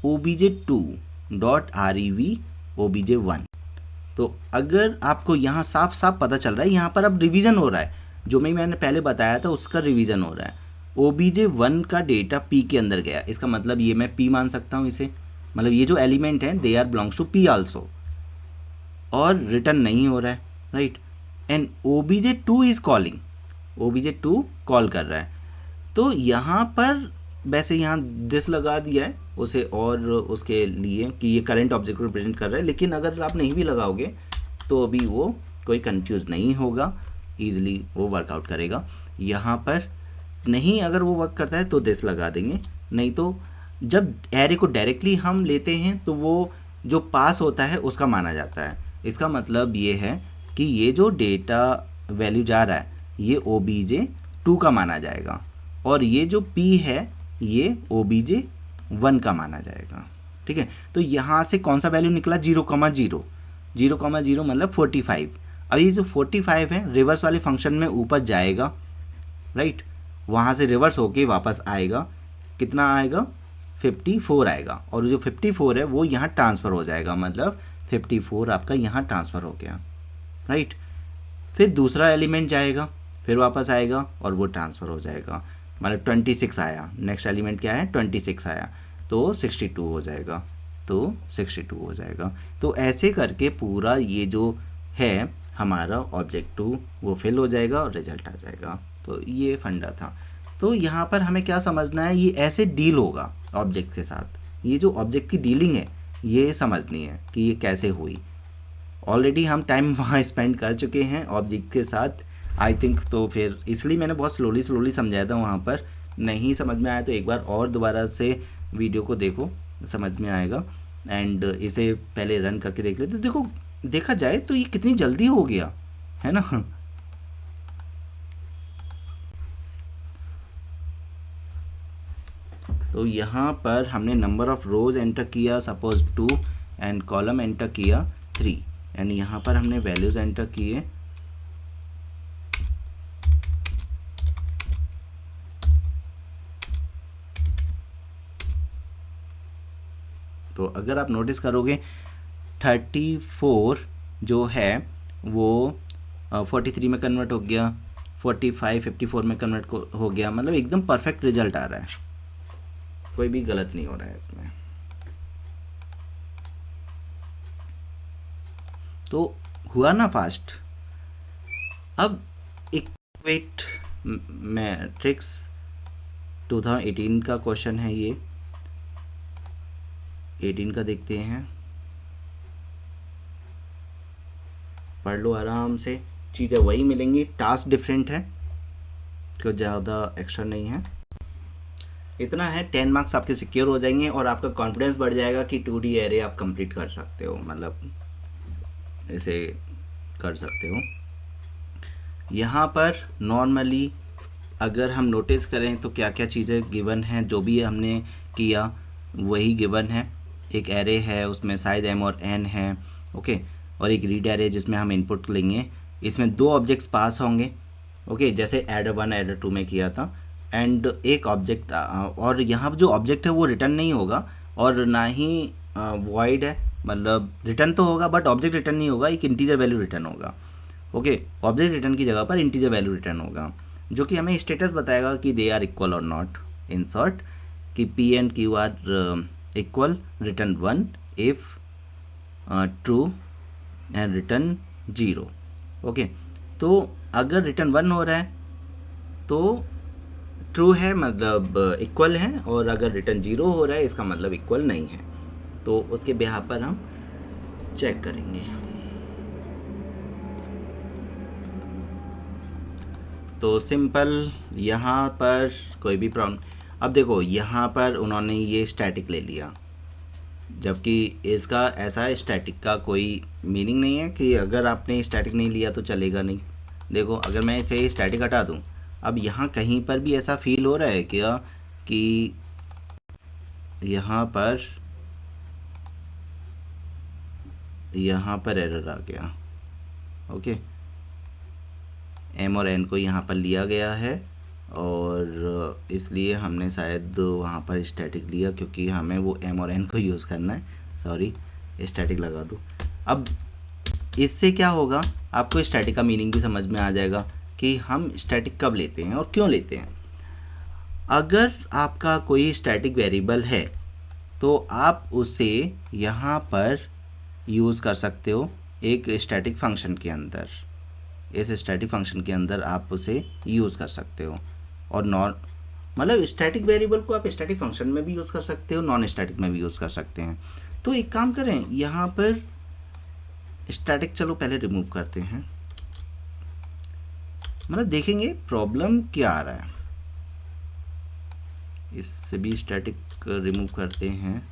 obj2.rev obj1। तो अगर आपको यहाँ साफ साफ पता चल रहा है, यहाँ पर अब रिवीजन हो रहा है, जो मैंने पहले बताया था उसका रिवीजन हो रहा है। obj1 का डेटा p के अंदर गया, इसका मतलब ये मैं p मान सकता हूँ इसे, मतलब ये जो एलिमेंट है they are belongs to p also, और रिटर्न नहीं हो रहा है, right. And obj2 is calling, obj2 call कर रहा है। तो यहाँ पर वैसे यहाँ दिस लगा दिया है उसे और उसके लिए कि ये करंट ऑब्जेक्ट को रिप्रेजेंट कर रहा है, लेकिन अगर आप नहीं भी लगाओगे तो अभी वो कोई कंफ्यूज नहीं होगा, ईजिली वो वर्कआउट करेगा। यहाँ पर नहीं अगर वो वर्क करता है तो दिस लगा देंगे, नहीं तो जब एरे को डायरेक्टली हम लेते हैं तो वो जो पास होता है उसका माना जाता है। इसका मतलब ये है कि ये जो डेटा वैल्यू जा रहा है ये obj2 का माना जाएगा, और ये जो p है ये obj1 का माना जाएगा, ठीक है। तो यहाँ से कौन सा वैल्यू निकला, 0,0, 0,0 मतलब 45। अब ये जो 45 है रिवर्स वाले फंक्शन में ऊपर जाएगा, राइट, वहाँ से रिवर्स होके वापस आएगा, कितना आएगा, 54 आएगा, और जो 54 है वो यहाँ ट्रांसफ़र हो जाएगा, मतलब 54 आपका यहाँ ट्रांसफ़र हो गया, राइट। फिर दूसरा एलिमेंट जाएगा, फिर वापस आएगा और वो ट्रांसफ़र हो जाएगा, मतलब 26 आया, नेक्स्ट एलिमेंट क्या है 26 आया, तो 62 हो जाएगा, तो 62 हो जाएगा। तो ऐसे करके पूरा ये जो है हमारा ऑब्जेक्ट2 वो फिल हो जाएगा और रिजल्ट आ जाएगा। तो ये फंडा था। तो यहाँ पर हमें क्या समझना है, ये ऐसे डील होगा ऑब्जेक्ट के साथ, ये जो ऑब्जेक्ट की डीलिंग है ये समझनी है कि ये कैसे हुई। ऑलरेडी हम टाइम वहाँ स्पेंड कर चुके हैं ऑब्जेक्ट के साथ, आई थिंक, तो फिर इसलिए मैंने बहुत स्लोली समझाया था, वहाँ पर नहीं समझ में आया तो एक बार और दोबारा से वीडियो को देखो, समझ में आएगा। एंड इसे पहले रन करके देख लेते, तो देखो देखा जाए तो ये कितनी जल्दी हो गया है ना। तो यहाँ पर हमने नंबर ऑफ रोज एंटर किया, सपोज 2, एंड कॉलम एंटर किया 3, एंड यहाँ पर हमने वैल्यूज एंटर किए, तो अगर आप नोटिस करोगे 34 जो है वो 43 में कन्वर्ट हो गया, 45 54 में कन्वर्ट हो गया, मतलब एकदम परफेक्ट रिजल्ट आ रहा है, कोई भी गलत नहीं हो रहा है इसमें। तो हुआ ना फास्ट। अब इक्वेट मैट्रिक्स 2018 का क्वेश्चन है, ये 18 का देखते हैं, पढ़ लो आराम से, चीज़ें वही मिलेंगी, टास्क डिफरेंट है, कुछ ज़्यादा एक्स्ट्रा नहीं है, इतना है। 10 मार्क्स आपके सिक्योर हो जाएंगे और आपका कॉन्फिडेंस बढ़ जाएगा कि 2D एरे आप कंप्लीट कर सकते हो, मतलब इसे कर सकते हो। यहाँ पर नॉर्मली अगर हम नोटिस करें तो क्या क्या चीज़ें गिवन हैं, जो भी हमने किया वही गिवन है। एक एरे है उसमें साइज m और n है, ओके, और एक रीड एरे जिसमें हम इनपुट लेंगे, इसमें 2 ऑब्जेक्ट्स पास होंगे, ओके, जैसे एडर 1 एडर 2 में किया था, एंड एक ऑब्जेक्ट, और यहाँ जो ऑब्जेक्ट है वो रिटर्न नहीं होगा और ना ही वॉइड है, मतलब रिटर्न तो होगा बट ऑब्जेक्ट रिटर्न नहीं होगा, एक इंटीजर वैल्यू रिटर्न होगा, ओके, ऑब्जेक्ट रिटर्न की जगह पर इंटीजर वैल्यू रिटर्न होगा, जो कि हमें स्टेटस बताएगा कि दे आर इक्वल और नॉट। इन शॉर्ट कि P and Q R equal, return 1 if true and return 0, okay. तो अगर रिटर्न 1 हो रहा है तो ट्रू है, मतलब इक्वल है, और अगर रिटर्न 0 हो रहा है इसका मतलब इक्वल नहीं है। तो उसके बिहाफ पर हम चेक करेंगे। तो सिंपल, यहाँ पर कोई भी प्रॉब्लम, अब देखो यहाँ पर उन्होंने ये स्टैटिक ले लिया, जबकि इसका ऐसा स्टैटिक का कोई मीनिंग नहीं है कि अगर आपने स्टैटिक नहीं लिया तो चलेगा नहीं। देखो अगर मैं इसे स्टैटिक हटा दूँ, अब यहाँ कहीं पर भी ऐसा फील हो रहा है क्या कि यहाँ पर एरर आ गया। ओके, एम और एन को यहाँ पर लिया गया है और इसलिए हमने शायद वहाँ पर स्टैटिक लिया, क्योंकि हमें वो एम और एन को यूज़ करना है। सॉरी, स्टैटिक लगा दूँ। अब इससे क्या होगा, आपको स्टैटिक का मीनिंग भी समझ में आ जाएगा कि हम स्टैटिक कब लेते हैं और क्यों लेते हैं। अगर आपका कोई स्टैटिक वेरिएबल है तो आप उसे यहाँ पर यूज़ कर सकते हो एक स्टैटिक फंक्शन के अंदर। इस स्टैटिक फंक्शन के अंदर आप उसे यूज़ कर सकते हो। और नॉन मतलब स्टैटिक वेरिएबल को आप स्टैटिक फंक्शन में भी यूज़ कर सकते हो, नॉन स्टैटिक में भी यूज़ कर सकते हैं। तो एक काम करें, यहाँ पर स्टैटिक चलो पहले रिमूव करते हैं, मतलब देखेंगे प्रॉब्लम क्या आ रहा है। इससे भी स्टैटिक रिमूव करते हैं।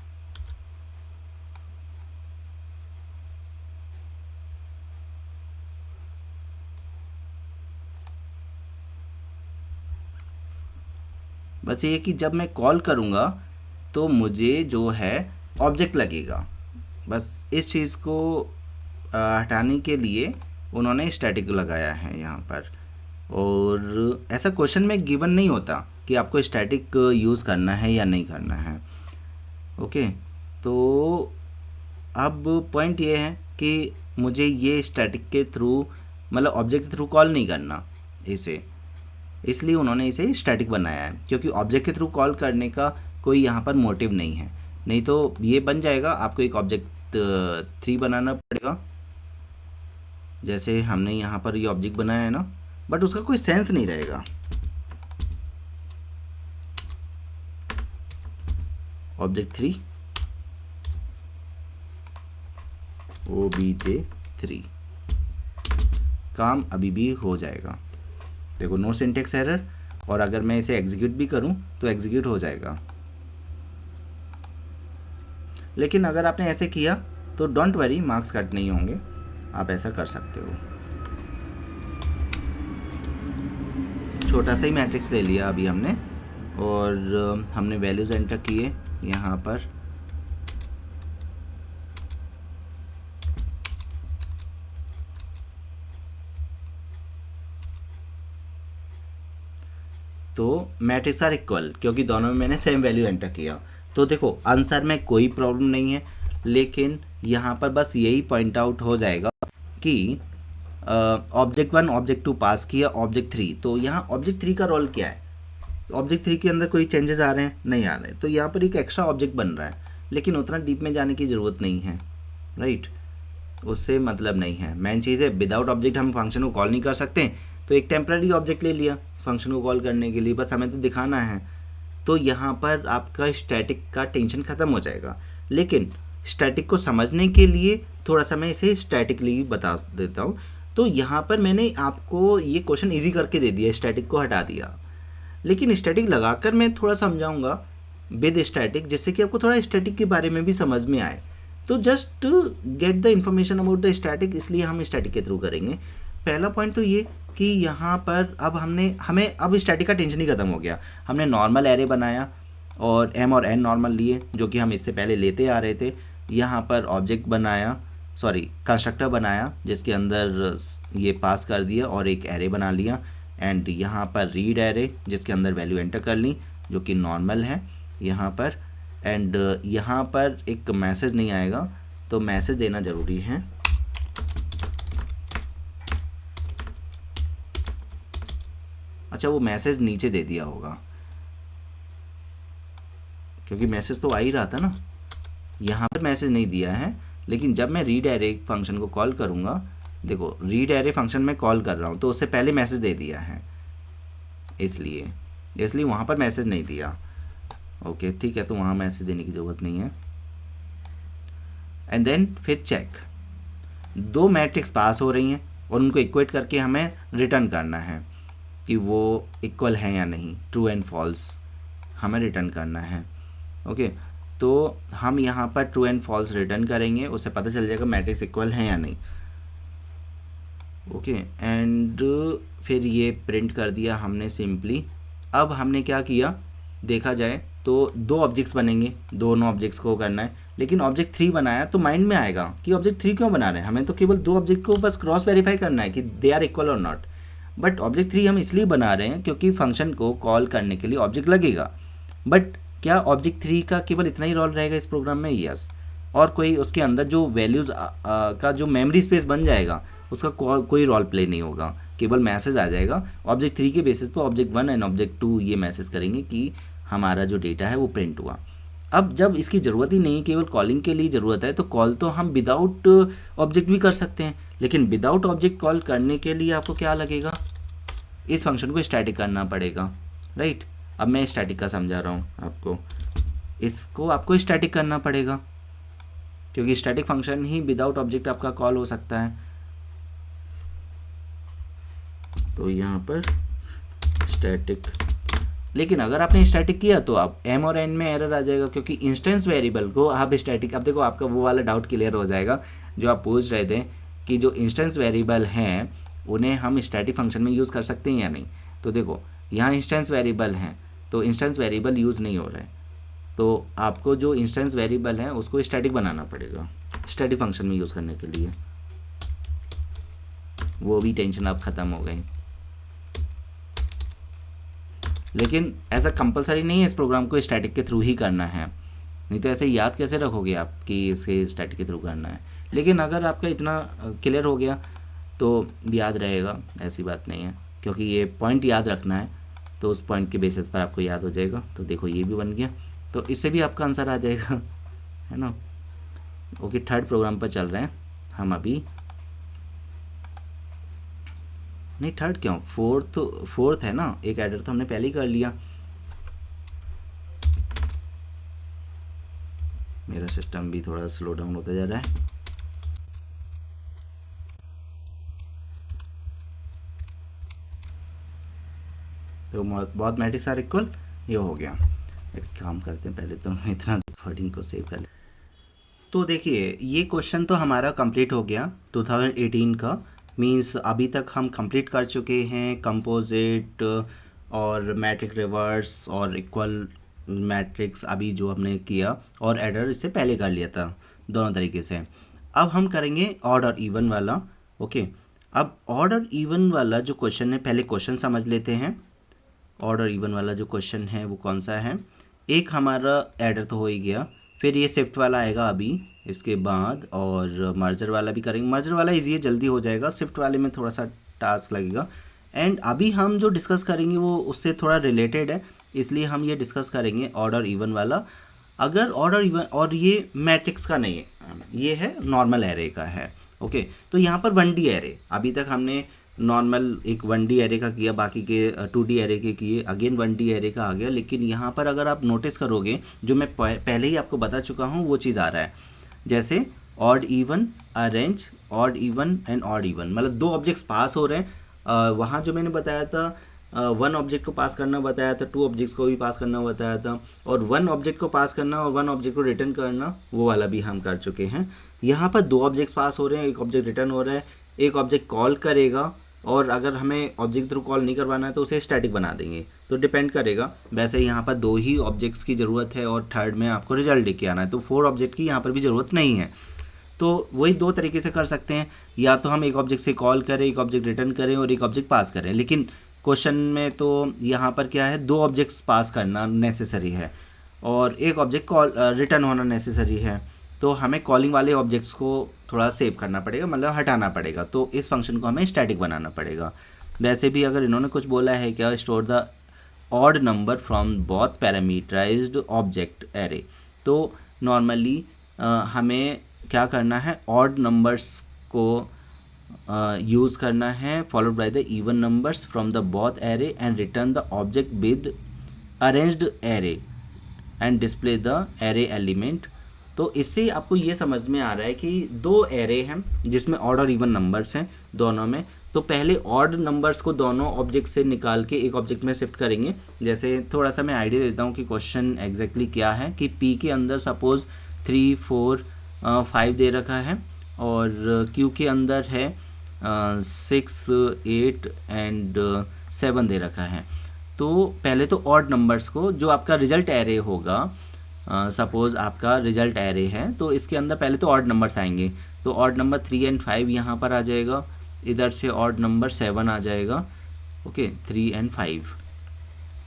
बस ये कि जब मैं कॉल करूँगा तो मुझे जो है ऑब्जेक्ट लगेगा। बस इस चीज़ को हटाने के लिए उन्होंने स्टैटिक लगाया है यहाँ पर। और ऐसा क्वेश्चन में गिवन नहीं होता कि आपको स्टैटिक यूज़ करना है या नहीं करना है। ओके, तो अब पॉइंट ये है कि मुझे ये स्टैटिक के थ्रू मतलब ऑब्जेक्ट के थ्रू कॉल नहीं करना इसे, इसलिए उन्होंने इसे स्टैटिक बनाया है, क्योंकि ऑब्जेक्ट के थ्रू कॉल करने का कोई यहाँ पर मोटिव नहीं है। नहीं तो ये बन जाएगा, आपको एक ऑब्जेक्ट 3 बनाना पड़ेगा, जैसे हमने यहाँ पर ये ऑब्जेक्ट बनाया है ना, बट उसका कोई सेंस नहीं रहेगा। ऑब्जेक्ट 3 obj3 काम अभी भी हो जाएगा। देखो नो सिंटेक्स एरर, और अगर मैं इसे एग्जीक्यूट भी करूं तो एग्जीक्यूट हो जाएगा। लेकिन अगर आपने ऐसे किया तो डोंट वरी, मार्क्स कट नहीं होंगे, आप ऐसा कर सकते हो। छोटा सा ही मैट्रिक्स ले लिया अभी हमने, और हमने वैल्यूज़ एंटर किए यहाँ पर। तो मैट्रिक्स आर इक्वल, क्योंकि दोनों में मैंने सेम वैल्यू एंटर किया। तो देखो आंसर में कोई प्रॉब्लम नहीं है, लेकिन यहाँ पर बस यही पॉइंट आउट हो जाएगा कि ऑब्जेक्ट 1 ऑब्जेक्ट 2 पास किया, ऑब्जेक्ट 3, तो यहाँ ऑब्जेक्ट 3 का रोल क्या है। ऑब्जेक्ट 3 के अंदर कोई चेंजेस आ रहे हैं? नहीं आ रहे, तो यहाँ पर एक एक्स्ट्रा ऑब्जेक्ट बन रहा है, लेकिन उतना डीप में जाने की ज़रूरत नहीं है, राइट। उससे मतलब नहीं है। मेन चीज़ है विदाउट ऑब्जेक्ट हम फंक्शन को कॉल नहीं कर सकते, तो एक टेम्पररी ऑब्जेक्ट ले लिया फंक्शन को कॉल करने के लिए, बस हमें तो दिखाना है। तो यहाँ पर आपका स्टैटिक का टेंशन ख़त्म हो जाएगा। लेकिन स्टैटिक को समझने के लिए थोड़ा सा मैं इसे स्टैटिकली बता देता हूँ। तो यहाँ पर मैंने आपको ये क्वेश्चन ईजी करके दे दिया, स्टैटिक को हटा दिया, लेकिन स्टैटिक लगाकर मैं थोड़ा समझाऊंगा विद स्टैटिक, जिससे कि आपको थोड़ा स्टैटिक के बारे में भी समझ में आए। तो just get the information about the static, इसलिए हम स्टैटिक के थ्रू करेंगे। पहला पॉइंट तो ये कि यहाँ पर अब हमें अब स्टैटिक का टेंशन ही खत्म हो गया। हमने नॉर्मल एरे बनाया और एम और एन नॉर्मल लिए, जो कि हम इससे पहले लेते आ रहे थे। यहाँ पर ऑब्जेक्ट बनाया, सॉरी कंस्ट्रक्टर बनाया, जिसके अंदर ये पास कर दिया और एक एरे बना लिया। एंड यहाँ पर रीड एरे, जिसके अंदर वैल्यू एंटर कर ली, जो कि नॉर्मल है यहाँ पर। एंड यहाँ पर एक मैसेज नहीं आएगा, तो मैसेज देना ज़रूरी है। अच्छा, वो मैसेज नीचे दे दिया होगा, क्योंकि मैसेज तो आ ही रहा था ना। यहाँ पर मैसेज नहीं दिया है, लेकिन जब मैं रीड एरे फंक्शन को कॉल करूँगा, देखो रीड एरे फंक्शन में कॉल कर रहा हूँ, तो उससे पहले मैसेज दे दिया है, इसलिए वहाँ पर मैसेज नहीं दिया। ओके ठीक है, तो वहाँ मैसेज देने की ज़रूरत नहीं है। एंड देन फिर चेक, दो मैट्रिक्स पास हो रही हैं और उनको इक्वेट करके हमें रिटर्न करना है कि वो इक्वल है या नहीं, ट्रू एंड फॉल्स हमें रिटर्न करना है। ओके, तो हम यहाँ पर ट्रू एंड फॉल्स रिटर्न करेंगे, उससे पता चल जाएगा मैट्रिक्स इक्वल है या नहीं। ओके, एंड फिर ये प्रिंट कर दिया हमने सिंपली। अब हमने क्या किया, देखा जाए तो दो ऑब्जेक्ट्स बनेंगे, दोनों ऑब्जेक्ट्स को करना है, लेकिन ऑब्जेक्ट 3 बनाया तो माइंड में आएगा कि ऑब्जेक्ट 3 क्यों बना रहे हैं, हमें तो केवल दो ऑब्जेक्ट को बस क्रॉस वेरीफाई करना है कि दे आर इक्वल और नॉट। बट ऑब्जेक्ट 3 हम इसलिए बना रहे हैं क्योंकि फंक्शन को कॉल करने के लिए ऑब्जेक्ट लगेगा। बट क्या ऑब्जेक्ट 3 का केवल इतना ही रोल रहेगा इस प्रोग्राम में? यस। और कोई उसके अंदर जो वैल्यूज़ का जो मेमोरी स्पेस बन जाएगा उसका कोई रोल प्ले नहीं होगा, केवल मैसेज आ जाएगा ऑब्जेक्ट 3 के बेसिस पर ऑब्जेक्ट 1 एंड ऑब्जेक्ट 2 ये मैसेज करेंगे कि हमारा जो डेटा है वो प्रिंट हुआ। अब जब इसकी ज़रूरत ही नहीं, केवल कॉलिंग के लिए ज़रूरत है, तो कॉल तो हम विदाउट ऑब्जेक्ट भी कर सकते हैं, लेकिन विदाउट ऑब्जेक्ट कॉल करने के लिए आपको क्या लगेगा, इस फंक्शन को स्टैटिक करना पड़ेगा, राइट। अब मैं स्टैटिक का समझा रहा हूँ आपको, इसको आपको स्टैटिक करना पड़ेगा क्योंकि स्टैटिक फंक्शन ही विदाउट ऑब्जेक्ट आपका कॉल हो सकता है। तो यहाँ पर स्टैटिक, लेकिन अगर आपने स्टैटिक किया तो आप एम और एन में एरर आ जाएगा क्योंकि इंस्टेंस वेरिएबल को आप स्टैटिक, अब देखो आपका वो वाला डाउट क्लियर हो जाएगा जो आप पूछ रहे थे कि जो इंस्टेंस वेरिएबल हैं उन्हें हम स्टैटिक फंक्शन में यूज़ कर सकते हैं या नहीं। तो देखो यहाँ इंस्टेंस वेरिएबल हैं तो इंस्टेंस वेरिएबल यूज़ नहीं हो रहा है, तो आपको जो इंस्टेंस वेरिएबल है उसको स्टैटिक बनाना पड़ेगा स्टैटिक फंक्शन में यूज़ करने के लिए। वो भी टेंशन आप ख़त्म हो गई, लेकिन ऐसा कंपलसरी नहीं है इस प्रोग्राम को स्टैटिक के थ्रू ही करना है, नहीं तो ऐसे याद कैसे रखोगे आप कि इसे स्टैटिक के थ्रू करना है। लेकिन अगर आपका इतना क्लियर हो गया तो याद रहेगा, ऐसी बात नहीं है, क्योंकि ये पॉइंट याद रखना है तो उस पॉइंट के बेसिस पर आपको याद हो जाएगा। तो देखो ये भी बन गया, तो इससे भी आपका आंसर आ जाएगा, है ना। ओके, थर्ड प्रोग्राम पर चल रहे हैं हम अभी, नहीं थर्ड क्यों, फोर्थ है ना, एक एडर तो हमने पहले ही कर लिया। मेरा सिस्टम भी थोड़ा स्लो डाउन होता जा रहा है। तो बहुत मैट्रिक्स आर इक्वल, ये हो गया। एक काम करते हैं, पहले तो इतना वर्डिंग को सेव कर ले। तो देखिए ये क्वेश्चन तो हमारा कंप्लीट हो गया 2018 का, मींस अभी तक हम कंप्लीट कर चुके हैं कंपोजिट और मैट्रिक रिवर्स और इक्वल मैट्रिक्स अभी जो हमने किया, और एडर इससे पहले कर लिया था दोनों तरीके से। अब हम करेंगे ऑड और इवन वाला। ओके, अब ऑड और इवन वाला जो क्वेश्चन है, पहले क्वेश्चन समझ लेते हैं। ऑड और इवन वाला जो क्वेश्चन है वो कौन सा है, एक हमारा एडर तो हो ही गया, फिर ये शिफ्ट वाला आएगा अभी इसके बाद, और मर्जर वाला भी करेंगे। मर्जर वाला इजी है, जल्दी हो जाएगा, शिफ्ट वाले में थोड़ा सा टास्क लगेगा। एंड अभी हम जो डिस्कस करेंगे वो उससे थोड़ा रिलेटेड है, इसलिए हम ये डिस्कस करेंगे ऑड और इवन वाला। अगर ऑड और इवन, और ये मैट्रिक्स का नहीं है, ये है नॉर्मल एरे का है। ओके, तो यहाँ पर 1D एरे, अभी तक हमने नॉर्मल एक 1D एरे का किया, बाकी के 2D एरे के किए, अगेन 1D एरे का आ गया। लेकिन यहाँ पर अगर आप नोटिस करोगे, जो मैं पहले ही आपको बता चुका हूँ वो चीज़ आ रहा है, जैसे odd even, arrange, odd even and odd even, मतलब दो ऑब्जेक्ट्स पास हो रहे हैं। वहाँ जो मैंने बताया था, वन ऑब्जेक्ट को पास करना बताया था, टू ऑब्जेक्ट्स को भी पास करना बताया था, और वन ऑब्जेक्ट को पास करना और वन ऑब्जेक्ट को रिटर्न करना, वो वाला भी हम कर चुके हैं। यहाँ पर दो ऑब्जेक्ट्स पास हो रहे हैं, एक ऑब्जेक्ट रिटर्न हो रहा है, एक ऑब्जेक्ट कॉल करेगा, और अगर हमें ऑब्जेक्ट थ्रू कॉल नहीं करवाना है तो उसे स्टैटिक बना देंगे, तो डिपेंड करेगा। वैसे यहाँ पर दो ही ऑब्जेक्ट्स की ज़रूरत है और थर्ड में आपको रिजल्ट लेके आना है, तो 4 ऑब्जेक्ट की यहाँ पर भी ज़रूरत नहीं है। तो वही दो तरीके से कर सकते हैं, या तो हम एक ऑब्जेक्ट से कॉल करें, एक ऑब्जेक्ट रिटर्न करें और एक ऑब्जेक्ट पास करें। लेकिन क्वेश्चन में तो यहाँ पर क्या है, दो ऑब्जेक्ट्स पास करना नेसेसरी है और एक ऑब्जेक्ट कॉल रिटर्न होना नेसेसरी है, तो हमें कॉलिंग वाले ऑब्जेक्ट्स को थोड़ा सेव करना पड़ेगा, मतलब हटाना पड़ेगा, तो इस फंक्शन को हमें स्टैटिक बनाना पड़ेगा। वैसे भी अगर इन्होंने कुछ बोला है क्या, store the odd number from both parameterised object array, तो नॉर्मली हमें क्या करना है, ऑड नंबर्स को यूज़ करना है followed by the even numbers from the both array and return the object with arranged array and display the array element. तो इससे आपको ये समझ में आ रहा है कि दो एरे हैं जिसमें ऑड और इवन नंबर्स हैं दोनों में, तो पहले ऑड नंबर्स को दोनों ऑब्जेक्ट से निकाल के एक ऑब्जेक्ट में शिफ्ट करेंगे। जैसे थोड़ा सा मैं आइडिया देता हूँ कि क्वेश्चन एग्जैक्टली क्या है, कि P के अंदर सपोज 3 4 5 दे रखा है और Q के अंदर है 6 8 एंड 7 दे रखा है। तो पहले तो ऑड नंबर्स को, जो आपका रिजल्ट एरे होगा, सपोज़ आपका रिजल्ट एरे है तो इसके अंदर पहले तो ऑड नंबर्स आएंगे। तो ऑड नंबर 3 एंड 5 यहाँ पर आ जाएगा, इधर से ऑड नंबर 7 आ जाएगा। ओके, 3 एंड 5,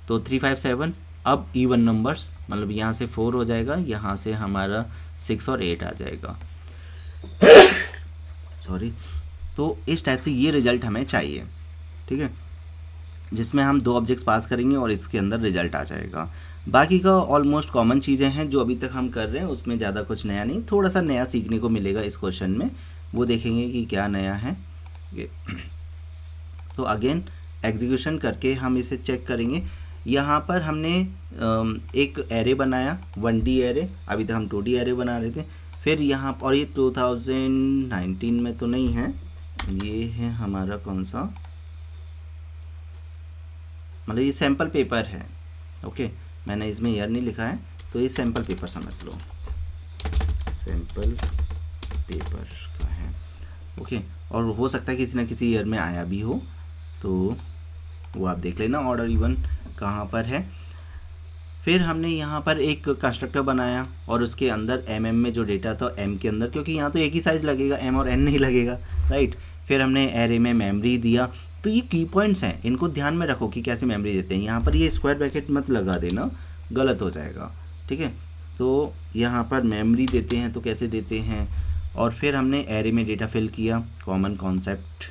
तो 3 5 7। अब इवन नंबर्स, मतलब यहाँ से 4 हो जाएगा, यहाँ से हमारा 6 और 8 आ जाएगा। सॉरी। तो इस टाइप से ये रिजल्ट हमें चाहिए, ठीक है, जिसमें हम 2 ऑब्जेक्ट्स पास करेंगे और इसके अंदर रिजल्ट आ जाएगा। बाकी का ऑलमोस्ट कॉमन चीज़ें हैं जो अभी तक हम कर रहे हैं, उसमें ज़्यादा कुछ नया नहीं, थोड़ा सा नया सीखने को मिलेगा इस क्वेश्चन में, वो देखेंगे कि क्या नया है ये। तो अगेन एग्जीक्यूशन करके हम इसे चेक करेंगे। यहाँ पर हमने एक एरे बनाया, 1D एरे, अभी तक हम 2D एरे बना रहे थे। फिर यहाँ, और ये 2019 में तो नहीं है, ये है हमारा कौन सा, मतलब ये सैम्पल पेपर है। ओके, मैंने इसमें ईयर नहीं लिखा है, तो ये सैम्पल पेपर समझ लो, सैम्पल पेपर का है। ओके, और हो सकता है किसी ना किसी ईयर में आया भी हो, तो वो आप देख लेना ऑर्डर इवन कहाँ पर है। फिर हमने यहाँ पर एक कंस्ट्रक्टर बनाया और उसके अंदर mm में जो डेटा था m के अंदर, क्योंकि यहाँ तो एक ही साइज़ लगेगा, m और n नहीं लगेगा, राइट। फिर हमने एरे में मेमोरी दिया। तो ये की पॉइंट्स हैं, इनको ध्यान में रखो कि कैसे मेमोरी देते हैं। यहाँ पर ये स्क्वायर ब्रैकेट मत लगा देना, गलत हो जाएगा, ठीक है। तो यहाँ पर मेमोरी देते हैं तो कैसे देते हैं। और फिर हमने एरे में डेटा फिल किया, कॉमन कॉन्सेप्ट,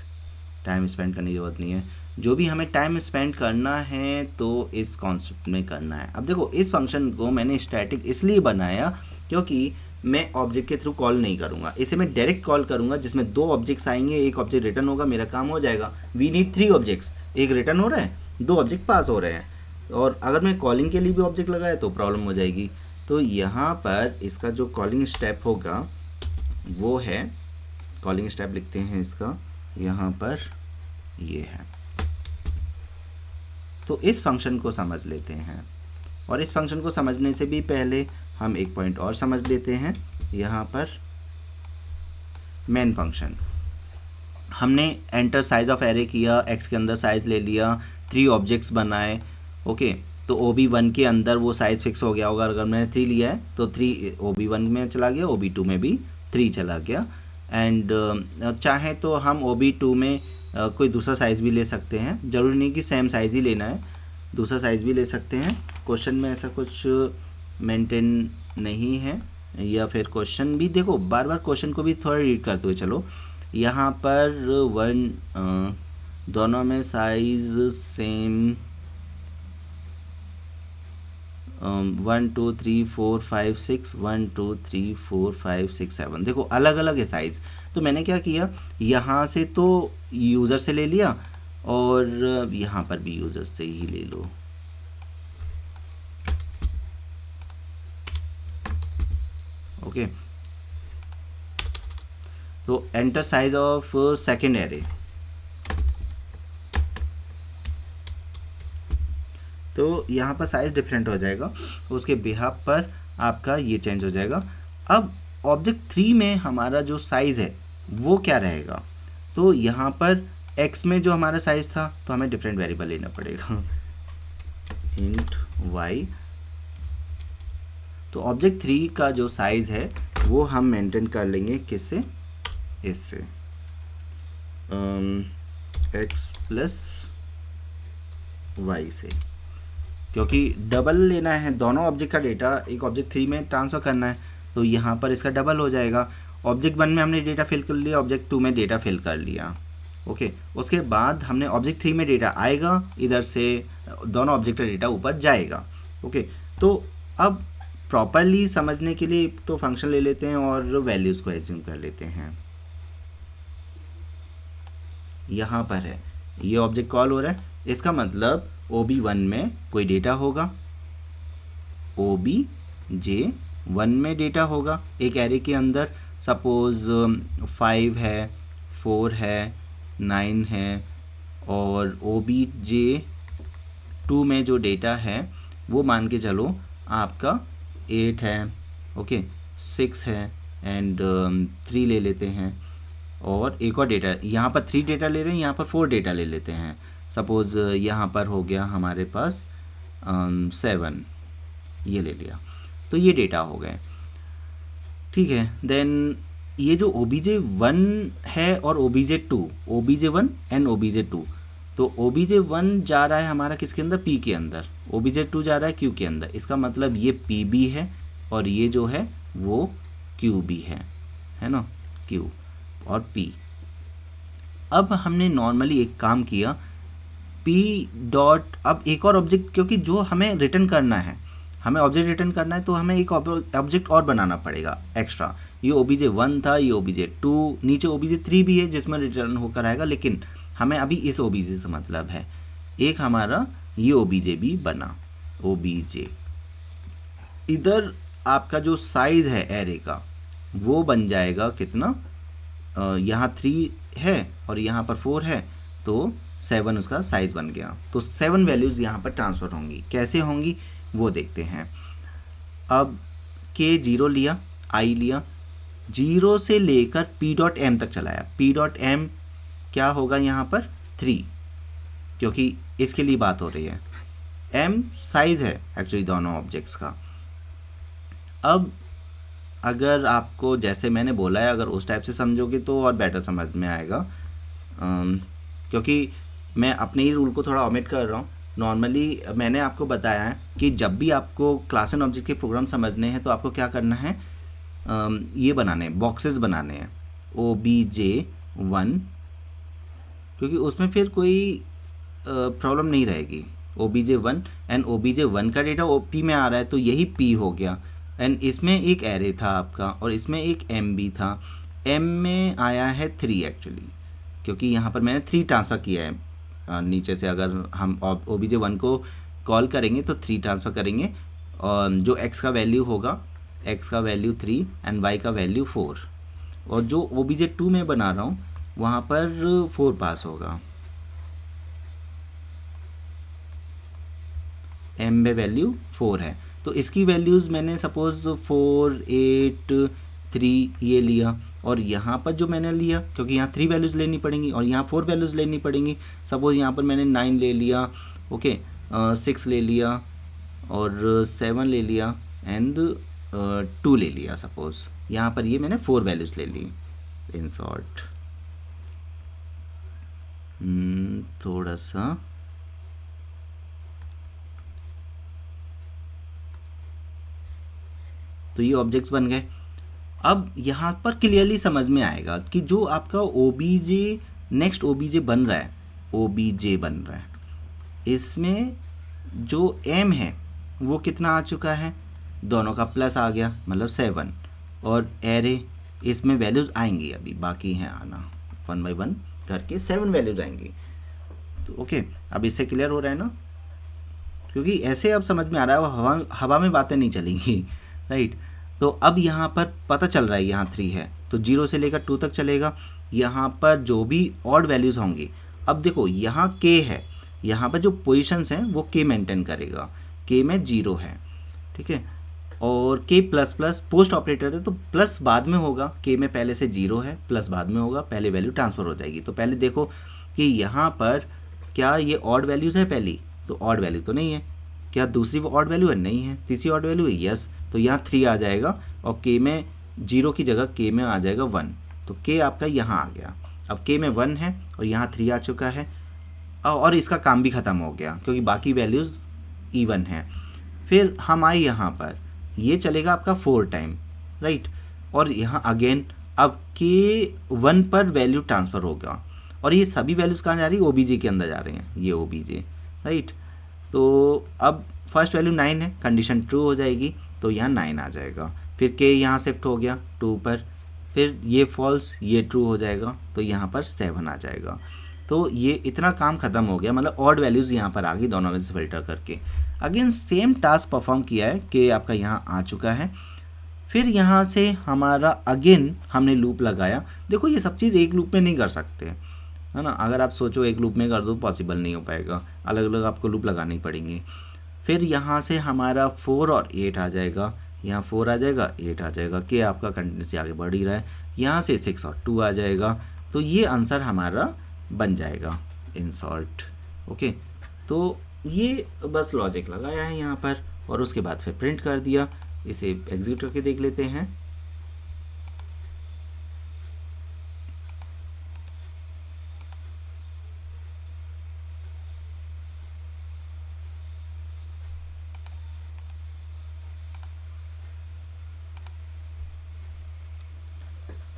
टाइम स्पेंड करने की ज़रूरत नहीं है। जो भी हमें टाइम स्पेंड करना है तो इस कॉन्सेप्ट में करना है। अब देखो, इस फंक्शन को मैंने स्टैटिक इसलिए बनाया क्योंकि मैं ऑब्जेक्ट के थ्रू कॉल नहीं करूँगा, इसे मैं डायरेक्ट कॉल करूँगा, जिसमें 2 ऑब्जेक्ट्स आएंगे, एक ऑब्जेक्ट रिटर्न होगा, मेरा काम हो जाएगा। वी नीड 3 ऑब्जेक्ट्स, एक रिटर्न हो रहा है, 2 ऑब्जेक्ट पास हो रहे हैं। और अगर मैं कॉलिंग के लिए भी ऑब्जेक्ट लगाया तो प्रॉब्लम हो जाएगी। तो यहाँ पर इसका जो कॉलिंग स्टेप होगा वो है, कॉलिंग स्टेप लिखते हैं इसका, यहाँ पर ये है। तो इस फंक्शन को समझ लेते हैं, और इस फंक्शन को समझने से भी पहले हम एक पॉइंट और समझ लेते हैं। यहाँ पर मेन फंक्शन, हमने एंटर साइज ऑफ एरे किया, x के अंदर साइज ले लिया, 3 ऑब्जेक्ट्स बनाए। ओके, तो OB1 के अंदर वो साइज़ फिक्स हो गया होगा। अगर मैंने 3 लिया है तो 3 OB1 में चला गया, OB2 में भी 3 चला गया। एंड चाहे तो हम OB2 में कोई दूसरा साइज़ भी ले सकते हैं, ज़रूरी नहीं कि सेम साइज़ ही लेना है, दूसरा साइज़ भी ले सकते हैं। क्वेश्चन में ऐसा कुछ मेंटेन नहीं है, या फिर क्वेश्चन भी देखो, बार बार क्वेश्चन को भी थोड़ा रीड करते हुए चलो। यहाँ पर 1 दोनों में साइज़ सेम, 1 2 3 4 5 6, 1 2 3 4 5 6 7, देखो अलग अलग है साइज़। तो मैंने क्या किया, यहाँ से तो यूज़र से ले लिया और यहाँ पर भी यूज़र से ही ले लो। ओके, तो enter size of second array, तो यहाँ पर साइज़ डिफरेंट हो जाएगा, उसके बिहाफ पर आपका ये चेंज हो जाएगा। अब ऑब्जेक्ट 3 में हमारा जो साइज़ है वो क्या रहेगा, तो यहाँ पर x में जो हमारा साइज़ था तो हमें डिफरेंट वेरिएबल लेना पड़ेगा, इंट y। तो ऑब्जेक्ट 3 का जो साइज़ है वो हम मेंटेन कर लेंगे किससे, इससे, x प्लस y से, क्योंकि डबल लेना है, दोनों ऑब्जेक्ट का डेटा एक ऑब्जेक्ट 3 में ट्रांसफ़र करना है, तो यहाँ पर इसका डबल हो जाएगा। ऑब्जेक्ट 1 में हमने डेटा फिल कर लिया, ऑब्जेक्ट 2 में डेटा फिल कर लिया। ओके, उसके बाद हमने ऑब्जेक्ट 3 में डेटा आएगा, इधर से दोनों ऑब्जेक्ट का डेटा ऊपर जाएगा। ओके, तो अब प्रॉपरली समझने के लिए तो फंक्शन ले लेते हैं और वैल्यूज़ को एज्यूम कर लेते हैं। यहाँ पर है, ये ऑब्जेक्ट कॉल हो रहा है, इसका मतलब OB1 में कोई डेटा होगा, OBJ1 में डेटा होगा, एक एरे के अंदर सपोज़ 5 है, 4 है, 9 है, और OBJ2 में जो डेटा है वो मान के चलो आपका 8 है, ओके, 6 है, एंड 3 ले लेते हैं, और एक और डेटा, यहाँ पर 3 डेटा ले रहे हैं, यहाँ पर 4 डेटा ले लेते हैं। सपोज़ यहाँ पर हो गया हमारे पास 7, ये ले लिया, तो ये डेटा हो गए, ठीक है। देन ये जो OBJ1 है और OBJ2, OBJ1 एंड OBJ2, तो OBJ1 जा रहा है हमारा किसके अंदर, P के अंदर, OBJ2 जा रहा है Q के अंदर। इसका मतलब ये PB है और ये जो है वो QB है ना, Q और P। अब हमने नॉर्मली एक काम किया, P डॉट, अब एक और ऑब्जेक्ट, क्योंकि जो हमें रिटर्न करना है, हमें ऑब्जेक्ट रिटर्न करना है, तो हमें एक ऑब्जेक्ट और बनाना पड़ेगा एक्स्ट्रा। ये OBJ1 था, ये OBJ2, नीचे OBJ3 भी है जिसमें रिटर्न होकर आएगा, लेकिन हमें अभी इस OBJ से मतलब है। एक हमारा ये OBJ भी बना, OBJ। इधर आपका जो साइज़ है एरे का वो बन जाएगा कितना, यहाँ 3 है और यहाँ पर 4 है, तो 7 उसका साइज़ बन गया। तो 7 वैल्यूज़ यहाँ पर ट्रांसफ़र होंगी। कैसे होंगी वो देखते हैं। अब K 0 लिया, I लिया, 0 से लेकर P.M तक चलाया। P.M क्या होगा यहाँ पर 3, क्योंकि इसके लिए बात हो रही है। M साइज़ है एक्चुअली दोनों ऑब्जेक्ट्स का। अब अगर आपको जैसे मैंने बोला है, अगर उस टाइप से समझोगे तो और बेटर समझ में आएगा, क्योंकि मैं अपने ही रूल को थोड़ा ओमिट कर रहा हूँ। नॉर्मली मैंने आपको बताया है कि जब भी आपको क्लास एंड ऑब्जेक्ट के प्रोग्राम समझने हैं तो आपको क्या करना है, ये बनाने, बॉक्सेस बनाने हैं, OBJ1, क्योंकि उसमें फिर कोई प्रॉब्लम नहीं रहेगी। OBJ1 एंड OBJ1 का डेटा P में आ रहा है तो यही P हो गया, एंड इसमें एक एरे था आपका और इसमें एक M भी था। M में आया है 3 एक्चुअली, क्योंकि यहाँ पर मैंने 3 ट्रांसफ़र किया है। नीचे से अगर हम OBJ1 को कॉल करेंगे तो 3 ट्रांसफ़र करेंगे, और जो x का वैल्यू होगा, x का वैल्यू 3 एंड y का वैल्यू 4, और जो OBJ2 में बना रहा हूँ वहाँ पर 4 पास होगा। M में वैल्यू 4 है, तो इसकी वैल्यूज़ मैंने सपोज़ 4, 8, 3 ये लिया, और यहाँ पर जो मैंने लिया, क्योंकि यहाँ 3 वैल्यूज़ लेनी पड़ेंगी और यहाँ 4 वैल्यूज़ लेनी पड़ेंगी। सपोज़ यहाँ पर मैंने 9 ले लिया, ओके, 6 ले लिया और 7 ले लिया एंड 2 ले लिया। सपोज़ यहाँ पर ये मैंने 4 वैल्यूज़ ले ली। इन शॉर्ट थोड़ा सा तो ये ऑब्जेक्ट्स बन गए। अब यहाँ पर क्लियरली समझ में आएगा कि जो आपका OBJ नेक्स्ट OBJ बन रहा है, OBJ बन रहा है, इसमें जो M है वो कितना आ चुका है, दोनों का प्लस आ गया, मतलब 7, और एरे इसमें वैल्यूज़ आएंगी, अभी बाकी हैं आना, 1 बाय 1 करके 7 वैल्यूज़ आएंगी। तो ओके, अब इससे क्लियर हो रहा है ना, क्योंकि ऐसे अब समझ में आ रहा है, वो हवा में बातें नहीं चलेंगी, राइट। तो अब यहाँ पर पता चल रहा है यहाँ 3 है, तो 0 से लेकर 2 तक चलेगा। यहाँ पर जो भी ऑड वैल्यूज़ होंगी, अब देखो यहाँ K है, यहाँ पर जो पोजीशंस हैं वो K मेंटेन करेगा, K में 0 है, ठीक है, और K plus plus post operator है तो प्लस बाद में होगा, K में पहले से 0 है, प्लस बाद में होगा, पहले वैल्यू ट्रांसफ़र हो जाएगी। तो पहले देखो कि यहाँ पर क्या ये ऑड वैल्यूज़ है पहली, तो ऑड वैल्यू तो नहीं है, क्या दूसरी वो ऑड वैल्यू है, नहीं है, तीसरी ऑड वैल्यू है, यस, तो यहाँ 3 आ जाएगा और K में 0 की जगह K में आ जाएगा 1, तो K आपका यहाँ आ गया। अब K में 1 है और यहाँ 3 आ चुका है, और इसका काम भी ख़त्म हो गया क्योंकि बाकी वैल्यूज़ इवन है। फिर हम आए यहाँ पर, ये चलेगा आपका 4 टाइम, राइट, और यहाँ अगेन अब K1 पर वैल्यू ट्रांसफ़र होगा, और ये सभी वैल्यूज़ कहाँ जा रही है, OBJ के अंदर जा रहे हैं, ये OBJ, राइट। तो अब फर्स्ट वैल्यू 9 है, कंडीशन ट्रू हो जाएगी तो यहाँ 9 आ जाएगा। फिर K यहाँ शिफ्ट हो गया 2 पर, फिर ये फॉल्स, ये ट्रू हो जाएगा तो यहाँ पर 7 आ जाएगा। तो ये इतना काम ख़त्म हो गया, मतलब ऑड वैल्यूज़ यहाँ पर आ गई दोनों में से फिल्टर करके। अगेन सेम टास्क परफॉर्म किया है कि आपका यहाँ आ चुका है। फिर यहाँ से हमारा अगेन हमने लूप लगाया। देखो ये सब चीज़ एक लूप में नहीं कर सकते, है ना। अगर आप सोचो एक लूप में कर दो, पॉसिबल नहीं हो पाएगा, अलग अलग आपको लूप लगानी पड़ेंगी। फिर यहाँ से हमारा 4 और 8 आ जाएगा, यहाँ 4 आ जाएगा, 8 आ जाएगा, कि आपका कंटिन्यूसली आगे बढ़ ही रहा है। यहाँ से 6 और 2 आ जाएगा, तो ये आंसर हमारा बन जाएगा इन शॉर्ट। ओके, तो ये बस लॉजिक लगाया है यहाँ पर, और उसके बाद फिर प्रिंट कर दिया। इसे एग्जीक्यूट करके देख लेते हैं।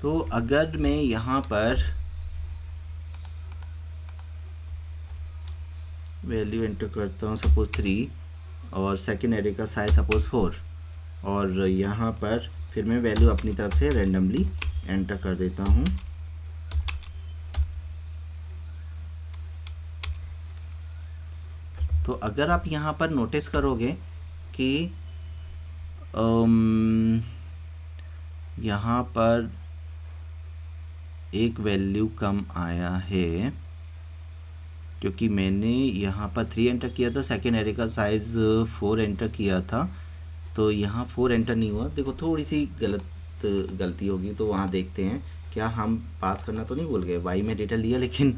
तो अगर मैं यहाँ पर वैल्यू एंटर करता हूँ सपोज 3, और सेकेंड एरे का साइज सपोज 4, और यहाँ पर फिर मैं वैल्यू अपनी तरफ से रेंडमली एंटर कर देता हूँ। तो अगर आप यहाँ पर नोटिस करोगे कि यहाँ पर एक वैल्यू कम आया है, क्योंकि मैंने यहाँ पर 3 एंटर किया था, सेकेंड एरे का साइज़ 4 एंटर किया था, तो यहाँ 4 एंटर नहीं हुआ। देखो थोड़ी सी गलती होगी, तो वहाँ देखते हैं क्या हम पास करना तो नहीं भूल गए। वाई में डेटा लिया लेकिन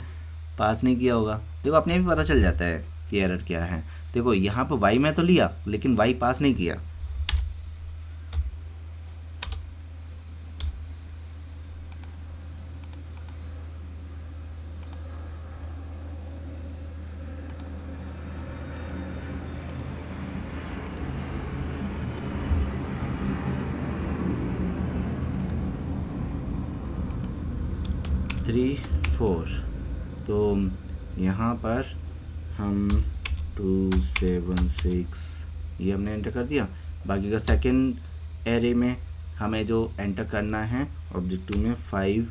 पास नहीं किया होगा। देखो अपने भी पता चल जाता है कि एरर क्या है। देखो यहाँ पर वाई में तो लिया लेकिन वाई पास नहीं किया। थ्री 4, तो यहाँ पर हम 2 7 6 ये हमने एंटर कर दिया। बाकी का सेकंड एरे में हमें जो एंटर करना है ऑब्जेक्ट 2 में 5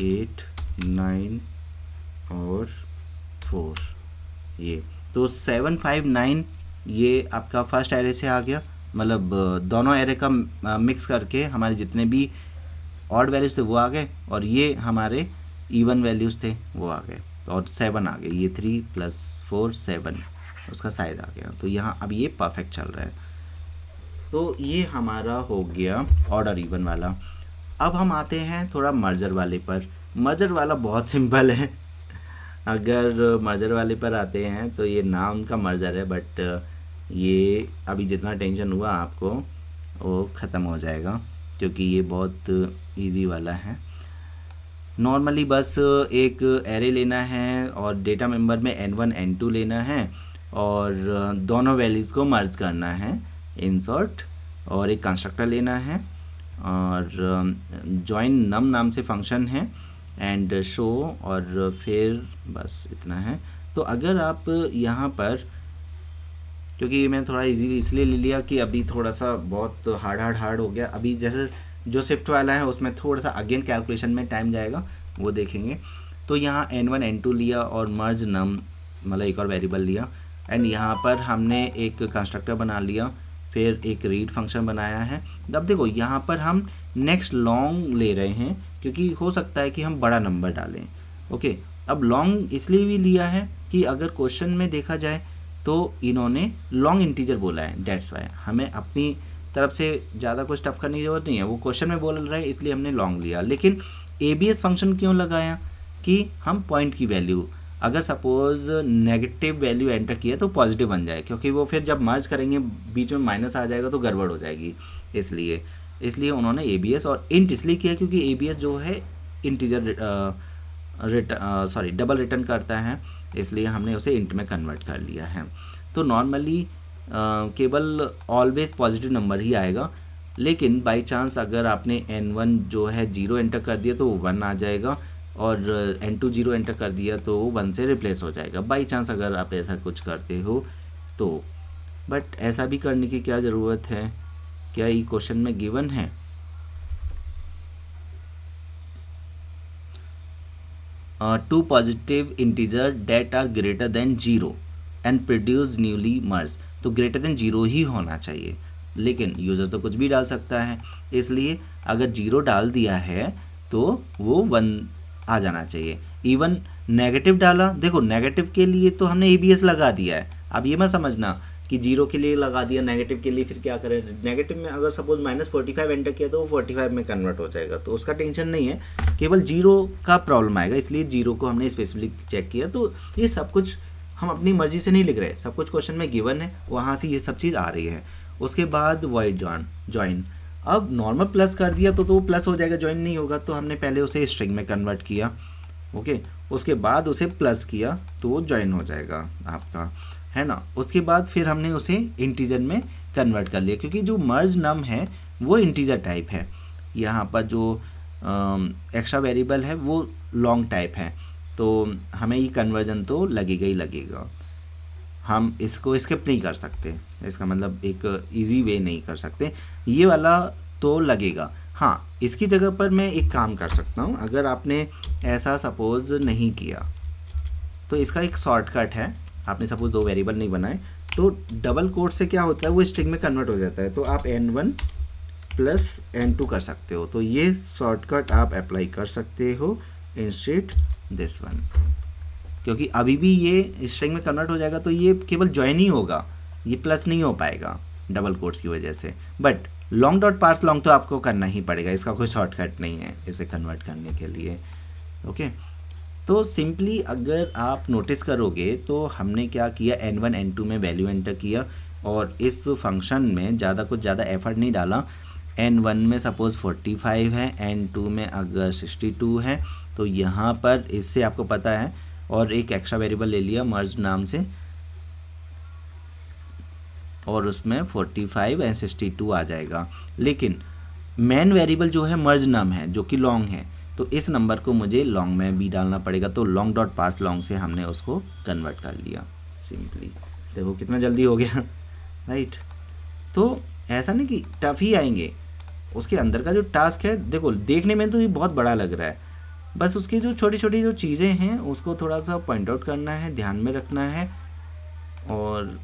8 9 और 4, ये तो 7 5 9 ये आपका फर्स्ट एरे से आ गया। मतलब दोनों एरे का मिक्स करके हमारे जितने भी ऑड वैल्यूज़ थे वो आ गए, और ये हमारे इवन वैल्यूज़ थे वो आ गए, और 7 आ गए। ये 3 + 4 7 उसका साइज आ गया। तो यहाँ अब ये परफेक्ट चल रहा है। तो ये हमारा हो गया ऑर्डर इवन वाला। अब हम आते हैं थोड़ा मर्जर वाले पर। मर्जर वाला बहुत सिंपल है। अगर मर्जर वाले पर आते हैं तो ये नाम का मर्जर है, बट ये अभी जितना टेंशन हुआ आपको वो ख़त्म हो जाएगा, क्योंकि ये बहुत इजी वाला है। नॉर्मली बस एक एरे लेना है और डेटा मेंबर में n1 n2 लेना है, और दोनों वैल्यूज़ को मर्ज करना है इंसर्ट, और एक कंस्ट्रक्टर लेना है, और जॉइन नम नाम से फंक्शन है, एंड शो, और फिर बस इतना है। तो अगर आप यहाँ पर, क्योंकि मैं थोड़ा इजी इसलिए ले लिया कि अभी थोड़ा सा बहुत हार्ड हो गया। अभी जैसे जो शिफ्ट वाला है उसमें थोड़ा सा अगेन कैलकुलेशन में टाइम जाएगा, वो देखेंगे। तो यहाँ n1 n2 लिया और मर्ज नम मतलब एक और वेरिएबल लिया, एंड यहाँ पर हमने एक कंस्ट्रक्टर बना लिया, फिर एक रीड फंक्शन बनाया है। अब देखो यहाँ पर हम नेक्स्ट लॉन्ग ले रहे हैं, क्योंकि हो सकता है कि हम बड़ा नंबर डालें। ओके, अब लॉन्ग इसलिए भी लिया है कि अगर क्वेश्चन में देखा जाए तो इन्होंने लॉन्ग इंटीजर बोला है, डेट्स वाई हमें अपनी तरफ से ज़्यादा कुछ टफ करने की ज़रूरत नहीं है। वो क्वेश्चन में बोल रहे हैं इसलिए हमने लॉन्ग लिया। लेकिन एबीएस फंक्शन क्यों लगाया कि हम पॉइंट की वैल्यू, अगर सपोज़ नेगेटिव वैल्यू एंटर किया तो पॉजिटिव बन जाए, क्योंकि वो फिर जब मर्ज करेंगे बीच में माइनस आ जाएगा तो गड़बड़ हो जाएगी। इसलिए उन्होंने एबीएस और इंट इसलिए किया क्योंकि एबीएस जो है इंटीजर डबल रिटर्न करता है, इसलिए हमने उसे इंट में कन्वर्ट कर लिया है। तो नॉर्मली केवल ऑलवेज पॉजिटिव नंबर ही आएगा, लेकिन बाय चांस अगर आपने n1 जो है 0 एंटर कर दिया तो वो 1 आ जाएगा, और n2 0 एंटर कर दिया तो वो 1 से रिप्लेस हो जाएगा, बाय चांस अगर आप ऐसा कुछ करते हो तो। बट ऐसा भी करने की क्या ज़रूरत है, क्या ये क्वेश्चन में गिवन है? Two positive integer that are greater than 0 and produce newly merge, तो ग्रेटर देन 0 ही होना चाहिए, लेकिन यूज़र तो कुछ भी डाल सकता है, इसलिए अगर 0 डाल दिया है तो वो 1 आ जाना चाहिए। इवन नेगेटिव डाला, देखो नेगेटिव के लिए तो हमने ABS लगा दिया है। अब ये मत समझना कि जीरो के लिए लगा दिया, नेगेटिव के लिए फिर क्या करें। नेगेटिव में अगर सपोज -45 एंटर किया तो वो 45 में कन्वर्ट हो जाएगा, तो उसका टेंशन नहीं है, केवल जीरो का प्रॉब्लम आएगा, इसलिए जीरो को हमने स्पेसिफिक चेक किया। तो ये सब कुछ हम अपनी मर्जी से नहीं लिख रहे, सब कुछ क्वेश्चन में गिवन है, वहाँ से ये सब चीज़ आ रही है। उसके बाद वॉइड ज्वाइन, अब नॉर्मल प्लस कर दिया तो वो प्लस हो जाएगा, ज्वाइन नहीं होगा, तो हमने पहले उसे स्ट्रिंग में कन्वर्ट किया, ओके। उसके बाद उसे प्लस किया तो वो ज्वाइन हो जाएगा आपका, है ना। उसके बाद फिर हमने उसे इंटीजर में कन्वर्ट कर लिया, क्योंकि जो मर्ज नम है वो इंटीजर टाइप है, यहाँ पर जो एक्स्ट्रा वेरिएबल है वो लॉन्ग टाइप है, तो हमें ये कन्वर्जन तो लगेगा ही लगेगा। हम इसको स्किप नहीं कर सकते, इसका मतलब एक इजी वे नहीं कर सकते, ये वाला तो लगेगा। हाँ, इसकी जगह पर मैं एक काम कर सकता हूँ, अगर आपने ऐसा सपोज नहीं किया तो इसका एक शॉर्टकट है। आपने सपोज दो वेरिएबल नहीं बनाए तो डबल कोट से क्या होता है, वो स्ट्रिंग में कन्वर्ट हो जाता है, तो आप n1 प्लस n2 कर सकते हो। तो ये शॉर्टकट आप अप्लाई कर सकते हो इंस्टेड दिस वन, क्योंकि अभी भी ये स्ट्रिंग में कन्वर्ट हो जाएगा, तो ये केवल ज्वाइन ही होगा, ये प्लस नहीं हो पाएगा डबल कोट्स की वजह से। But long dot parse long तो आपको करना ही पड़ेगा, इसका कोई शॉर्टकट नहीं है इसे कन्वर्ट करने के लिए, ओके। तो सिंपली अगर आप नोटिस करोगे तो हमने क्या किया, n1 n2 में वैल्यू एंटर किया, और इस फंक्शन में कुछ ज़्यादा एफर्ट नहीं डाला। n1 में सपोज़ 45 है, n2 में अगर 62 है, तो यहाँ पर इससे आपको पता है, और एक एक्स्ट्रा वेरिएबल ले लिया मर्ज नाम से, और उसमें 45 एंड 62 आ जाएगा। लेकिन मेन वेरिएबल जो है मर्ज नाम है, जो कि लॉन्ग है, तो इस नंबर को मुझे लॉन्ग में भी डालना पड़ेगा, तो लॉन्ग डॉट पार्स लॉन्ग से हमने उसको कन्वर्ट कर लिया सिंपली। देखो कितना जल्दी हो गया, राइट। तो ऐसा नहीं कि टफ ही आएंगे, उसके अंदर का जो टास्क है, देखो देखने में तो ये बहुत बड़ा लग रहा है, बस उसकी जो छोटी छोटी जो चीज़ें हैं उसको थोड़ा सा पॉइंट आउट करना है, ध्यान में रखना है। और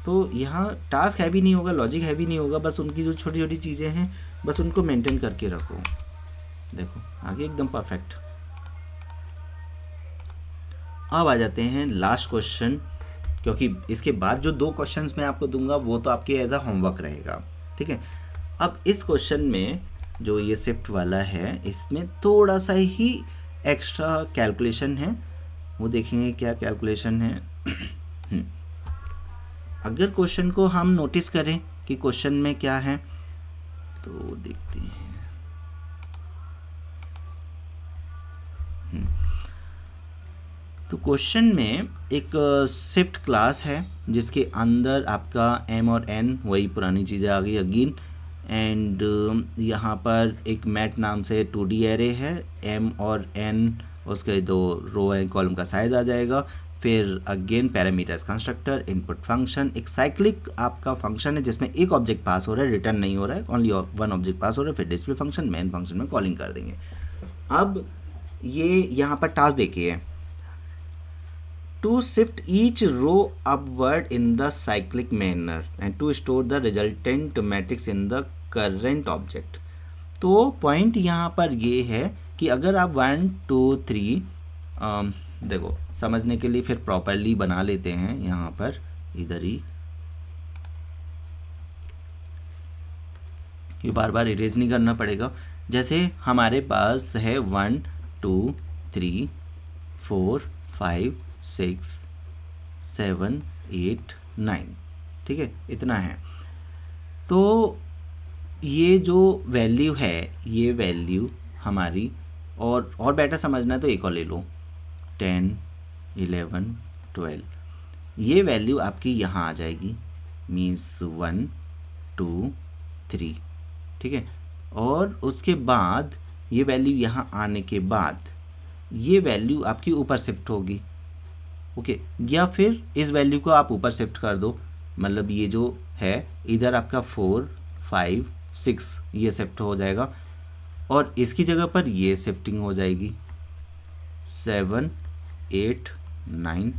तो यहाँ टास्क हैवी नहीं होगा, लॉजिक हैवी नहीं होगा, बस उनकी जो छोटी छोटी चीज़ें हैं बस उनको मेंटेन करके रखो। देखो आगे एकदम परफेक्ट। अब आ जाते हैं लास्ट क्वेश्चन, क्योंकि इसके बाद जो दो क्वेश्चंस मैं आपको दूंगा वो तो आपके एज अ होमवर्क रहेगा, ठीक है। अब इस क्वेश्चन में जो ये शिफ्ट वाला है, इसमें थोड़ा सा ही एक्स्ट्रा कैलकुलेशन है, वो देखेंगे क्या कैलकुलेशन है। अगर क्वेश्चन को हम नोटिस करें कि क्वेश्चन में क्या है, तो देखते हैं। तो क्वेश्चन में एक शिफ्ट क्लास है जिसके अंदर आपका m और n, वही पुरानी चीज़ें आ गई अगेन, एंड यहाँ पर एक मैट नाम से 2D एरे है, m और n उसके दो रो एंड कॉलम का साइज आ जाएगा। फिर again parameters constructor, input function, एक साइक्लिक आपका फंक्शन है जिसमें एक ऑब्जेक्ट पास हो रहा है, रिटर्न नहीं हो रहा है, ओनली वन ऑब्जेक्ट पास हो रहा है। फिर डिस्प्ले फंक्शन, मेन फंक्शन में कॉलिंग कर देंगे। अब ये यहाँ पर टास्क देखिए, to shift each row upward in the cyclic manner and to store the resultant matrix in the current object. तो पॉइंट यहाँ पर ये है कि अगर आप 1 2 3 देखो समझने के लिए फिर प्रॉपरली बना लेते हैं, यहाँ पर इधर ही ये बार बार इरेज नहीं करना पड़ेगा। जैसे हमारे पास है 1 2 3 4 5 6 7 8 9, ठीक है, इतना है। तो ये जो वैल्यू है, ये वैल्यू हमारी, और बेटर समझना है तो एक और ले लो, 10 11 12, ये वैल्यू आपकी यहाँ आ जाएगी, मीन्स 1 2 3, ठीक है। और उसके बाद ये वैल्यू यहाँ आने के बाद ये वैल्यू आपकी ऊपर शिफ्ट होगी, ओके। या फिर इस वैल्यू को आप ऊपर शिफ्ट कर दो, मतलब ये जो है इधर आपका 4 5 6 ये शिफ्ट हो जाएगा, और इसकी जगह पर ये शिफ्टिंग हो जाएगी 7 8 9,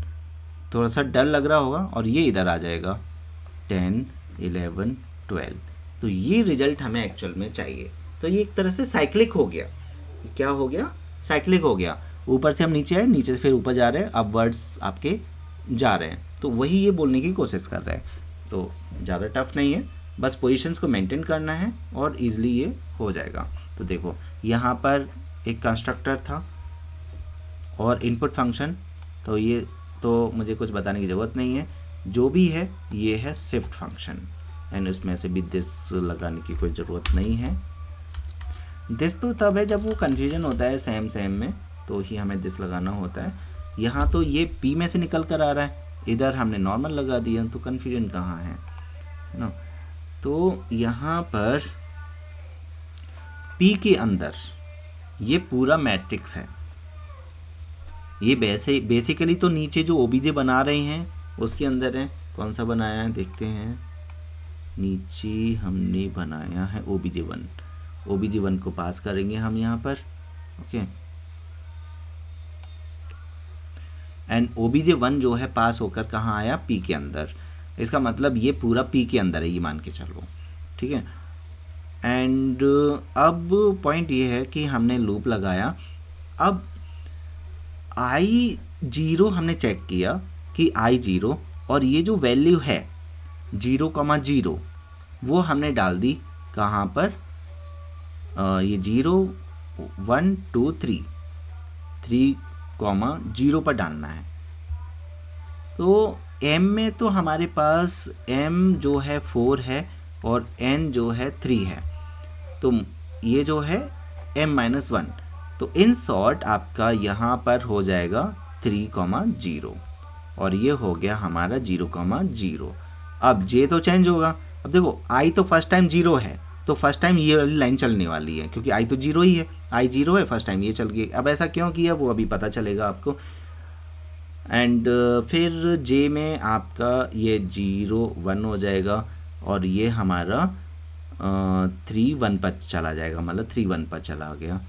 थोड़ा सा डर लग रहा होगा, और ये इधर आ जाएगा 10 11 12। तो ये रिजल्ट हमें एक्चुअल में चाहिए। तो ये एक तरह से साइक्लिक हो गया, क्या हो गया, साइक्लिक हो गया। ऊपर से हम नीचे आए, नीचे से फिर ऊपर जा रहे हैं, अब वर्ड्स आपके जा रहे हैं, तो वही ये बोलने की कोशिश कर रहे हैं। तो ज़्यादा टफ नहीं है, बस पोजीशंस को मेंटेन करना है और इजीली ये हो जाएगा। तो देखो यहाँ पर एक कंस्ट्रक्टर था और इनपुट फंक्शन, तो ये तो मुझे कुछ बताने की ज़रूरत नहीं है, जो भी है ये है शिफ्ट फंक्शन, एंड उसमें से भी दिस लगाने की कोई ज़रूरत नहीं है। दिस तो तब है जब वो कन्फ्यूजन होता है सेम सेम में, तो ही हमें दिस लगाना होता है। यहाँ तो ये पी में से निकल कर आ रहा है, इधर हमने नॉर्मल लगा दिया, तो कन्फ्यूजन कहाँ है ना। तो यहाँ पर पी के अंदर ये पूरा मैट्रिक्स है, ये बेसिकली तो नीचे जो ओबीजे बना रहे हैं उसके अंदर है। कौन सा बनाया है देखते हैं, नीचे हमने बनाया है OBJ1, OBJ1 को पास करेंगे हम यहाँ पर, ओके। एंड OBJ1 जो है पास होकर कहाँ आया, पी के अंदर, इसका मतलब ये पूरा पी के अंदर है, ये मान के चलो, ठीक है। एंड अब पॉइंट ये है कि हमने लूप लगाया, अब I0 हमने चेक किया कि I0 और ये जो वैल्यू है 0,0 वो हमने डाल दी कहाँ पर, ये 0 1 2 3,0 पर डालना है। तो m में तो हमारे पास m जो है 4 है और n जो है 3 है, तो ये जो है m-1, तो इन शॉर्ट आपका यहाँ पर हो जाएगा 3,0 और ये हो गया हमारा 0,0। अब j तो चेंज होगा, अब देखो i तो फर्स्ट टाइम 0 है, तो फर्स्ट टाइम ये वाली लाइन चलने वाली है क्योंकि i तो 0 ही है, i 0 है, फर्स्ट टाइम ये चल गई। अब ऐसा क्यों किया वो अभी पता चलेगा आपको। एंड फिर j में आपका ये 0 1 हो जाएगा और ये हमारा 3 1 पर चला जाएगा, मतलब 3 1 पर चला गया,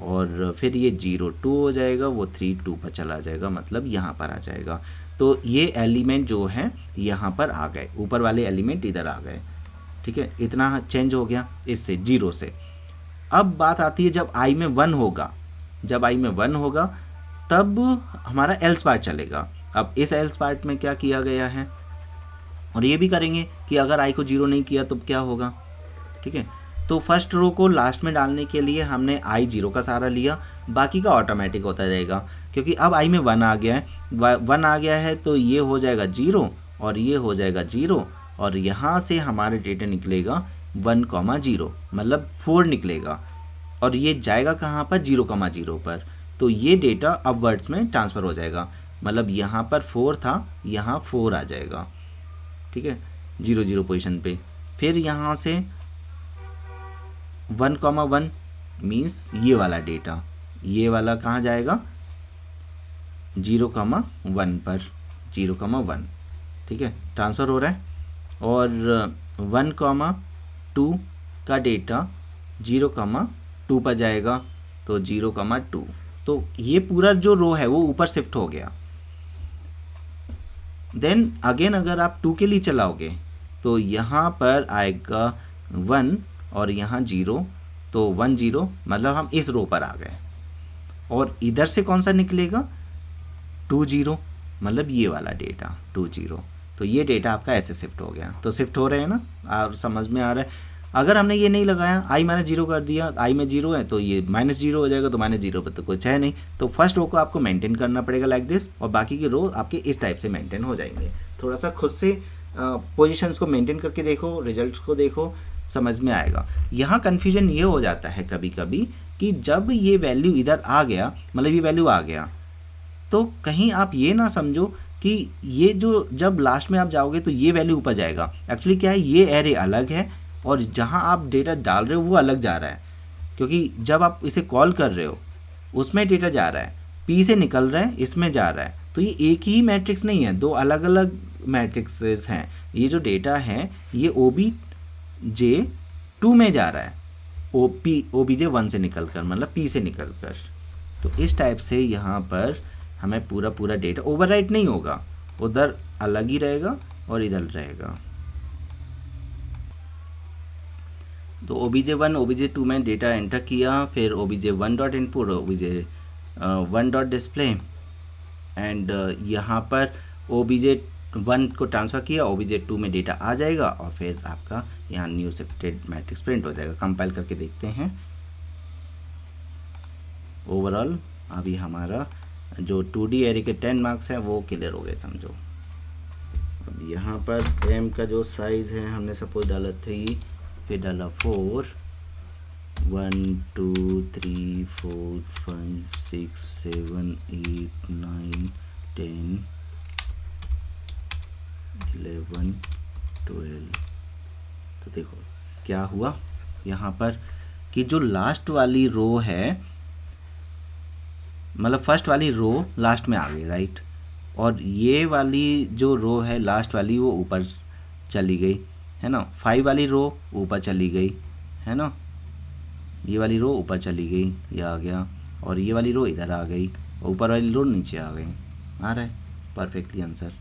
और फिर ये 0 2 हो जाएगा, वो 3 2 पर चला जाएगा, मतलब यहाँ पर आ जाएगा। तो ये एलिमेंट जो है यहाँ पर आ गए, ऊपर वाले एलिमेंट इधर आ गए, ठीक है। इतना चेंज हो गया इससे 0 से। अब बात आती है जब i में 1 होगा, जब i में 1 होगा तब हमारा एल्स पार्ट चलेगा। अब इस एल्स पार्ट में क्या किया गया है, और ये भी करेंगे कि अगर i को 0 नहीं किया तो क्या होगा, ठीक है। तो फर्स्ट रो को लास्ट में डालने के लिए हमने I0 का सहारा लिया, बाकी का ऑटोमेटिक होता रहेगा क्योंकि अब i में 1 आ गया है, 1 आ गया है, तो ये हो जाएगा 0 और ये हो जाएगा 0, और यहाँ से हमारा डेटा निकलेगा 1,0, मतलब 4 निकलेगा, और ये जाएगा कहाँ पर, 0,0 पर। तो ये डेटा अपवर्ड्स में ट्रांसफ़र हो जाएगा, मतलब यहाँ पर 4 था, यहाँ 4 आ जाएगा, ठीक है, 0 0 पोजीशन पे। फिर यहाँ से 1,1 मीन्स ये वाला डेटा, ये वाला कहाँ जाएगा, 0,1 पर, 0,1, ठीक है, ट्रांसफ़र हो रहा है। और 1,2 का डेटा 0,2 पर जाएगा, तो 0,2, तो ये पूरा जो रो है वो ऊपर शिफ्ट हो गया। देन अगेन अगर आप 2 के लिए चलाओगे तो यहाँ पर आएगा 1 और यहाँ 0, तो 1 0, मतलब हम इस रो पर आ गए, और इधर से कौन सा निकलेगा, 2 0, मतलब ये वाला डेटा 2 0, तो ये डेटा आपका ऐसे शिफ्ट हो गया। तो शिफ्ट हो रहे हैं ना, और समझ में आ रहा है। अगर हमने ये नहीं लगाया, i-0 कर दिया, i में 0 है तो ये -0 हो जाएगा, तो -0 पर तो कुछ है नहीं, तो फर्स्ट रो को आपको मेंटेन करना पड़ेगा लाइक दिस, और बाकी के रो आपके इस टाइप से मेंटेन हो जाएंगे। थोड़ा सा खुद से पोजीशंस को मेंटेन करके देखो, रिजल्ट्स को देखो, समझ में आएगा। यहाँ कन्फ्यूजन ये हो जाता है कभी कभी कि जब ये वैल्यू इधर आ गया, मतलब ये वैल्यू आ गया, तो कहीं आप ये ना समझो कि ये जो जब लास्ट में आप जाओगे तो ये वैल्यू ऊपर जाएगा। एक्चुअली क्या है, ये एरे अलग है और जहाँ आप डेटा डाल रहे हो वो अलग जा रहा है, क्योंकि जब आप इसे कॉल कर रहे हो उसमें डेटा जा रहा है, पी से निकल रहा है, इसमें जा रहा है, तो ये एक ही मैट्रिक्स नहीं है, दो अलग अलग मैट्रिक्सेस हैं। ये जो डेटा है ये OBJ2 में जा रहा है, OBJ1 से निकल कर, मतलब P से निकल कर। तो इस टाइप से यहाँ पर हमें पूरा पूरा डेटा ओवरराइट नहीं होगा, उधर अलग ही रहेगा और इधर रहेगा। तो OBJ1 OBJ2 में डेटा एंटर किया, फिर OBJ1 dot input, OBJ one dot display and यहाँ पर obj1 को ट्रांसफ़र किया, obj2 में डेटा आ जाएगा और फिर आपका यहाँ न्यू शिफ्टेड मैट्रिक्स प्रिंट हो जाएगा। कंपाइल करके देखते हैं। ओवरऑल अभी हमारा जो 2D एरे के 10 मार्क्स हैं वो क्लियर हो गए समझो। अब यहाँ पर एम का जो साइज़ है हमने सपोज डाला 3, फिर डाला 4, 1 2 3 4 5 6 7 8 9 10 11 12। तो देखो क्या हुआ यहाँ पर कि जो लास्ट वाली रो है, मतलब फर्स्ट वाली रो लास्ट में आ गई, राइट, और ये वाली जो रो है लास्ट वाली वो ऊपर चली गई, है ना। 5 वाली रो ऊपर चली गई, है ना, ये वाली रो ऊपर चली गई, ये आ गया, और ये वाली रो इधर आ गई, ऊपर वाली रो नीचे आ गई। आ रहा है परफेक्टली आंसर।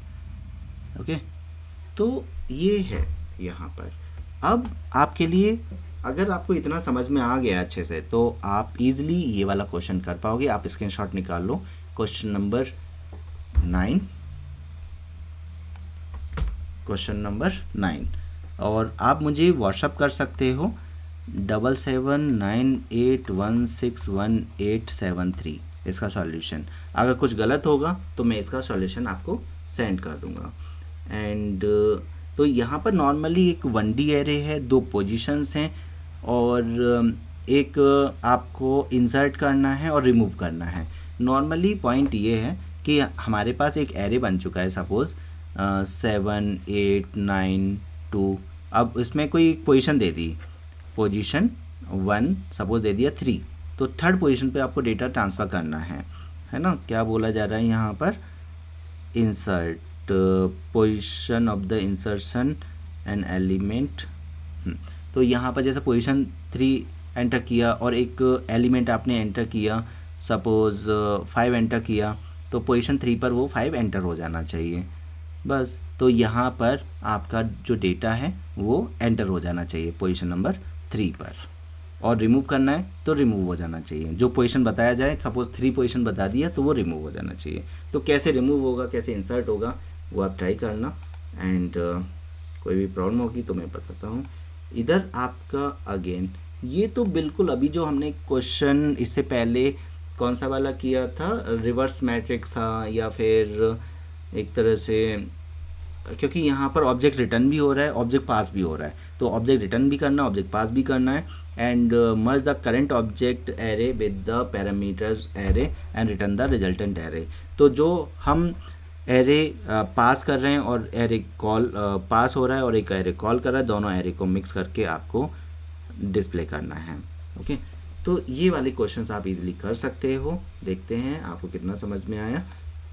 ओके, तो ये है यहाँ पर। अब आपके लिए अगर आपको इतना समझ में आ गया अच्छे से तो आप इजीली ये वाला क्वेश्चन कर पाओगे। आप स्क्रीनशॉट निकाल लो, क्वेश्चन नंबर 9, क्वेश्चन नंबर 9, और आप मुझे व्हाट्सअप कर सकते हो 7798161873 इसका सॉल्यूशन। अगर कुछ गलत होगा तो मैं इसका सॉल्यूशन आपको सेंड कर दूंगा। एंड तो यहाँ पर नॉर्मली एक 1D एरे है, 2 पोजीशंस हैं और एक आपको इंसर्ट करना है और रिमूव करना है। नॉर्मली पॉइंट ये है कि हमारे पास एक एरे बन चुका है सपोज़ 7 8 9 2। अब इसमें कोई position they the, position 1 suppose they दिया 3, तो थर्ड पोजीशन पे आपको डेटा ट्रांसफ़र करना है ना। क्या बोला जा रहा है यहाँ पर, insert position of the insertion and element. तो यहाँ पर जैसे पोजीशन 3 एंटर किया और एक एलिमेंट आपने एंटर किया, सपोज़ 5 एंटर किया, तो पोजीशन 3 पर वो 5 एंटर हो जाना चाहिए बस। तो यहाँ पर आपका जो डेटा है वो एंटर हो जाना चाहिए पोजीशन नंबर 3 पर, और रिमूव करना है तो रिमूव हो जाना चाहिए। जो पोजीशन बताया जाए, सपोज़ 3 पोजीशन बता दिया तो वो रिमूव हो जाना चाहिए। तो कैसे रिमूव होगा, कैसे इंसर्ट होगा, वो आप ट्राई करना। एंड कोई भी प्रॉब्लम होगी तो मैं बताता हूँ। इधर आपका अगेन ये तो बिल्कुल अभी जो हमने क्वेश्चन इससे पहले कौन सा वाला किया था, रिवर्स मैट्रिक्स था या फिर एक तरह से, क्योंकि यहाँ पर ऑब्जेक्ट रिटर्न भी हो रहा है, ऑब्जेक्ट पास भी हो रहा है, तो ऑब्जेक्ट रिटर्न भी करना है, ऑब्जेक्ट पास भी करना है। And merge the current object array with the parameters array and return the resultant array. तो जो हम एरे पास कर रहे हैं और एरे कॉल पास हो रहा है और एक एरे कॉल कर रहा है, दोनों एरे को मिक्स करके आपको डिस्प्ले करना है। ओके, तो ये वाले क्वेश्चंस आप इजीली कर सकते हो। देखते हैं आपको कितना समझ में आया।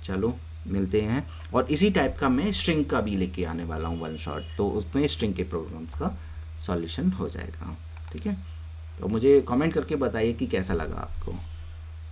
चलो मिलते हैं, और इसी टाइप का मैं स्ट्रिंग का भी लेके आने वाला हूँ 1 शॉट, तो उसमें स्ट्रिंग के प्रोग्राम्स का सॉल्यूशन हो जाएगा। ठीक है, तो मुझे कमेंट करके बताइए कि कैसा लगा आपको।